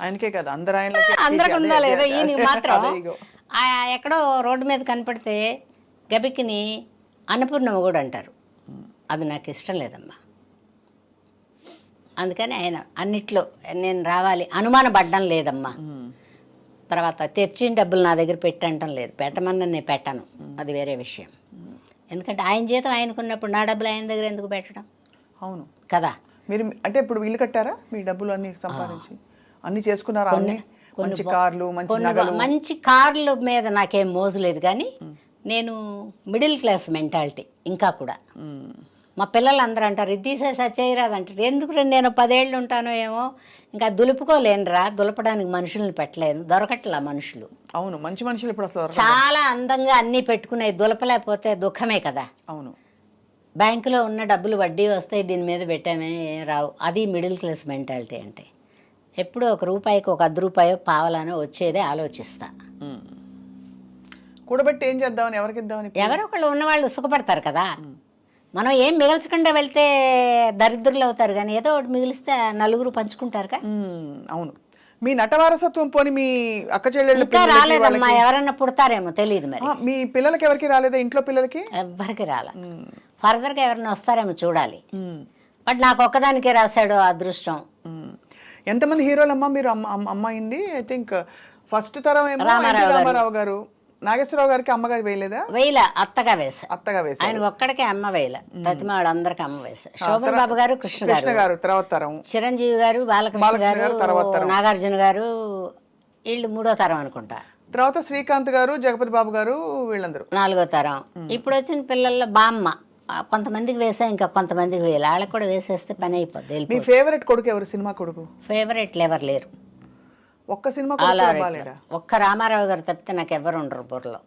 ఆయనకే కదా అందరు అందరికి ఉందా లేదా, ఈయనకి మాత్రం ఎక్కడో రోడ్డు మీద కనపడితే గబిక్కిని అన్నపూర్ణ మొగుడు అంటారు. అది నాకు ఇష్టం లేదమ్మా. అందుకని ఆయన అన్నిట్లో నేను రావాలి అనుమానపడ్డం లేదమ్మా. తర్వాత తెచ్చిన డబ్బులు నా దగ్గర పెట్టంటం లేదు, పెట్టమన్నా నేను పెట్టను, అది వేరే విషయం. ఎందుకంటే ఆయన జీతం ఆయనకున్నప్పుడు నా డబ్బులు ఆయన దగ్గర ఎందుకు పెట్టడం? అవును కదా. మీరు అంటే ఇప్పుడు ఇల్లు కట్టారా? మీ డబ్బులు అన్ని సంపాదించి అన్ని చేసుకున్నారా? మంచి కార్లు, మంచి కార్ల మీద నాకేం మోజు లేదు, కానీ నేను మిడిల్ క్లాస్ మెంటాలిటీ ఇంకా కూడా. మా పిల్లలు అందరూ అంటారు ఇది తీసేసి చేయరాదంటారు. ఎందుకు నేను 10 ఏళ్ళు ఉంటానో ఏమో, ఇంకా దులుపుకోలేనురా, దులపడానికి మనుషుల్ని పెట్టలేను, దొరకట్లా మనుషులు. అవును, మంచి మనుషులు ఇప్పుడు అసలు చాలా అందంగా అన్నీ పెట్టుకునే దులపలేకపోతే దుఃఖమే కదా. అవును, బ్యాంకులో ఉన్న డబ్బులు వడ్డీ వస్తాయి, దీని మీద పెట్టామే రావు. అది మిడిల్ క్లాస్ మెంటాలిటీ అంటే. ఎప్పుడూ ఒక రూపాయికి ఒక 10 రూపాయో పావలానో వచ్చేదే ఆలోచిస్తా. కూడబెట్టి ఏం చేద్దామని, ఎవరికి ఇద్దామని? ఎవరో ఒకళ్ళు ఉన్నవాళ్ళు సుఖపడతారు కదా. మనం ఏం మిగల్చకుండా వెళ్తే దరిద్రులు అవుతారు, కానీ ఏదో ఒకటి మిగిలిస్తే నలుగురు పంచుకుంటారుగా. అవును. మీ నట వారసత్వం పోని మీ అక్క చెల్లెళ్ళు ఇంకా రాలేదమ్మా, ఎవరన్నా పుడతారేమో తెలియదు. మరి మీ పిల్లలకి ఎవరికి రాలేదా? ఇంట్లో పిల్లలకి ఎవరికి రాలే. ఫర్దర్గా ఎవరన్నా వస్తారేమో చూడాలి. బట్ నాకు ఒక్కదానికే రాశాడు అదృష్టం. ఎంతమంది హీరోలమ్మా మీరు అమ్మాయింది? ఐ థింక్ ఫస్ట్ తరం ఏమో రామారావు గారు, నాగేశ్వరరావు గారికి అమ్మగారు వేయలేదా? వేయల, అత్తగా వేసా. అత్తగా వేసా. ఆయన ఒక్కడికే అమ్మ వేయల, ప్రతిమ వాళ్ళందరికీ అమ్మ వేసా. శోభన్ బాబు గారు, కృష్ణ గారు తర్వాత తరం, చిరంజీవి గారు, బాలకృష్ణ గారు, నాగార్జున గారు, వీళ్ళు 3వ తరం అనుకుంటా. తర్వాత శ్రీకాంత్ గారు, జగపతి బాబు గారు, వీళ్ళందరూ 4వ తరం. ఇప్పుడు వచ్చిన పిల్లల్లో బామ్మ కొంతమందికి వేసా, ఇంకా కొంతమందికి వేయాలి. వాళ్ళకి కూడా వేసేస్తే పని అయిపోద్ది. మీ ఫేవరెట్ కొడుకు ఎవరు? సినిమా కొడుకు ఫేవరెట్లు ఎవరు లేరు. ఒక్క సినిమా ఒక్క రామారావు గారు తప్పితే నాకు ఎవరు ఉండరు బుర్రలో.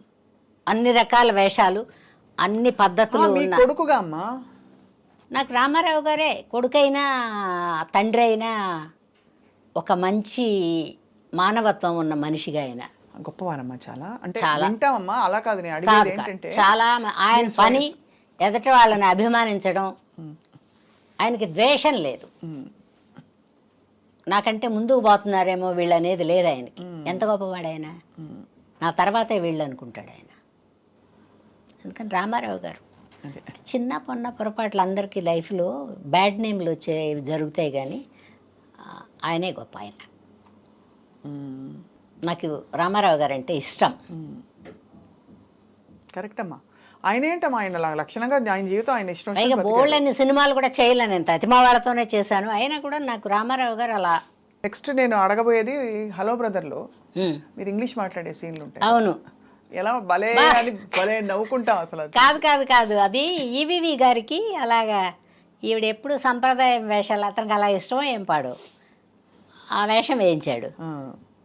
అన్ని రకాల వేషాలు, అన్ని పద్ధతులు కొడుకుగా అమ్మా. నాకు రామారావు గారే కొడుకైనా తండ్రి అయినా ఒక మంచి మానవత్వం ఉన్న మనిషిగా ఆయన గొప్పవారమ్మా. చాలా అంటే వింటామమ్మా, అలా కాదు నేను అడిగేది ఏంటంటే, చాలా ఆయన పని ఎదటి వాళ్ళని అభిమానించడం, ఆయనకి ద్వేషం లేదు. నాకంటే ముందుకు పోతున్నారేమో వీళ్ళు అనేది లేదు ఆయనకి. ఎంత గొప్పవాడు ఆయన, నా తర్వాతే వీళ్ళు అనుకుంటాడు ఆయన. అందుకని రామారావు గారు చిన్న పొన్న పొరపాట్లు అందరికీ లైఫ్లో బ్యాడ్ నేమ్లు జరుగుతాయి, కానీ ఆయనే గొప్ప. ఆయన నాకు రామారావు గారు అంటే ఇష్టం. కరెక్ట్ అమ్మా. ఆయన ఏంటమ్మా, ఆయన లక్షణంగా ఆయన జీవితం ఆయన ఇష్టం. పైగా బోల్డ్ అన్ని సినిమాలు కూడా చేయలేను, నేను ప్రతిమా వాళ్ళతోనే చేశాను. అయినా కూడా నాకు రామారావు గారు అలా. నెక్స్ట్ నేను అడగబోయేది, హలో బ్రదర్లో మీరు ఇంగ్లీష్ మాట్లాడే సీన్లు ఉంటాయి. అవును, ఎలా భలే అని భలే నవ్వుకుంటాం అసలు. కాదు అది ఈవీవి గారికి అలాగా. ఈవిడ ఎప్పుడు సంప్రదాయం వేషాలు, అతనికి అలా ఇష్టమో ఏం పాడు ఆ వేషం వేయించాడు.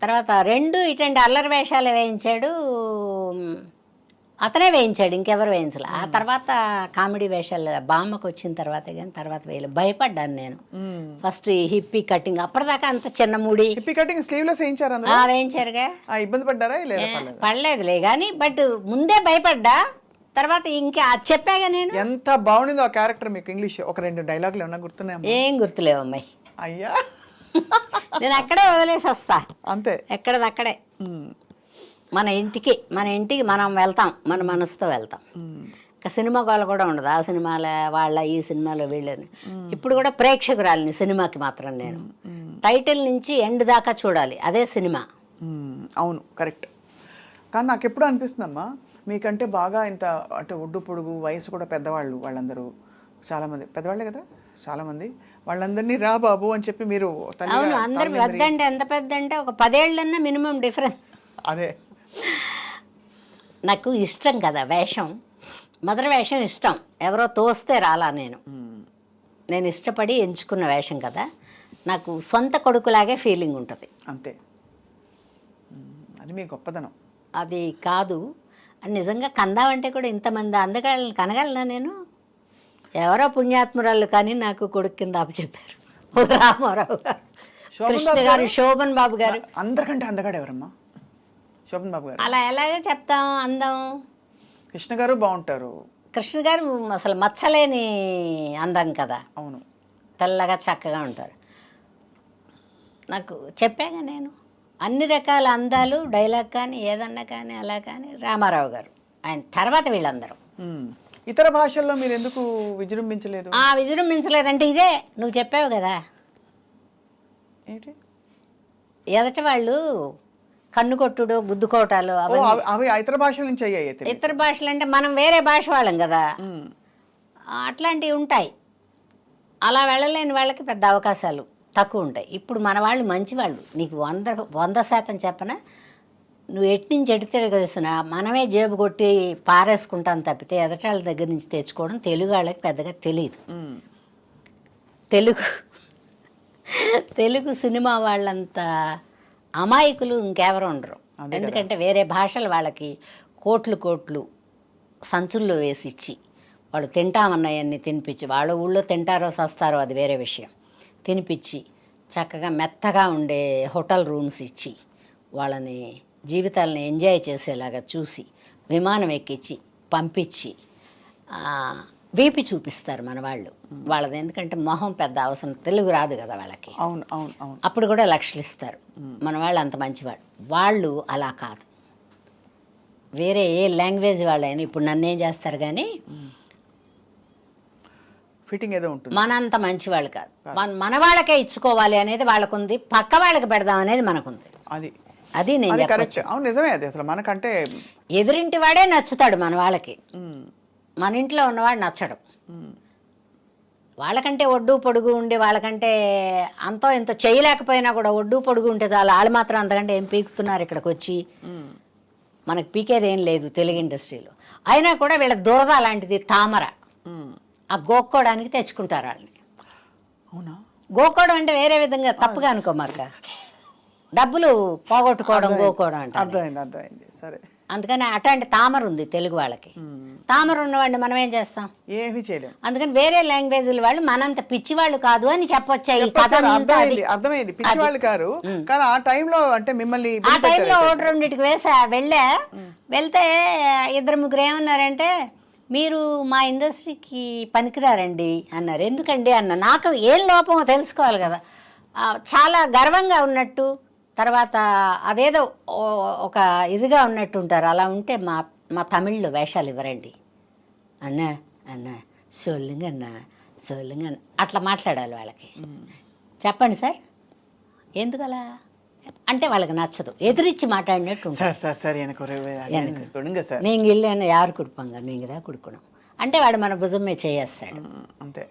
తర్వాత 2 ఇటువంటి అల్లరి వేషాలు వేయించాడు, అతనే వేయించాడు, ఇంకెవరు వేయించలే. ఆ తర్వాత కామెడీ వేషాలు బామ్మకు వచ్చిన తర్వాత, కానీ తర్వాత వేయలేదు. భయపడ్డాను నేను ఫస్ట్. హిప్పీ కటింగ్ అప్పటిదాకా అంత చిన్న ముడి, హిప్పీ కటింగ్ స్లీవ్లెస్ వేయించారు. వేయించారుగా. ఇబ్బంది పడ్డారా? పడలేదులే, కానీ బట్ ముందే భయపడ్డా. తర్వాత ఇంకా చెప్పాగా నేను. ఎంత బాగుండిందో ఆ క్యారెక్టర్. మీకు ఇంగ్లీష్ ఒక 2 డైలాగులు ఏమన్నా గుర్తున్నాయి? ఏం గుర్తులేవు అమ్మాయి. అయ్యా, నేను అక్కడే వదిలేసి వస్తా అంతే, ఎక్కడదక్కడే. మన ఇంటికి మనం వెళ్తాం, మన మనసుతో వెళ్తాం. ఇంకా సినిమా గోల కూడా ఉండదు. ఆ సినిమాల వాళ్ళ, ఈ సినిమాలో వీళ్ళని. ఇప్పుడు కూడా ప్రేక్షకురాలిని సినిమాకి మాత్రం నేను. టైటిల్ నుంచి ఎండ్ దాకా చూడాలి, అదే సినిమా. అవును, కరెక్ట్. కానీ నాకు ఎప్పుడు అనిపిస్తుందమ్మా, మీకంటే బాగా ఇంత అంటే ఒడ్డు పొడుగు, వయసు కూడా పెద్దవాళ్ళు, వాళ్ళందరూ చాలామంది పెద్దవాళ్ళే కదా చాలామంది. వాళ్ళందరినీ రా బాబు అని చెప్పి మీరు. అవును, అందరు పెద్దంటే ఎంత పెద్ద అంటే ఒక 10 ఏళ్ళన్నా మినిమం డిఫరెన్స్. అదే నాకు ఇష్టం కదా వేషం, మదర్ వేషం ఇష్టం. ఎవరో తోస్తే రాలా, నేను ఇష్టపడి ఎంచుకున్న వేషం కదా. నాకు సొంత కొడుకులాగే ఫీలింగ్ ఉంటుంది అంతే. అది మీ గొప్పదనం. అది కాదు అని నిజంగా కందామంటే కూడా ఇంతమంది అందగాళ్ళని కనగలనా నేను? ఎవరో పుణ్యాత్మురాళ్ళు కానీ నాకు కొడుకు కింద అప్పచెప్పారు. రామారావు గారు, కృష్ణ గారు, శోభన్ బాబు గారు. అందరికంటే అందగాడు ఎవరమ్మా? శోభన్ బాబు గారు. అలా ఎలాగ చెప్తాం అందం. కృష్ణ గారు బాగుంటారు. కృష్ణ గారు అసలు మచ్చలేని అందం కదా. అవును, తెల్లగా చక్కగా ఉంటారు. నాకు చెప్పాగా నేను అన్ని రకాల అందాలు డైలాగ్ కానీ ఏదన్నా కానీ అలా కానీ రామారావు గారు, ఆయన తర్వాత వీళ్ళందరూ. ఇతర భాషల్లో మీరు ఎందుకు విజృంభించలేదు? విజృంభించలేదంటే ఇదే నువ్వు చెప్పావు కదా, ఏంటి ఎదట వాళ్ళు కన్ను కొట్టుడు గుద్దుకోవటాలు అవి ఇతర భాషల నుంచి అయ్యాయి. ఇతర భాషలు అంటే మనం వేరే భాష వాళ్ళం కదా, అట్లాంటివి ఉంటాయి. అలా వెళ్ళలేని వాళ్ళకి పెద్ద అవకాశాలు తక్కువ ఉంటాయి. ఇప్పుడు మన వాళ్ళు మంచివాళ్ళు, నీకు 100% చెప్పనా, నువ్వు ఎటు నుంచి ఎటు తిరగేస్తున్నా మనమే జేబు కొట్టి పారేసుకుంటాం తప్పితే ఎదటాళ్ళ దగ్గర నుంచి తెచ్చుకోవడం తెలుగు వాళ్ళకి పెద్దగా తెలియదు. తెలుగు సినిమా వాళ్ళంత అమాయకులు ఇంకెవరు ఉండరు. ఎందుకంటే వేరే భాషలు వాళ్ళకి కోట్లు సంచుల్లో వేసి ఇచ్చి వాళ్ళు తింటామన్నాయన్ని తినిపించి, వాళ్ళ ఊళ్ళో తింటారో సస్తారో అది వేరే విషయం, తినిపించి చక్కగా మెత్తగా ఉండే హోటల్ రూమ్స్ ఇచ్చి వాళ్ళని జీవితాలని ఎంజాయ్ చేసేలాగా చూసి విమానం ఎక్కించి పంపించి వీపి చూపిస్తారు మన వాళ్ళు. వాళ్ళది ఎందుకంటే మొహం పెద్ద అవసరం, తెలుగు రాదు కదా వాళ్ళకి. అవును అవును అవును. అప్పుడు కూడా లక్షలు ఇస్తారు. మన వాళ్ళు అంత మంచివాళ్ళు. వాళ్ళు అలా కాదు, వేరే ఏ లాంగ్వేజ్ వాళ్ళైనా ఇప్పుడు నన్నేం చేస్తారు కానీ ఫిట్టింగ్ ఏదో ఉంటుంది. మనంత మంచివాళ్ళు కాదు. మన వాళ్ళకే ఇచ్చుకోవాలి అనేది వాళ్ళకుంది, పక్క వాళ్ళకి పెడదాం అనేది మనకుంది. అది నేను చెప్పచ్చు. అవును, నిజమే. అది అసలు మనకంటే ఎదురింటి వాడే నచ్చుతాడు మన వాళ్ళకి, మన ఇంట్లో ఉన్నవాడు నచ్చడు. వాళ్ళకంటే ఒడ్డు పొడుగు ఉండి వాళ్ళకంటే అంతో ఎంతో చేయలేకపోయినా కూడా ఒడ్డు పొడుగు ఉంటే చాలు, వాళ్ళు మాత్రం అంతకంటే ఏం పీకుతున్నారు ఇక్కడికి వచ్చి, మనకు పీకేది ఏం లేదు తెలుగు ఇండస్ట్రీలో. అయినా కూడా వీళ్ళ దురద అలాంటిది, తామర. ఆ గోక్కోవడానికి తెచ్చుకుంటారు వాళ్ళని. అవునా? గోక్కోవడం అంటే వేరే విధంగా తప్పుగా అనుకోమాక, డబ్బులు పోగొట్టుకోవడం గోక్కోవడం అంటే. అర్థమైంది. సరే, అందుకని అట్లాంటి తామర ఉంది తెలుగు వాళ్ళకి. తామర ఉన్నవాడిని మనం ఏం చేస్తాం? ఏమీ చేయలేం. అందుకని వేరే లాంగ్వేజ్ల వాళ్ళు మనంత పిచ్చివాళ్ళు కాదు అని చెప్పొచ్చా? ఈ కథ అర్థమైంది, పిచ్చివాళ్ళు కారు. కానీ ఆ టైంలో అంటే మిమ్మల్ని ఆ టైంలో ఒకటి రెండింటికి వెళ్తే 2-3 ఏమన్నారంటే, మీరు మా ఇండస్ట్రీకి పనికిరారండి అన్నారు. ఎందుకండి అన్న, నాకు ఏం లోపమో తెలుసుకోవాలి కదా. చాలా గర్వంగా ఉన్నట్టు, తర్వాత అదేదో ఒక ఇదిగా ఉన్నట్టు ఉంటారు. అలా ఉంటే మా తమిళ్లో వేషాలు ఇవ్వరండి అన్న సొల్లుంగన్న అట్లా మాట్లాడాలి వాళ్ళకి. చెప్పండి సార్ ఎందుకు అలా అంటే వాళ్ళకి నచ్చదు, ఎదిరించి మాట్లాడినట్టు నేను ఇల్లు యారు కుడుపాంగా నీకుదా కుడుకున్నాం అంటే వాడు మన భుజమే చేయేస్తాడు అంతే.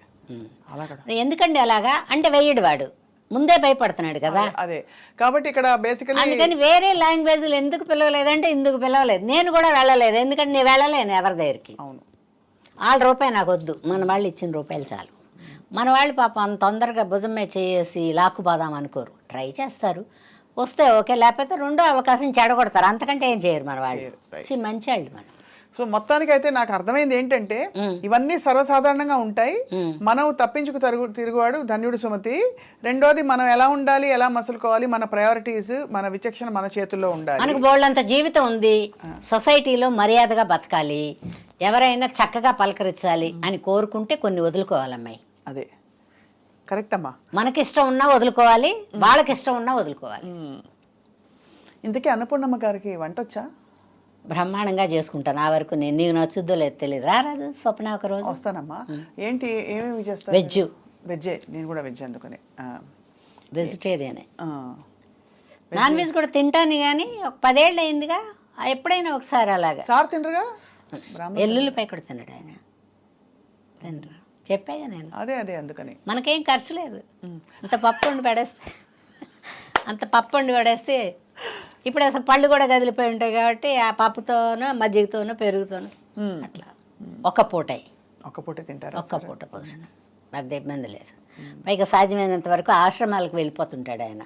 ఎందుకండి అలాగా అంటే వెయ్యడు, వాడు ముందే భయపడుతున్నాడు కదా. అదే కాబట్టి ఇక్కడ బేసికల్లీ అందుకని వేరే లాంగ్వేజ్లు ఎందుకు పిలవలేదంటే ఇందుకు పిలవలేదు. నేను కూడా వెళ్ళలేదు, ఎందుకంటే నేను వెళ్ళలేను ఎవరి దగ్గరికి. వాళ్ళ రూపాయి నాకు వద్దు, మన వాళ్ళు ఇచ్చిన రూపాయలు చాలు. మన వాళ్ళు పాపం అంత తొందరగా భుజమే చేసి లాక్కుపోదాం అనుకోరు, ట్రై చేస్తారు, వస్తే ఓకే, లేకపోతే రెండో అవకాశం చెడగొడతారు. అంతకంటే ఏం చేయరు మన వాళ్ళు, మంచి వాళ్ళు మనం. సో మొత్తానికి అయితే నాకు అర్థమైంది ఏంటంటే ఇవన్నీ సర్వసాధారణంగా ఉంటాయి. మనం తప్పించుకు తిరుగువాడు ధన్యుడు సుమతి. రెండోది మనం ఎలా ఉండాలి, ఎలా మసులుకోవాలి, మన ప్రయారిటీస్, మన విచక్షణ మన చేతుల్లో ఉండాలి. మనకు బోళ్ళంత జీవితం ఉంది, సొసైటీలో మర్యాదగా బతకాలి, ఎవరైనా చక్కగా పలకరించాలి అని కోరుకుంటే కొన్ని వదులుకోవాలి అమ్మాయి. అదే కరెక్ట్ అమ్మా. మనకిష్టం ఉన్నా వదులుకోవాలి, వాళ్ళకి ఇష్టం ఉన్నా వదులుకోవాలి. ఇంతకీ అన్నపూర్ణమ్మ గారికి వంట వచ్చా? బ్రహ్మాండంగా చేసుకుంటాను. ఆ వరకు నేను నీకు నచ్చుద్దో లేదు తెలియదు. రారాదు స్వప్న ఒక రోజు వస్తానమ్మా. ఏంటి ఏమేమి చేస్తాను? వెజ్జే, నేను కూడా వెజ్, అందుకని వెజిటేరియనే. నాన్ వెజ్ కూడా తింటాను కానీ ఒక 10 ఏళ్ళు అయిందిగా, ఎప్పుడైనా ఒకసారి అలాగా. సార్ తినరుగా? ఎల్లుల్లిపై కూడా తినడు ఆయన, తినరు చెప్పాగా నేను. అదే అదే అందుకని మనకేం ఖర్చు లేదు. అంత పప్పు వండి పడేస్తే ఇప్పుడు అసలు పళ్ళు కూడా కదిలిపోయి ఉంటాయి కాబట్టి ఆ పప్పుతోనో మజ్జిగతోనో పెరుగుతోనో అట్లా ఒక్క పూటే తింటారు. ఒక్క పూట పోసిన పెద్ద ఇబ్బంది లేదు. పైగా సాధ్యమైనంత వరకు ఆశ్రమాలకు వెళ్ళిపోతుంటాడు ఆయన.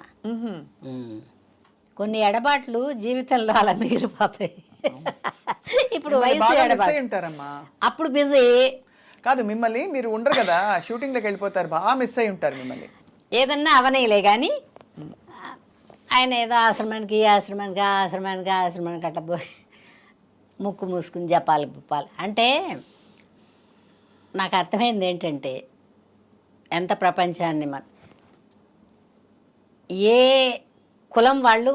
కొన్ని ఎడబాట్లు జీవితంలో అలా మిగిలిపోతాయి. ఇప్పుడు వయసు ఎడబాటు, అప్పుడు బిజీ కాదు. మిమ్మల్ని మీరు ఉండరు కదా, షూటింగ్లోకి వెళ్ళిపోతారు, బాగా మిస్ అయి ఉంటారు మిమ్మల్ని. ఏదన్నా అవనీలే కానీ ఆయన ఏదో ఆశ్రమానికి ఈ ఆశ్రమానికి ఆ ఆశ్రమానికి ఆ ఆశ్రమానికి అట్లా పోయి ముక్కు మూసుకుని జపాలి పుప్పాలి అంటే నాకు అర్థమైంది ఏంటంటే ఎంత ప్రపంచాన్ని ఏ కులం వాళ్ళు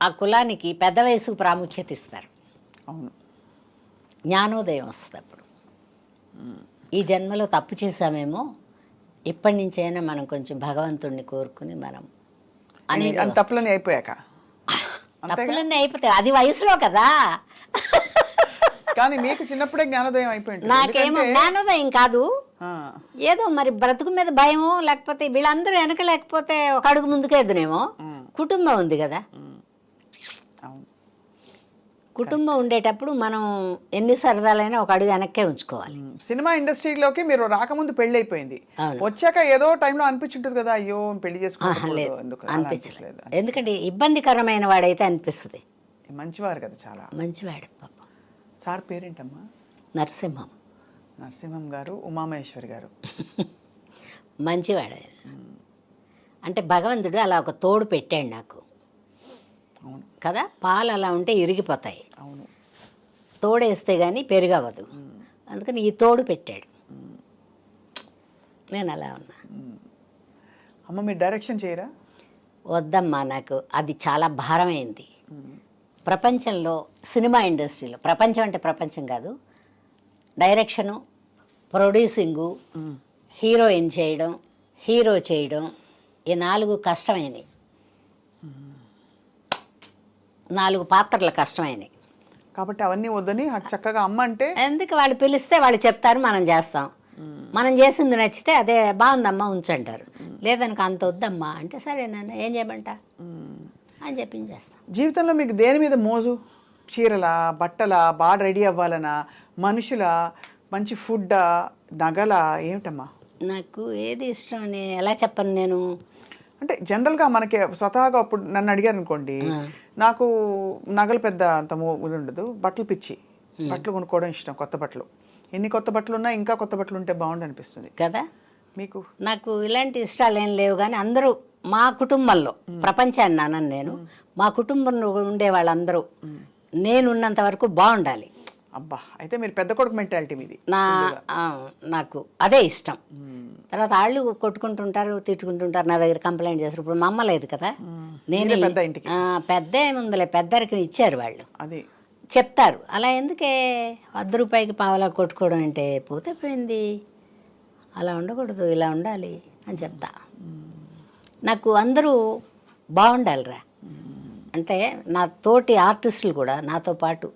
ఆ కులానికి పెద్ద వయసుకు ప్రాముఖ్యత ఇస్తారు. అవును, జ్ఞానోదయం వస్తుంది అప్పుడు. ఈ జన్మలో తప్పు చేసామేమో, ఇప్పటి నుంచైనా మనం కొంచెం భగవంతుడిని కోరుకుని మనం అనేది తప్పులన్నీ అయిపోయాక తప్పులన్నీ అయిపోతాయి. అది వయసులో కదా. కానీ మీకు చిన్నప్పుడే జ్ఞానోదయం అయిపోయింది. నాకేమో జ్ఞానోదయం కాదు, ఏదో మరి బ్రతుకు మీద భయమో, లేకపోతే వీళ్ళందరూ వెనక లేకపోతే ఒక అడుగు ముందుకేద్దునేమో. కుటుంబం ఉంది కదా, కుటుంబం ఉండేటప్పుడు మనం ఎన్ని సరదాలైనా ఒక అడుగు వెనక్కే ఉంచుకోవాలి. సినిమా ఇండస్ట్రీలోకి మీరు రాకముందు పెళ్లి అయిపోయింది, వచ్చాక ఏదో టైంలో అనిపించుంటుంది కదా, అయ్యో పెళ్లి చేసుకోలేదు అనిపించలేదు. ఎందుకంటే ఇబ్బందికరమైన వాడైతే అనిపిస్తుంది. మంచివారు కదా, చాలా మంచివాడు పాప. సార్ పేరేంటమ్మా? నరసింహం. నరసింహం గారు, ఉమామహేశ్వరి గారు. మంచివాడు. అంటే భగవంతుడు అలా ఒక తోడు పెట్టాడు నాకు కదా. పాలు అలా ఉంటే ఇరిగిపోతాయి, అవును, తోడేస్తే కానీ పెరుగవదు. అందుకని ఈ తోడు పెట్టాడు. నేను అలా ఉన్నా. అమ్మ మీరు డైరెక్షన్ చేయరా? వద్దమ్మా, నాకు అది చాలా భారమైంది. ప్రపంచంలో సినిమా ఇండస్ట్రీలో, ప్రపంచం అంటే ప్రపంచం కాదు, డైరెక్షను, ప్రొడ్యూసింగు, హీరోయిన్ చేయడం, హీరో చేయడం, ఈ 4 కష్టమైనవి. 4 పాత్రలు కష్టమైనవి కాబట్టి అవన్నీ వద్దని చక్కగా అమ్మ అంటే ఎందుకు వాళ్ళు పిలిస్తే వాళ్ళు చెప్తారు, మనం చేస్తాం. మనం చేసింది నచ్చితే అదే బాగుందమ్మా ఉంచంటారు, లేదనుక అంత వద్దమ్మా అంటే సరే నాన్న ఏం చేయమంటా అని చెప్పి చేస్తాం. జీవితంలో మీకు దేని మీద మోజు? చీరలా, బట్టలా, బాగా రెడీ అవ్వాలనా, మనుషుల, మంచి ఫుడ్డా, నగలా, ఏమిటమ్మా? నాకు ఏది ఇష్టం అని ఎలా చెప్పను నేను. అంటే జనరల్గా మనకి స్వతహాగా అప్పుడు నన్ను అడిగారు అనుకోండి, నాకు నగలు పెద్ద అంత ఉండదు, బట్టలు పిచ్చి, బట్టలు కొనుక్కోవడం ఇష్టం. కొత్త బట్టలు, ఎన్ని కొత్త బట్టలు ఉన్నా ఇంకా కొత్త బట్టలు ఉంటే బాగుండు అనిపిస్తుంది కదా. మీకు? నాకు ఇలాంటి ఇష్టాలు ఏం లేవు, కానీ అందరూ మా కుటుంబంలో, ప్రపంచాన్ని అన్నాను నేను, మా కుటుంబంలో ఉండే వాళ్ళందరూ నేనున్నంత వరకు బాగుండాలి. అబ్బా, అయితే మీరు పెద్ద కొడుకు మెంటాలిటీ మీది. నాకు అదే ఇష్టం. తర్వాత వాళ్ళు కొట్టుకుంటుంటారు, తిట్టుకుంటుంటారు, నా దగ్గర కంప్లైంట్ చేస్తారు. ఇప్పుడు మా అమ్మ లేదు కదా, నేను పెద్ద ఏముందిలే, పెద్దరికి ఇచ్చారు వాళ్ళు, అది చెప్తారు. అలా ఎందుకే 100 రూపాయికి పావలా కొట్టుకోవడం అంటే, పోతే పోయింది, అలా ఉండకూడదు, ఇలా ఉండాలి అని చెప్తా. నాకు అందరూ బాగుండాలిరా అంటే, నా తోటి ఆర్టిస్టులు కూడా నాతో పాటు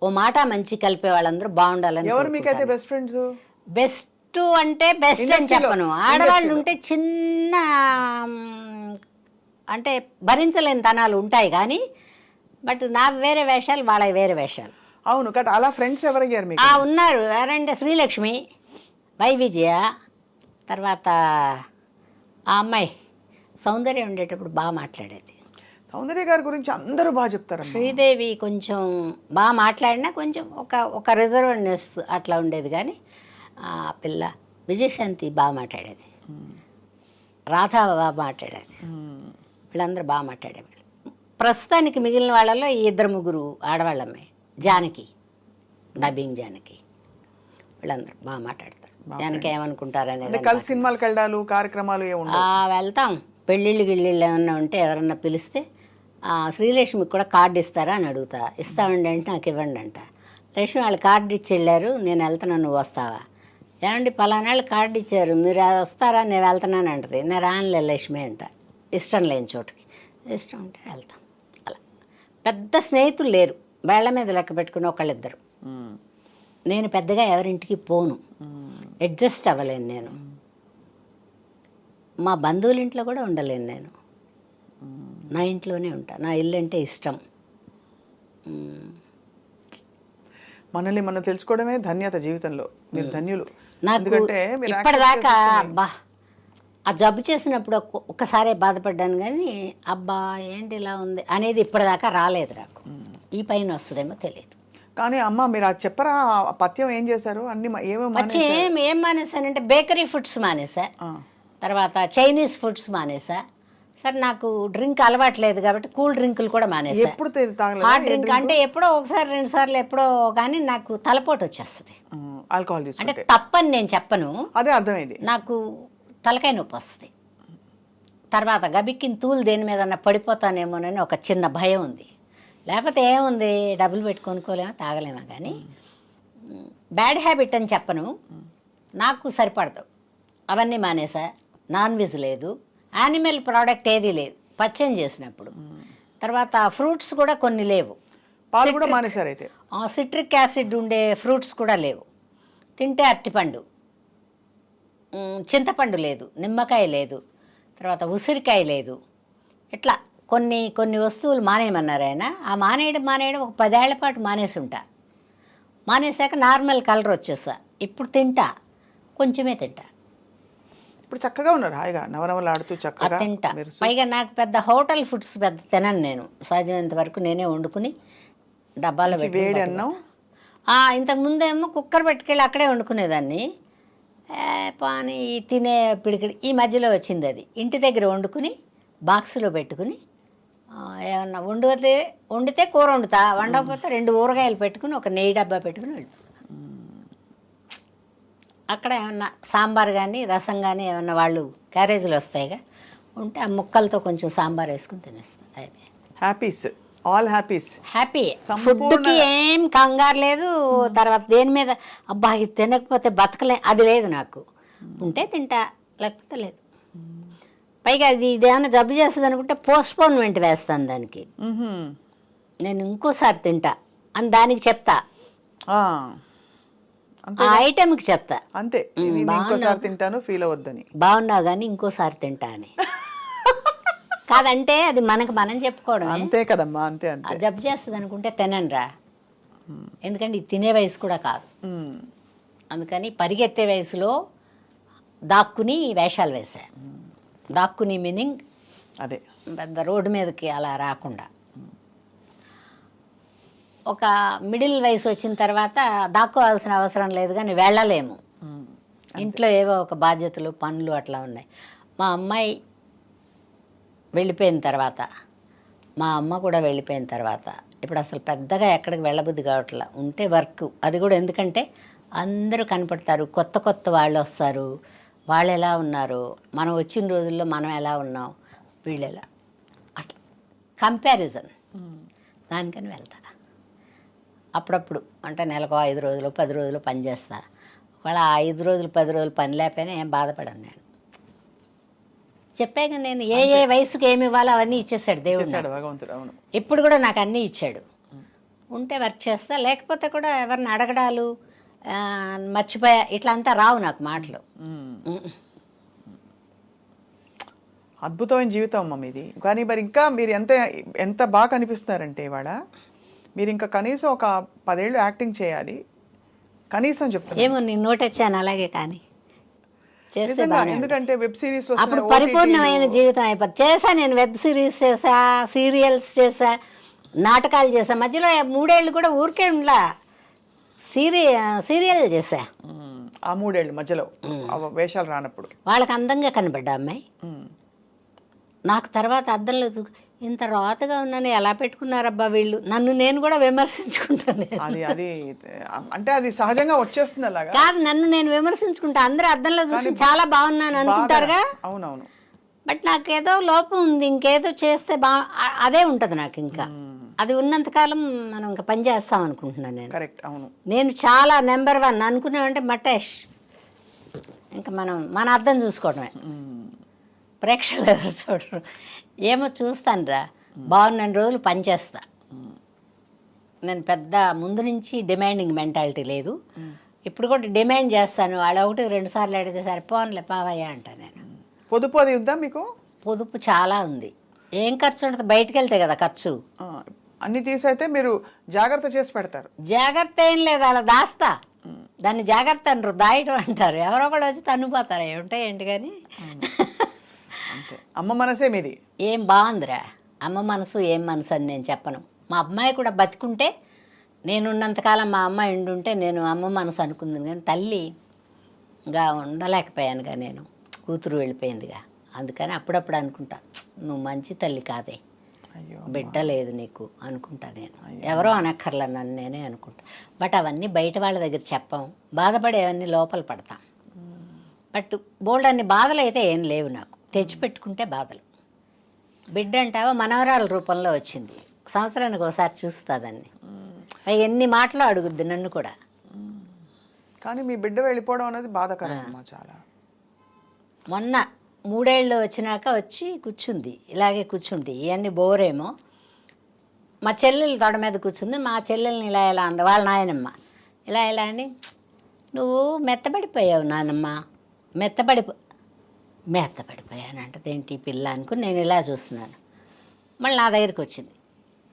ఓ మాట మంచి కలిపే వాళ్ళందరూ బాగుండాలని. ఎవరు మీకైతే బెస్ట్ ఫ్రెండ్స్? బెస్ట్ అంటే బెస్ట్ అని చెప్పను, ఆడవాళ్ళు ఉంటే చిన్న అంటే భరించలేని తనాలు ఉంటాయి, కానీ బట్ నా వేరే వేషాలు, వాళ్ళ వేరే వేషాలు. అవును కదా. అలా ఫ్రెండ్స్ ఎవరయ్యారు మీకు? ఉన్నారు. ఎవరంటే శ్రీలక్ష్మి, వై విజయ, తర్వాత ఆ అమ్మాయి సౌందర్య ఉండేటప్పుడు బాగా మాట్లాడేది. సౌందర్య గారి గురించి అందరూ బాగా చెప్తారు. శ్రీదేవి కొంచెం బాగా మాట్లాడినా కొంచెం ఒక రిజర్వ్నెస్ అట్లా ఉండేది, కానీ ఆ పిల్ల విజయశాంతి బాగా మాట్లాడేది, రాధా బాగా మాట్లాడేది, వీళ్ళందరూ బాగా మాట్లాడేవాళ్ళు. ప్రస్తుతానికి మిగిలిన వాళ్ళలో 2-3 ఆడవాళ్ళమ్మాయి, జానకి, డబ్బింగ్ జానకి, వీళ్ళందరూ బాగా మాట్లాడతారు. జానకి ఏమనుకుంటారనేది. కలిసి సినిమాలకు వెళ్ళాలి, కార్యక్రమాలు వెళ్తాం. పెళ్ళిళ్ళు గిళ్ళిళ్ళు ఏమన్నా ఉంటే ఎవరన్నా పిలిస్తే శ్రీలక్ష్మికి కూడా కార్డు ఇస్తారా అని అడుగుతా. ఇస్తామండి అంటే నాకు ఇవ్వండి అంట. లక్ష్మి వాళ్ళు కార్డు ఇచ్చి వెళ్ళారు, నేను వెళ్తున్నాను, నువ్వు వస్తావా? ఏమండి పలానాళ్ళు కార్డు ఇచ్చారు, మీరు వస్తారా, నేను వెళ్తున్నాను అంటది. నేను రానులే లక్ష్మి అంట, ఇష్టం లేని చోటుకి. ఇష్టం ఉంటే వెళ్తాం. అలా పెద్ద స్నేహితులు లేరు, వేళ్ల మీద లెక్క పెట్టుకుని ఒకళ్ళిద్దరు. నేను పెద్దగా ఎవరింటికి పోను, అడ్జస్ట్ అవ్వలేను నేను. మా బంధువుల ఇంట్లో కూడా ఉండలేను నేను, నా ఇంట్లోనే ఉంటా. నా ఇల్లు అంటే ఇష్టం. మనల్ని మనం తెలుసుకోవడమే ధన్యత జీవితంలో. మీరు ధన్యులు. నాకు ఇప్పటిదాకా అబ్బా ఆ జబ్బు చేసినప్పుడు ఒక్కసారే బాధపడ్డాను, కానీ అబ్బా ఏంటి ఇలా ఉంది అనేది ఇప్పటిదాకా రాలేదు నాకు. ఈ పైన వస్తుందేమో తెలియదు. కానీ అమ్మ మీరు అది చెప్పరా, పథ్యం ఏం చేశారు? అన్ని ఏం మానేశానంటే బేకరీ ఫుడ్స్ మానేసా, తర్వాత చైనీస్ ఫుడ్స్ మానేసా, సరే నాకు డ్రింక్ అలవాట్లేదు కాబట్టి కూల్ డ్రింకులు కూడా మానేసా. ఎప్పుడు తాగలేదు హాట్ డ్రింక్ అంటే ఎప్పుడో ఒకసారి 2 సార్లు ఎప్పుడో కానీ నాకు తలపోటు వచ్చేస్తుంది. ఆల్కహాల్ అంటే తీసుకుంటే తప్పని నేను చెప్పను, అదే అర్థమైంది. నాకు తలకాయ నొప్పి వస్తుంది. తర్వాత గబిక్కిన తూలు దేని మీద పడిపోతానేమోనని ఒక చిన్న భయం ఉంది. లేకపోతే ఏముంది, డబ్బులు పెట్టి కొనుక్కోలేమా తాగలేమా. కానీ బ్యాడ్ హ్యాబిట్ అని చెప్పను, నాకు సరిపడదు. అవన్నీ మానేసా. నాన్ వెజ్ లేదు, యానిమల్ ప్రోడక్ట్ ఏది లేదు పచ్చని చేసినప్పుడు. తర్వాత ఫ్రూట్స్ కూడా కొన్ని లేవు. పాలు కూడా మానేశారు అయితే. సిట్రిక్ యాసిడ్ ఉండే ఫ్రూట్స్ కూడా లేవు. తింటే అరటిపండు, చింతపండు లేదు, నిమ్మకాయ లేదు, తర్వాత ఉసిరికాయ లేదు. ఇట్లా కొన్ని కొన్ని వస్తువులు మానేయమన్నారు ఆయన. ఆ మానేయడం ఒక 10 ఏళ్ల పాటు మానేసి ఉంటా. మానేశాక నార్మల్ కలర్ వచ్చేసా. ఇప్పుడు తింటా, కొంచెమే తింటా. ఇప్పుడు చక్కగా ఉన్నారు, హాయిగా నవనవలాడుతూ చక్కగా తింటా. పైగా నాకు పెద్ద హోటల్ ఫుడ్స్ పెద్ద తినను నేను. సాధ్యమైనంత వరకు నేనే వండుకుని డబ్బాలో పెట్టి వేడి అన్నం. ఇంతకుముందేమో కుక్కర్ పెట్టుకెళ్ళి అక్కడే వండుకునేదాన్ని. పాని తినే పిడికిడి ఈ మధ్యలో వచ్చింది అది. ఇంటి దగ్గర వండుకుని బాక్సులో పెట్టుకుని ఏమన్నా వండితే కూర వండుతా, వండకపోతే 2 ఊరగాయలు పెట్టుకుని ఒక నెయ్యి డబ్బా పెట్టుకుని వెళ్తా. అక్కడ ఏమన్నా సాంబార్ కానీ రసం కానీ ఏమన్నా వాళ్ళు క్యారేజీలు వస్తాయిగా ఉంటే ఆ ముక్కలతో కొంచెం సాంబార్ వేసుకుని తినేస్తాను. అయిపోయి హ్యాపీస్, ఆల్ హ్యాపీస్. హ్యాపీ. ఫుడ్కి ఏం కంగారు లేదు. తర్వాత దేని మీద అబ్బా ఇది తినకపోతే బతకలే అది లేదు నాకు. ఉంటే తింటా, లేకపోతే లేదు. పైగా ఇదేమన్నా జబ్బు చేస్తుంది అనుకుంటే పోస్ట్పోన్మెంట్ వేస్తాను దానికి. నేను ఇంకోసారి తింటా అని దానికి చెప్తా, ఆ ఐటెంకి చెప్తా. అంతే, ఇంకోసారి తింటాను ఫీల్ అవ్వద్దని. బాగున్నావు కానీ ఇంకోసారి తింటా అని. కాదంటే అది మనం చెప్పుకోవడం అంతే కదమ్మా. అంతే అంతే. జబ్బు చేస్తుంది అనుకుంటే తినండిరా, ఎందుకంటే ఇది తినే వయసు కూడా కాదు. అందుకని పరిగెత్తే వయసులో దాక్కుని వేషాలు వేసా. దాక్కుని మీనింగ్ అదే పెద్ద రోడ్డు మీదకి అలా రాకుండా. ఒక మిడిల్ వయసు వచ్చిన తర్వాత దాక్కోవాల్సిన అవసరం లేదు, కానీ వెళ్ళలేము. ఇంట్లో ఏవో ఒక బాధ్యతలు పనులు అట్లా ఉన్నాయి. మా అమ్మాయి వెళ్ళిపోయిన తర్వాత, మా అమ్మ కూడా వెళ్ళిపోయిన తర్వాత ఇప్పుడు అసలు పెద్దగా ఎక్కడికి వెళ్ళబుద్ధి కావట్లా. ఉంటే వర్క్, అది కూడా ఎందుకంటే అందరూ కనపడతారు, కొత్త కొత్త వాళ్ళు వస్తారు. వాళ్ళు ఎలా ఉన్నారు, మనం వచ్చిన రోజుల్లో మనం ఎలా ఉన్నాం, వీళ్ళు ఎలా, అట్లా కంపారిజన్. దానికని వెళ్తా అప్పుడప్పుడు. అంటే నెలకు 5 రోజులు 10 రోజులు పని చేస్తా. ఒకవేళ 5 రోజులు 10 రోజులు పని లేకపోయినా ఏం బాధపడను నేను. చెప్పాక నేను ఏ వయసుకి ఏమి ఇవ్వాలో అవన్నీ ఇచ్చేసాడు దేవుడు. ఇప్పుడు కూడా నాకు అన్నీ ఇచ్చాడు. ఉంటే వర్క్ చేస్తా, లేకపోతే కూడా ఎవరిని అడగడాలు మర్చిపోయా ఇట్లా అంతా రావు నాకు మాటలు. అద్భుతమైన జీవితం అమ్మ మీది. కానీ మరి ఇంకా మీరు ఎంత బాగా కనిపిస్తున్నారంటే ఇవాళ మీరు ఇంకా కనీసం ఒక 10 ఏళ్ళు యాక్టింగ్ చేయాలి కనీసం చెప్తాను. ఏమో నేను నోటొచ్చాను అలాగే, కానీ చేస్తే ఎందుకంటే వెబ్ సిరీస్ అప్పుడు పరిపూర్ణమైన జీవితం అయిపోతుంది. చేసా నేను, వెబ్ సిరీస్ చేసా, సీరియల్స్ చేసా, నాటకాలు చేసా. మధ్యలో 3 ఏళ్ళు కూడా ఊరికే ఉండలా, సీరియల్ చేసా. ఆ 3 ఏళ్ళు మధ్యలో వేషాలు రానప్పుడు వాళ్ళకి అందంగా కనబడ్డా అమ్మాయి. నాకు తర్వాత అద్దంలో ఇంత రాతగా ఉన్నాను, ఎలా పెట్టుకున్నారబ్బా వీళ్ళు, నన్ను నేను కూడా విమర్శించుకుంటాను. అది అంటే అది సహజంగా వచ్చేస్తుంది అలాగా. కాదు, నన్ను నేను విమర్శించుకుంటా. అందరూ అద్దంలో చూసి చాలా బాగున్నాను అనుకుంటారుగా. అవునవును. బట్ నాకు ఏదో లోపం ఉంది, ఇంకేదో చేస్తే అదే ఉంటుంది నాకు. ఇంకా అది ఉన్నంతకాలం మనం ఇంకా పని చేస్తాం అనుకుంటున్నాను నేను. కరెక్ట్, అవును. నేను చాలా నెంబర్ 1 అనుకున్నామంటే మటేష్, ఇంకా మన అర్థం చూసుకోవడమే. ప్రేక్షకులు ఎవరు చూడరు. ఏమో చూస్తాను రా, బాగున్న రోజులు పనిచేస్తా. నేను పెద్ద ముందు నుంచి డిమాండింగ్ మెంటాలిటీ లేదు. ఇప్పుడు కూడా డిమాండ్ చేస్తాను. వాళ్ళు 1-2 సార్లు అడిగితే సరిపోన్లే పావయ్యా అంటా నేను. పొదుపు అది ఉందా మీకు? పొదుపు చాలా ఉంది. ఏం ఖర్చు ఉంటుంది, బయటకు వెళ్తే కదా ఖర్చు. అన్ని తీసైతే మీరు జాగ్రత్త చేసి పెడతారు. జాగ్రత్త ఏం లేదు, అలా దాస్తా. దాన్ని జాగ్రత్త అనరు, దాయడం అంటారు. ఎవరో ఒకళ్ళు వచ్చి తన్నుపోతారు. ఏముంటాయి ఏంటి కానీ. అమ్మ మనసే మీది. ఏం బాగుందిరా అమ్మ మనసు, ఏం మనసు అని నేను చెప్పను. మా అమ్మాయి కూడా బతికుంటే, నేనున్నంతకాలం మా అమ్మాయి ఉండుంటే నేను అమ్మ మనసు అనుకుంది. కానీ తల్లిగా ఉండలేకపోయానుగా నేను, కూతురు వెళ్ళిపోయిందిగా. అందుకని అప్పుడప్పుడు అనుకుంటా నువ్వు మంచి తల్లి కాదే, అయ్యో బిడ్డ లేదు నీకు అనుకుంటా నేను. ఎవరో అనక్కర్లా, నన్ను నేనే అనుకుంటా. బట్ అవన్నీ బయట వాళ్ళ దగ్గర చెప్పాం, బాధపడేవన్నీ లోపల పడతాం. బట్ బోల్డ్ అన్ని బాధలు అయితే ఏం లేవు నాకు, తెచ్చిపెట్టుకుంటే బాధలు. బిడ్డ అంటావా మనవరాల రూపంలో వచ్చింది, సంవత్సరానికి ఒకసారి చూస్తా దాన్ని, ఎన్ని మాటలు అడుగుద్ది నన్ను కూడా. కానీ మీ బిడ్డ వెళ్ళిపోవడం అనేది బాధాకరం అమ్మా చాలా. మొన్న 3 ఏళ్ళు వచ్చినాక వచ్చి కూర్చుంది, ఇలాగే కూర్చుంది. ఇవన్నీ బోరేమో. మా చెల్లెలు తొడ మీద కూర్చుంది, మా చెల్లెల్ని ఇలా ఇలా అంది వాళ్ళ నాయనమ్మ. ఇలా అని, నువ్వు మెత్తబడిపోయావు నానమ్మ, మెత్తబడిపోయానంటది ఏంటి పిల్ల అనుకుని నేను ఇలా చూస్తున్నాను. మళ్ళీ నా దగ్గరికి వచ్చింది,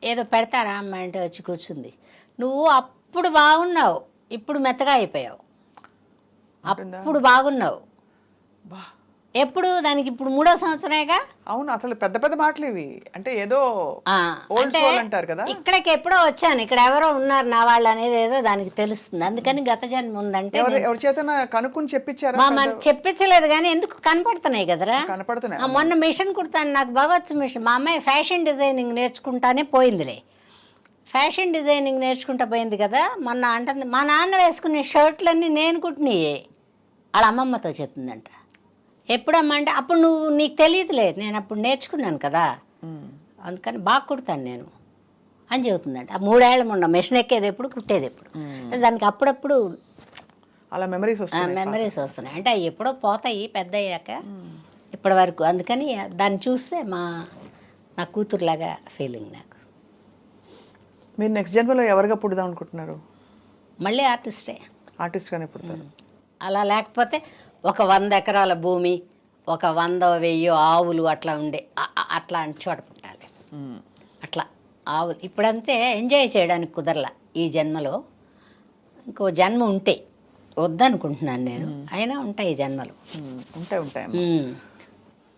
ఏదో పెడతారా అమ్మ అంటే వచ్చి కూర్చుంది. నువ్వు అప్పుడు బాగున్నావు, ఇప్పుడు మెత్తగా అయిపోయావు. అప్పుడు బాగున్నావు, ఎప్పుడు దానికి ఇప్పుడు 3వ సంవత్సరమేగా. అవును, అసలు పెద్ద పెద్ద మాటలు ఇవి. అంటే ఏదో అంటే అంటారు కదా, ఇక్కడికి ఎప్పుడో వచ్చాను, ఇక్కడ ఎవరో ఉన్నారు నా వాళ్ళు అనేది ఏదో దానికి తెలుస్తుంది. అందుకని గత జన్మ ఉందంటే ఎవరి చేత కనుక్కుని చెప్పించారా? చెప్పించలేదు కానీ ఎందుకు కనపడుతున్నాయి కదరా, కనపడుతున్నాయి. మొన్న మిషన్ కుడతాను, నాకు భగవత్ మిషన్. మా అమ్మాయి ఫ్యాషన్ డిజైనింగ్ నేర్చుకుంటానే పోయిందిలే, ఫ్యాషన్ డిజైనింగ్ నేర్చుకుంటా పోయింది కదా. మొన్న అంటుంది, మా నాన్న వేసుకునే షర్ట్లన్నీ నేను కుట్టినాయే, వాళ్ళ అమ్మమ్మతో చెప్తుందంట. ఎప్పుడమ్మా అంటే అప్పుడు నీకు తెలియదులే, నేను అప్పుడు నేర్చుకున్నాను కదా, అందుకని బాగా కుడతాను నేను అని చెబుతుందంట. ఆ 3 ఏళ్ళ మొన్న మెషిన్ ఎక్కేది ఎప్పుడు, కుట్టేది ఎప్పుడు, దానికి అప్పుడప్పుడు అలా మెమరీస్ వస్తున్నాయి. అంటే అవి ఎప్పుడో పోతాయి పెద్ద అయ్యాక, ఇప్పటి వరకు. అందుకని దాన్ని చూస్తే నా కూతురులాగా ఫీలింగ్ నాకు. మీరు నెక్స్ట్ జన్మలో ఎవరిగా పుడదాం అనుకుంటున్నారు? మళ్ళీ ఆర్టిస్ట్గానే పుడతారు. అలా లేకపోతే ఒక 100 ఎకరాల భూమి, ఒక 100-1000 ఆవులు అట్లా ఉండే అట్లాంటి చోట పుట్టాలి. అట్లా ఆవులు ఇప్పుడంతే ఎంజాయ్ చేయడానికి కుదరలా ఈ జన్మలో. ఇంకో జన్మ ఉంటే వద్దనుకుంటున్నాను నేను, అయినా ఉంటాయి ఈ జన్మలు, ఉంటాయి.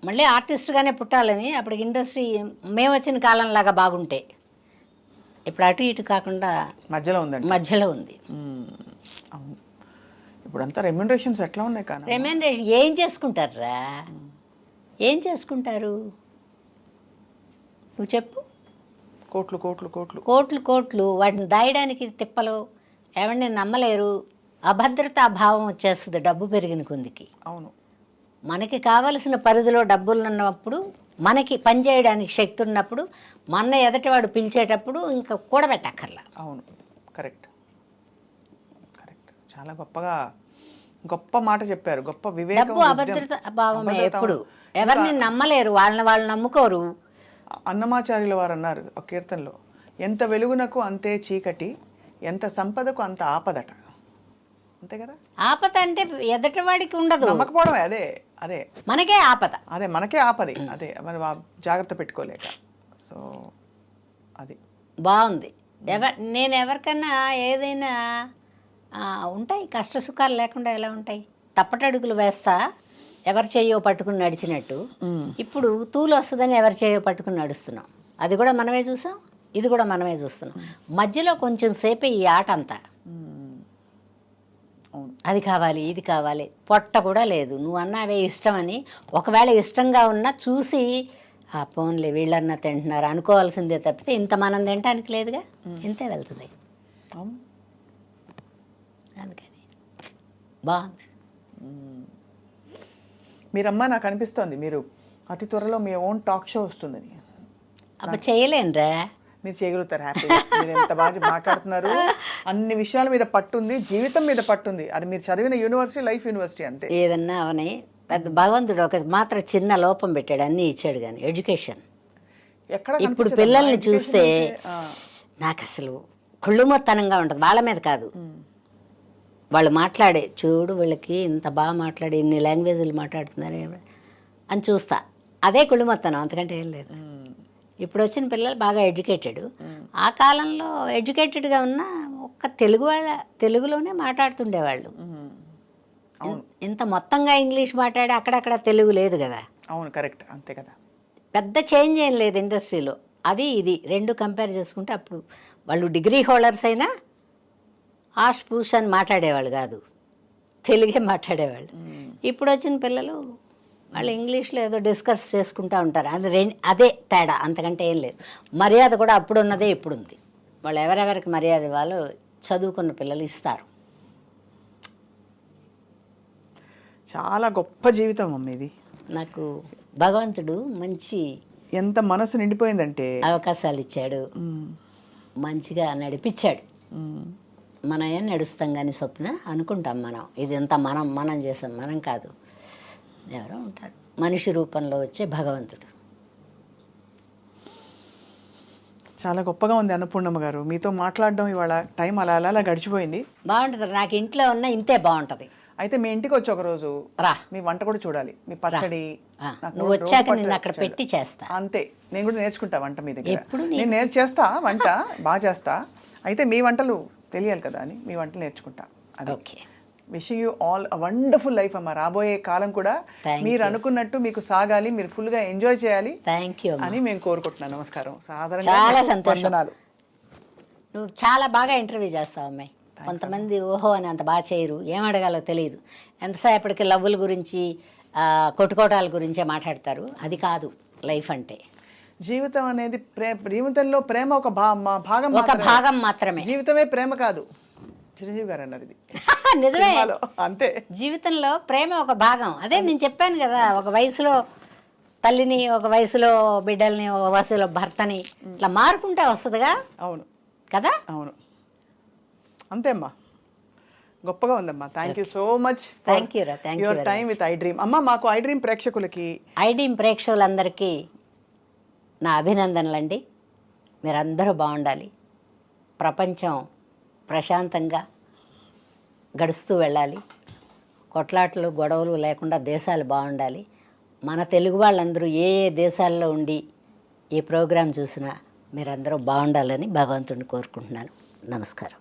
మళ్ళీ ఆర్టిస్ట్గానే పుట్టాలని. అప్పటికి ఇండస్ట్రీ మేము వచ్చిన కాలంలాగా బాగుంటే, ఇప్పుడు అటు ఇటు కాకుండా మధ్యలో ఉంది. అవును, ఇప్పుడంతా రెమ్యునరేషన్స్ ఎట్లా ఉన్నాయి? కానీ రెమ్యునరేషన్ ఏం చేసుకుంటారా, ఏం చేసుకుంటారు నువ్వు చెప్పు? కోట్లు వాటిని దాయడానికి తిప్పలు, ఎవరిని నమ్మలేరు, అభద్రతా భావం వచ్చేస్తుంది డబ్బు పెరిగిన కొందికి. అవును, మనకి కావలసిన పరిధిలో డబ్బులు ఉన్నప్పుడు, మనకి పనిచేయడానికి శక్తి ఉన్నప్పుడు, మన ఎదటివాడు పిలిచేటప్పుడు ఇంకా కూడబెట్టక్కర్లా. అవును, కరెక్ట్. చాలా గొప్ప మాట చెప్పారు, గొప్ప వివేకం. డబ్బు అభద్రత భావమే ఎప్పుడు, ఎవరిని నమ్మలేరు, వాళ్ళు నమ్ముకోరు. అన్నమాచార్యుల వారు అన్నారు ఒక కీర్తనలో, ఎంత వెలుగునకు అంతే చీకటి, ఎంత సంపదకు అంత ఆపదట. అంతే కదా, ఆపద అంటే ఎదటివాడికి ఉండదు, నమ్మకపోవడమే. అదే మనకే ఆపద, మనకే ఆపది. అదే మరి జాగ్రత్త పెట్టుకోలేక. సో అది బాగుంది. నేను ఎవరికన్నా ఏదైనా ఉంటాయి కష్ట సుఖాలు లేకుండా ఎలా ఉంటాయి? తప్పటడుగులు వేస్తా ఎవరు చేయో పట్టుకుని నడిచినట్టు. ఇప్పుడు తూలు వస్తుందని ఎవరు చేయో పట్టుకుని నడుస్తున్నాం, అది కూడా మనమే చూసాం, ఇది కూడా మనమే చూస్తున్నాం. మధ్యలో కొంచెం సేపే ఈ ఆట అంతా, అది కావాలి ఇది కావాలి, పొట్ట కూడా లేదు. నువ్వు అన్నావే ఇష్టమని, ఒకవేళ ఇష్టంగా ఉన్నా చూసి పోన్లే వీళ్ళన్నా తింటున్నారు అనుకోవాల్సిందే తప్పితే ఇంత మనం తినటానికి లేదుగా, ఇంతే వెళ్తుంది. అందుకని బాగుంది. మీరమ్మా నాకు అనిపిస్తోంది మీరు అతి త్వరలో మీ ఓన్ టాక్ షో వస్తుందని. అప్పుడు చేయలేనురా, మీరు చేయగలుగుతారు హ్యాపీగా. మీరు ఎంత బాగా మాట్లాడుతున్నారు, అన్ని విషయాల మీద పట్టుంది, జీవితం మీద పట్టుంది. అది మీరు చదివిన యూనివర్సిటీ లైఫ్ యూనివర్సిటీ అంతే. ఏదన్నా అవని పెద్ద భగవంతుడు ఒక మాత్రం చిన్న లోపం పెట్టాడు, అన్నీ ఇచ్చాడు. కానీ ఎడ్యుకేషన్ ఇప్పుడు పిల్లల్ని చూస్తే నాకు అసలు కుళ్ళుమొత్తనంగా ఉంటుంది. వాళ్ళ మీద కాదు, వాళ్ళు మాట్లాడే చూడు, వీళ్ళకి ఇంత బాగా మాట్లాడి ఇన్ని లాంగ్వేజ్లు మాట్లాడుతున్నారు అని చూస్తా, అదే కుళ్ళుమొత్తనం, అంతకంటే ఏం లేదు. ఇప్పుడు వచ్చిన పిల్లలు బాగా ఎడ్యుకేటెడ్. ఆ కాలంలో ఎడ్యుకేటెడ్గా ఉన్న ఒక్క తెలుగులోనే మాట్లాడుతుండేవాళ్ళు. ఇంత మొత్తంగా ఇంగ్లీష్ మాట్లాడి అక్కడక్కడ తెలుగు లేదు కదా. అవును, కరెక్ట్, అంతే కదా. పెద్ద చేంజ్ ఏం లేదు ఇండస్ట్రీలో. అది ఇది రెండు కంపేర్ చేసుకుంటే అప్పుడు వాళ్ళు డిగ్రీ హోల్డర్స్ అయినా ఆష్ పూష్ అని మాట్లాడేవాళ్ళు కాదు, తెలుగే మాట్లాడేవాళ్ళు. ఇప్పుడు వచ్చిన పిల్లలు వాళ్ళు ఇంగ్లీష్లో ఏదో డిస్కస్ చేసుకుంటూ ఉంటారు. అది అదే తేడా, అంతకంటే ఏం లేదు. మర్యాద కూడా అప్పుడు ఉన్నదే ఇప్పుడు ఉంది. వాళ్ళు ఎవరెవరికి మర్యాద వాళ్ళు చదువుకున్న పిల్లలు ఇస్తారు. చాలా గొప్ప జీవితం అమ్మ ఇది. నాకు భగవంతుడు మంచి ఎంత మనసు నిండిపోయిందంటే అవకాశాలు ఇచ్చాడు, మంచిగా నడిపించాడు. మనం ఏం నడుస్తాం కానీ స్వప్న అనుకుంటాం మనం ఇదంతా మనం చేసాం, మనం కాదు. ఎవరో ఉంటారు మనిషి రూపంలో వచ్చే భగవంతుడు. చాలా గొప్పగా ఉంది అన్నపూర్ణమ్మ గారు. మీతో మాట్లాడడం ఇవాళ టైం అలా అలా గడిచిపోయింది. బాగుంటుంది. నాకు ఇంట్లో ఉన్న ఇంతే బాగుంటుంది. అయితే మీ ఇంటికి వచ్చి ఒక రోజు రా, మీ వంట కూడా చూడాలి. మీ పచ్చడి నువ్వు వచ్చాక నేను అక్కడ పెట్టి చేస్తా. అంతే, నేను కూడా నేర్చుకుంటా వంట మీ దగ్గర. ఎప్పుడు నేను చేస్తా వంట, బాగా చేస్తా. అయితే మీ వంటలు తెలియాలి కదా అని మీ వంటలు నేర్చుకుంటా. Okay. Wishing you all a wonderful life అమ్మ. రాబోయే కాలం కూడా మీరు అనుకున్నట్టు మీకు సాగాలి, మీరు ఫుల్గా ఎంజాయ్ చేయాలి అని మేము కోరుకుంటున్నాను. నమస్కారం. చాలా సంతోషం. నువ్వు చాలా బాగా ఇంటర్వ్యూ చేస్తావు అమ్మాయి. కొంతమంది ఓహో అని అంత బాగా చేయరు, ఏం అడగాలో తెలియదు. ఎంతసేపటికి లవ్వుల గురించి కొట్టుకోటాల గురించే మాట్లాడతారు. అది కాదు లైఫ్ అంటే. జీవితం అనేది జీవితంలో ప్రేమ ఒక భాగం మాత్రమే. జీవితమే ప్రేమ కాదు. చిరంజీవి గారు అన్నారు ఇది. నిజమే, అంతే. జీవితంలో ప్రేమ ఒక భాగం. అదే నేను చెప్పాను కదా, ఒక వయసులో తల్లిని, ఒక వయసులో బిడ్డల్ని, ఒక వయసులో భర్తని ఇట్లా మారుకుంటే వస్తుందిగా. అవును కదా. అవును, అంతే అమ్మా. గొప్పగా ఉందమ్మా. Thank you so much. Thank you your time with I dream. అమ్మ, మాకు ఐ డ్రీమ్ ప్రేక్షకులకి, ఐ డ్రీమ్ ప్రేక్షకులందరికీ నా అభినందనలండి. మీరందరూ బాగుండాలి. ప్రపంచం ప్రశాంతంగా గడుస్తూ వెళ్ళాలి. కొట్లాటలు గొడవలు లేకుండా దేశాలు బాగుండాలి. మన తెలుగు వాళ్ళందరూ ఏ ఏ దేశాల్లో ఉండి ఈ ప్రోగ్రాం చూసినా మీరందరూ బాగుండాలని భగవంతుడిని కోరుకుంటున్నాను. నమస్కారం.